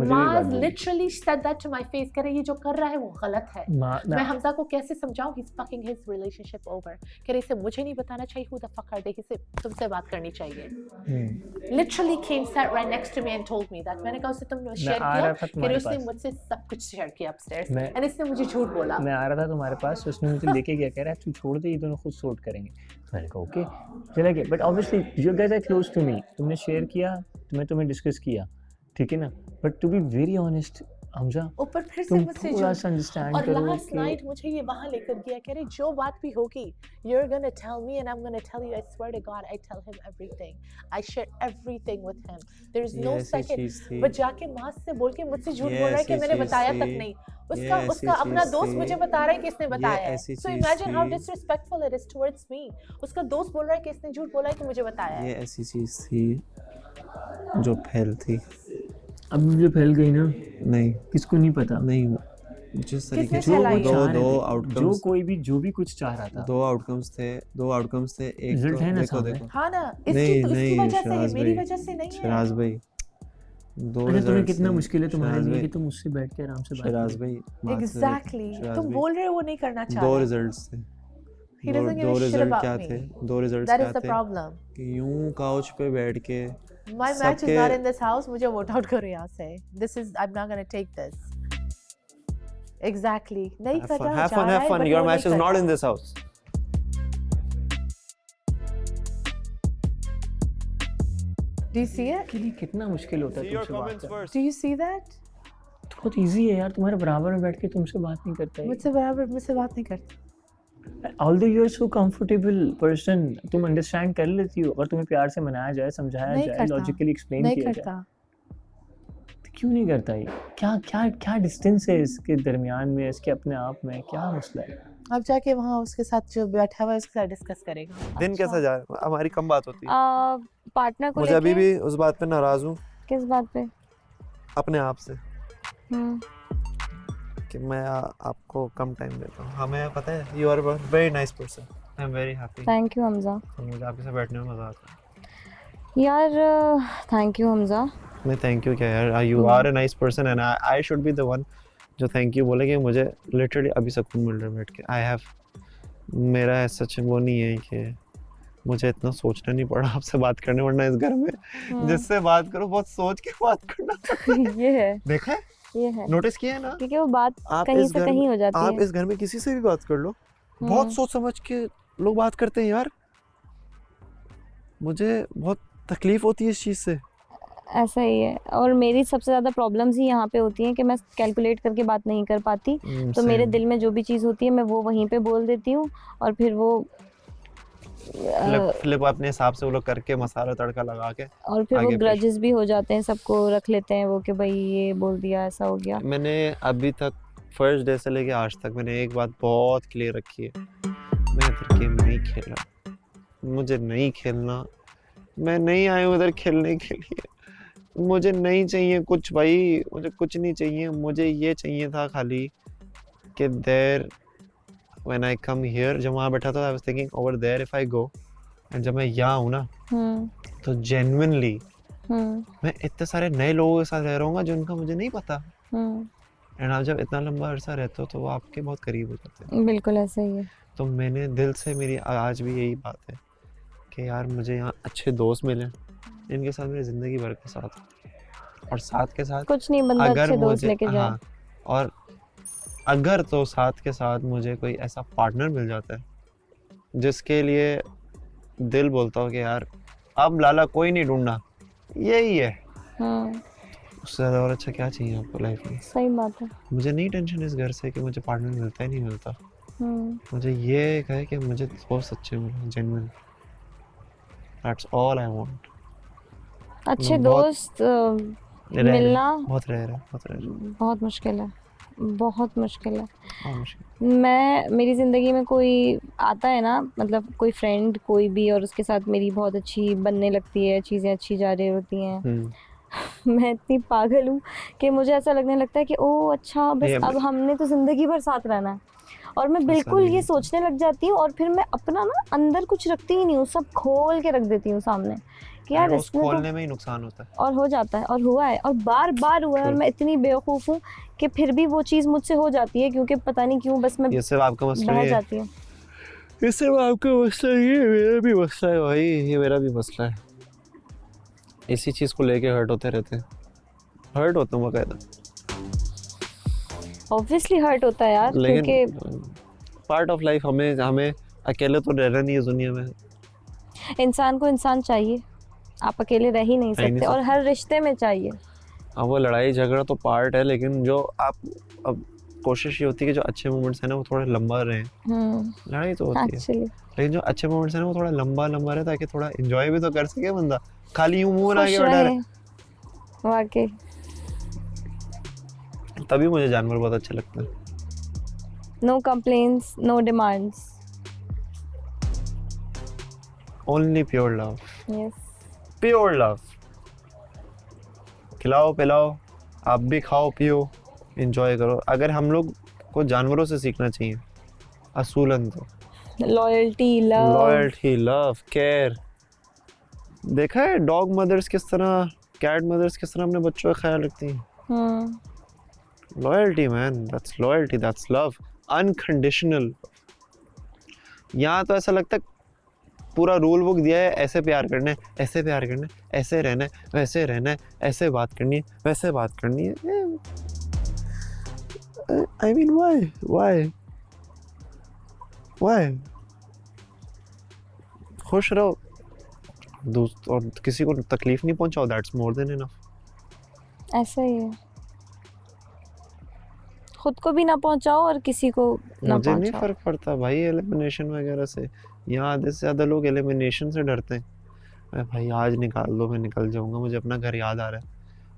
मास literally said that to my face, कह रहा है ये जो कर रहा है वो गलत है। मैं हमजा को कैसे समझाऊं? He is fucking his relationship over. कह रहे इसे मुझे नहीं बताना चाहिए, who the fuck are they, इसे तुमसे बात करनी चाहिए। Literally came sat right next to me and told me that। मैंने कहा उससे तुमने शेयर किया? फिर उसने मुझसे सब कुछ शेयर किया अपस्टेयर्स, एंड इसने मुझे झूठ बोला। मैं आ रहा था तुम्हारे पास, उसने मुझे लेके गया, कह रहा है तू छोड़ दे, ये दोनों खुद सॉर्ट करेंगे। मैंने कहा ओके, चला गया। But obviously you guys are close to me, तुमने शेयर किया, तुम्हें डिस्कस किया, ठीक है ना। But to be very honest Hamza, ऊपर फिर से मुझसे अंडरस्टैंड और करो। लास्ट नाइट मुझे ये वहां लेकर गया, कह रहे जो बात भी होगी you're gonna tell me and I'm gonna tell you, I swear to God I tell him everything, I share everything with him, there is no second। but जाके मास से बोल के मुझसे झूठ बोल रहा है कि मैंने बताया तक नहीं। उसका अपना दोस्त मुझे बता रहा है कि इसने बताया है। So imagine how disrespectful it is towards me। उसका दोस्त बोल रहा है कि इसने झूठ बोला है कि मुझे बताया है। ये ऐसी चीज थी जो फैल थी, अब मुझे फैल गई ना। नहीं, किसको नहीं पता। नहीं, जिस तरीके से दो आउटकम्स, जो कोई भी जो भी कुछ चाह रहा था, दो आउटकम्स थे। एक रिजल्ट है ना, देखो हाँ ना, इसकी वजह से है, मेरी वजह से नहीं है। शिराज भाई, दो रिजल्ट तुम्हें कितना मुश्किल है तुम्हारे लिए कि तुम मुझसे बैठ के आराम से बात करो। शिराज भाई एग्जैक्टली, तुम बोल रहे हो वो नहीं करना चाह रहे। दो रिजल्ट्स थे। दो रिजल्ट क्या थे? दो रिजल्ट्स क्या थे? कि यूं काउच पे बैठ के My match is not in this house, मुझे वोट आउट करो यहाँ से। This is, I'm not gonna take this. Exactly, नहीं कर रहा, have fun, your match is not in this house। Do you see it? के लिए कितना मुश्किल होता है तुमसे बात करना। Do you see that? बहुत इजी है यार, तुम्हारे बराबर में बैठ के तुमसे बात नहीं करता है। मुझसे बात नहीं करता। Although you are so comfortable person, तुम अंडरस्टैंड कर लेती हो, अगर तुम्हें प्यार से मनाया जाए, समझाया जाए, लॉजिकली एक्सप्लेन किया जाए, तो क्यों नहीं करता ये? क्या डिस्टेंस है इसके दरमियान में, इसके अपने आप में क्या मसला है? अब जाके वहाँ उसके साथ जो बैठा हुआ है उसके साथ डिस्कस करेगा। दिन कैसा जा रहा है? हमारी कम बात होती है। पार्टनर को मुझे अभी भी उस बात पे नाराज हूँ। किस बात पे? अपने आप से कि मैं आपको कम टाइम देता हूँ। हमें पता है you are a very nice person, I am very happy. Thank you Hamza, मुझे आपके साथ बैठने में मजा आता है यार। Thank you Hamza. मैं थैंक यू क्या यार, you are a nice person and I should be the one जो थैंक यू बोले कि मुझे लिटरली अभी सुकून मिल रहा है बैठ के। आई हैव, मेरा सच वो नहीं है कि मुझे इतना सोचना नहीं पड़ा आपसे बात करने, वरना इस घर में जिससे बात करो बहुत सोच के बात करना पड़ता है। ये है, देखा है, ये है, नोटिस किया है ना, क्योंकि वो बात कहीं से कहीं हो जाती है। आप इस घर में किसी से भी बात कर लो, बहुत सोच समझ के लोग बात करते हैं यार। मुझे बहुत तकलीफ होती है इस चीज़ से। ऐसा ही है, और मेरी सबसे ज़्यादा प्रॉब्लम्स ही यहाँ पे होती हैं कि मैं कैलकुलेट करके बात नहीं कर पाती। तो मेरे दिल में जो भी चीज़ होती है मैं वो वहीं पे बोल देती हूँ, और फिर वो फ्लिप अपने हिसाब से वो लोग करके मसाला तड़का लगा के, और फिर वो ग्रजेस भी हो जाते हैं, सबको रख लेते हैं वो कि भाई ये बोल दिया, ऐसा हो गया। मैंने अभी तक फर्स्ट डे से लेके आज तक मैंने एक बात बहुत क्लियर रखी है, मैं इधर गेम नहीं खेल रहा, मुझे नहीं खेलना, मैं नहीं आया हूँ इधर खेलने के लिए, मुझे नहीं चाहिए कुछ भाई, मुझे कुछ नहीं चाहिए। मुझे ये चाहिए था खाली कि there when I come here, जब वहाँ बैठा था I was thinking over there if I go and जब मैं यहाँ हूँ ना तो जेन्युइनली मैं इतने सारे नए लोगों के साथ रह रहा हूँ जिनका मुझे नहीं पता। एंड आप जब इतना लंबा अरसा रहते हो तो वो आपके बहुत करीब हो जाते हैं। बिल्कुल ऐसा ही है। तो मैंने दिल से, मेरी आज भी यही बात है कि यार मुझे यहाँ अच्छे दोस्त मिले जिनके साथ मेरी ज़िंदगी भर के साथ, और साथ के साथ कुछ नहीं, बंदा अच्छे दोस्त लेके जाए। हाँ, और अगर तो साथ के साथ मुझे कोई ऐसा पार्टनर मिल जाता है जिसके लिए दिल बोलता हो कि यार अब लाला कोई नहीं ढूंढना, यही है, उससे ज़्यादा और अच्छा क्या चाहिए आपको लाइफ में। सही बात है। मुझे नहीं टेंशन इस घर से कि मुझे पार्टनर मिलता ही नहीं मिलता। मुझे ये है कि मुझे दोस्त अच्छे मिले, genuine. That's all I want. अच्छे दोस्त मिलना बहुत रेयर है, बहुत मुश्किल है, बहुत मुश्किल है। मैं, मेरी ज़िंदगी में कोई आता है ना, मतलब कोई फ्रेंड कोई भी, और उसके साथ मेरी बहुत अच्छी बनने लगती है, चीज़ें अच्छी जा रही होती हैं, मैं इतनी पागल हूँ कि मुझे ऐसा लगने लगता है कि ओह अच्छा, बस अब हमने तो ज़िंदगी भर साथ रहना है। और मैं बिल्कुल ये सोचने लग जाती हूँ, और फिर मैं अपना ना अंदर कुछ रखती ही नहीं हूँ, सब खोल के रख देती हूँ सामने कि यार इसमें खोलने में ही नुकसान होता है। और हो जाता है, और हुआ है, और बार बार हुआ है, और मैं इतनी बेवकूफ़ हूँ कि फिर भी वो चीज़ मुझसे हो जाती है, क्योंकि पता नहीं क्यों बस मैं ये सिर्फ आपका मसला बह है, जाती हूँ। ये सिर्फ आपका मसला है, ये मेरा भी मसला है भाई, ये मेरा भी मसला है। इसी चीज़ को लेके हर्ट होते रहते हैं, हर्ट होता हूँ बकायदा। ऑब्वियसली हर्ट होता है यार, क्योंकि पार्ट ऑफ लाइफ, हमें अकेले तो रहना नहीं है दुनिया में। इंसान को इंसान चाहिए, आप अकेले रह ही नहीं सकते, और हर रिश्ते में चाहिए। हाँ, वो लड़ाई झगड़ा तो पार्ट है, लेकिन जो आप अब कोशिश ये होती है कि जो अच्छे मोमेंट्स हैं ना वो थोड़ा लंबा रहे। लड़ाई तो होती है, लेकिन जो अच्छे मोमेंट्स हैं ना वो थोड़ा लंबा रहे, ताकि थोड़ा एंजॉय भी तो कर सके बंदा, खाली यूं मुंह लगा के बैठा रहे। वाकई तभी मुझे जानवर बहुत अच्छे लगते हैं। No complaints, no demands, only pure love. Yes, pure love. खिलाओ पिलाओ, आप भी खाओ पियो, एंजॉय करो। अगर हम लोग को जानवरों से सीखना चाहिए असूलन तो लॉयल्टी, लव, केयर। देखा है डॉग मदर्स किस तरह, कैट मदर्स किस तरह अपने बच्चों का ख्याल रखती हैं। Loyalty man, that's loyalty, that's love, unconditional. यहाँ तो ऐसा लगता है पूरा रूल बुक दिया है, ऐसे प्यार करना है, ऐसे प्यार करना है, ऐसे रहना है, वैसे रहना है, ऐसे बात करनी है, वैसे बात करनी है। I mean, why? खुश रहो दोस्त, और किसी को तकलीफ नहीं पहुंचाओ, that's more than enough। ऐसा ही है, खुद को भी ना पहुंचाओ और किसी को ना मुझे पहुंचाओ। नहीं फर्क पड़ता भाई एलिमिनेशन वगैरह से। यहाँ आधे से ज़्यादा लोग एलिमिनेशन से डरते हैं। मैं भाई आज निकाल दो, मैं निकल जाऊंगा, मुझे अपना घर याद आ रहा है,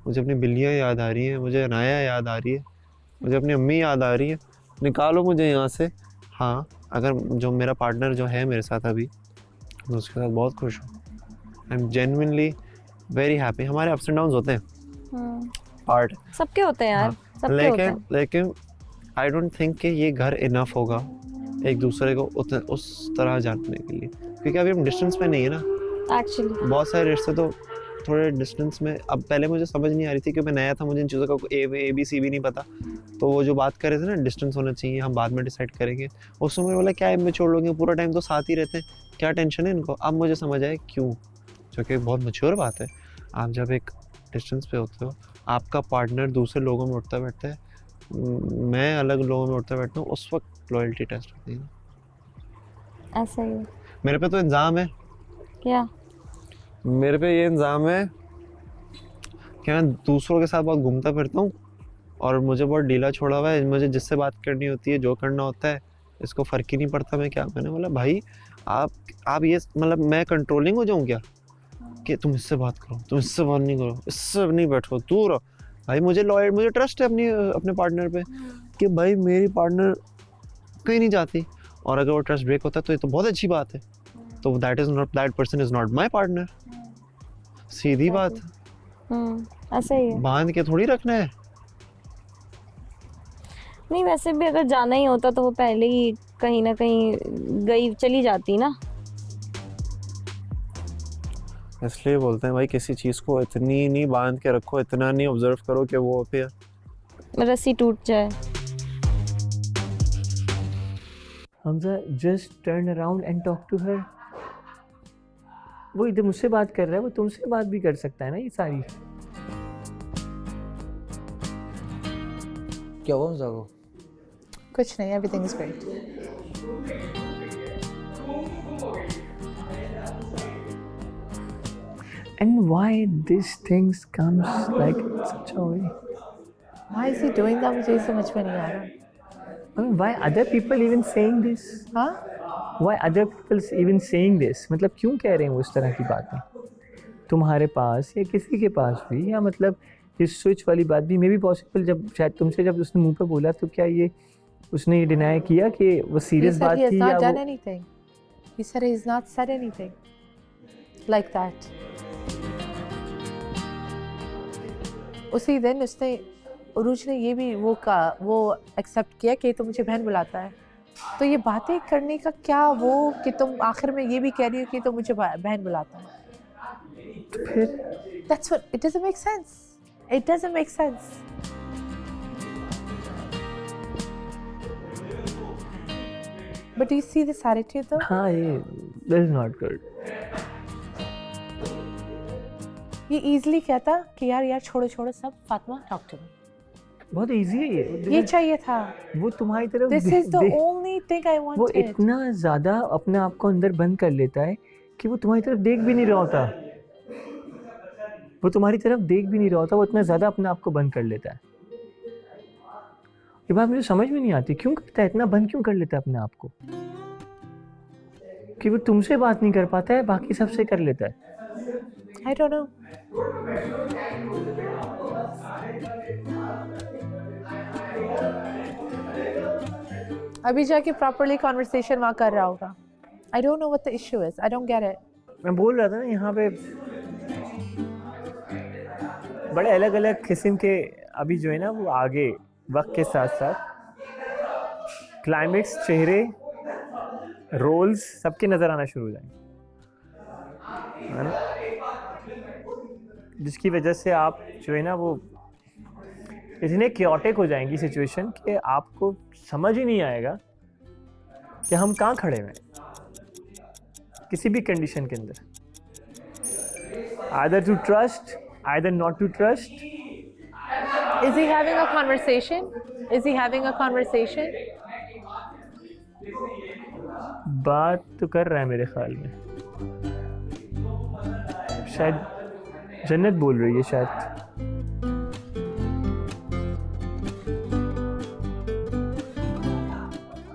मुझे अपनी बिल्लियाँ याद आ रही हैं, मुझे अनाया याद आ रही है, मुझे अपनी अम्मी याद आ रही है, निकालो मुझे यहाँ से। हाँ, अगर जो मेरा पार्टनर जो है मेरे साथ अभी, मैं उसके साथ बहुत खुश हूँ। I am genuinely very happy. हमारे अप्स एंड डाउन्स होते हैं, पार्ट सबके होते हैं यार, सबके होते हैं। लेकिन आई डोंट थिंक कि ये घर इनफ होगा एक दूसरे को उस तरह जानने के लिए, क्योंकि अभी हम डिस्टेंस में नहीं है ना एक्चुअली। बहुत सारे रिश्ते तो थोड़े डिस्टेंस में। अब पहले मुझे समझ नहीं आ रही थी क्योंकि मैं नया था, मुझे इन चीज़ों का ABC भी नहीं पता। तो वो जो बात कर रहे थे ना, डिस्टेंस होना चाहिए, हम बाद में डिसाइड करेंगे, उस समय बोला क्या इमेच्योर लोग हैं, पूरा टाइम तो साथ ही रहते हैं, क्या टेंशन है इनको। अब मुझे समझ आया क्यों, जो कि बहुत मैच्योर बात है। आप जब एक डिस्टेंस पे होते हो, आपका पार्टनर दूसरे लोगों में उठता बैठता है, मैं अलग लोगों में उठता बैठता हूँ, उस वक्त लॉयल्टी टेस्ट होती है। ऐसा ही है। मेरे पे तो इंजाम है। क्या? मेरे पे ये इंजाम है कि मैं दूसरों के साथ बहुत घूमता फिरता हूँ और मुझे बहुत ढीला छोड़ा हुआ है। मुझे जिससे बात करनी होती है, जो करना होता है, इसको फ़र्क ही नहीं पड़ता मैं क्या। मैंने बोला भाई आप ये मतलब मैं कंट्रोलिंग हो जाऊँ क्या कि तुम इससे बात करो, तुम इससे बात नहीं करो, इससे नहीं बैठो, दूर रहो। भाई मुझे ट्रस्ट है अपने पार्टनर पे कि भाई मेरी पार्टनर कहीं नहीं जाती, और अगर वो ट्रस्ट ब्रेक होता है तो ये तो बहुत अच्छी बात है। तो that person is not my partner. सीधी बात। ऐसा ही है। बांध के थोड़ी रखना है। नहीं, वैसे भी अगर जाना ही होता तो वो पहले ही कहीं ना कहीं चली जाती ना। इसलिए बोलते हैं भाई किसी चीज़ को इतनी नहीं बांध के रखो, इतना नहीं ऑब्जर्व करो कि वो फिर रस्सी टूट जाए। Hamza just turn around and talk to her. वो इधर मुझसे बात कर रहा है, वो तुमसे बात भी कर सकता है ना। ये सारी क्या हुआ हमजा को? कुछ नहीं, everything is great. And why these things comes like in such a way? Why is he doing that? मुझे समझ में नहीं आ रहा। I mean, why other people even saying this? हाँ? Why other people even saying this? मतलब क्यों कह रहे हैं वो इस तरह की बातें तुम्हारे पास या किसी के पास भी? या मतलब इस स्विच वाली बात भी मे बी पॉसिबल जब शायद तुमसे जब उसने मुंह पे बोला तो क्या ये उसने ये डिनाई किया कि वो सीरियस बात थी या वो? Anything. He said he's not said anything like that. उसी दिन उसने उरूज ने ये भी वो एक्सेप्ट किया कि तो मुझे बहन बुलाता है। तो ये बातें करने का क्या वो कि तुम आखिर में ये भी कह रही हो कि तो मुझे बहन बुलाता है। That's what it doesn't make sense. It doesn't make sense. But do you see this attitude though? हाँ ये this is not good. ये easily कहता कि यार छोड़ो सब, फातिमा talk to me. बहुत इजी है ये चाहिए था। वो तुम्हारी तरफ This is the only thing I wanted. वो इतना ज़्यादा अपने आप को अंदर बंद कर लेता है कि वो तुम्हारी तरफ देख भी नहीं रहा होता। वो तुम्हारी तरफ देख भी नहीं रहा होता, वो इतना ज़्यादा अपने आप को बंद कर लेता है। ये बात मुझे समझ में नहीं आती, क्यों करता है इतना बंद, क्यों कर लेता है अपने आप को? कि वो तुमसे बात नहीं कर पाता है, बाकी सबसे कर लेता है। I don't know. अभी जाके प्रॉपर्ली कॉन्वर्सेशन वहाँ कर रहा होगा। I don't know what the issue is. I don't get it. मैं बोल रहा था ना यहाँ पे बड़े अलग अलग किस्म के अभी जो है ना वो आगे वक्त के साथ साथ क्लाइमेक्स, चेहरे, रोल्स सबके नज़र आना शुरू हो जाएंगे, है ना? जिसकी वजह से आप जो है ना वो इतने क्योटिक हो जाएंगी सिचुएशन कि आपको समझ ही नहीं आएगा कि हम कहाँ खड़े हैं किसी भी कंडीशन के अंदर। Either to trust, either not to trust. Is he having a conversation? Is he having a conversation? बात तो कर रहा है मेरे ख्याल में, शायद जन्नत बोल रही है शायद।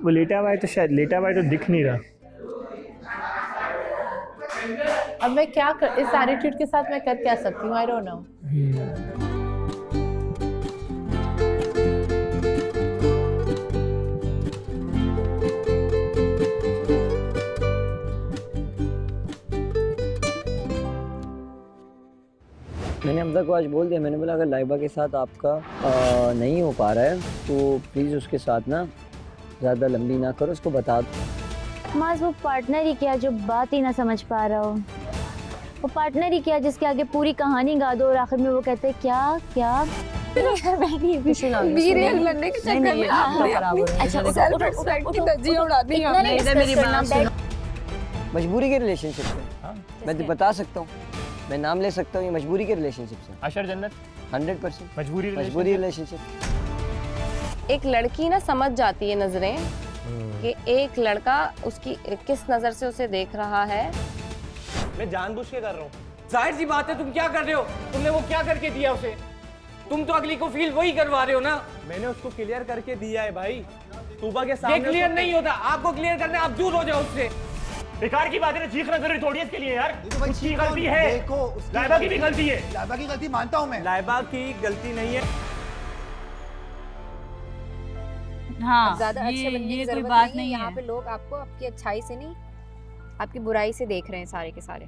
वो लेटा हुआ है तो शायद लेटा हुआ है तो दिख नहीं रहा। अब मैं क्या कर, इस एटीट्यूड के साथ मैं कर क्या सकती हूँ? I don't know. मैंने हमजा को आज बोल दिया, मैंने बोला अगर लाइबा के साथ आपका नहीं हो पा रहा है तो प्लीज़ उसके साथ ना ज़्यादा लंबी ना करो, उसको बता दो। माज वो पार्टनर ही क्या जो बात ही ना समझ पा रहा हो, वो पार्टनर ही क्या जिसके आगे पूरी कहानी गा दो और आखिर में वो कहते हैं क्या क्या रियल बनने के चक्कर में मजबूरी के रिलेशनशिप से मैं बता सकता हूँ, मैं नाम ले सकता हूँ, ये मजबूरी के रिलेशनशिप से। अशर जन्नत 100% मजबूरी रिलेशनशिप। एक लड़की ना समझ जाती है नजरें कि एक लड़का उसकी किस नजर से उसे देख रहा है। मैं जानबूझ के कर रहा हूँ। जाहिर सी बात है, तुम क्या कर रहे हो? तुमने वो क्या करके दिया उसे? तुम तो अगली को फील वही करवा रहे हो ना। मैंने उसको क्लियर करके दिया है भाई, तूबा के सामने। ये क्लियर नहीं होता, आपको क्लियर करना, आप दूर हो जाओ उससे। बेकार की बात है, चीखना जरूरी थोड़ी है इसके लिए यार। उसकी गलती है, लाइबा की भी गलती है। लाइबा की गलती मानता हूँ मैं। लाइबा की गलती नहीं है। हाँ, ज्यादा अच्छे बनने की जरूरत नहीं है। यहाँ पे लोग आपको आपकी अच्छाई से नहीं, आपकी बुराई से देख रहे हैं सारे के सारे।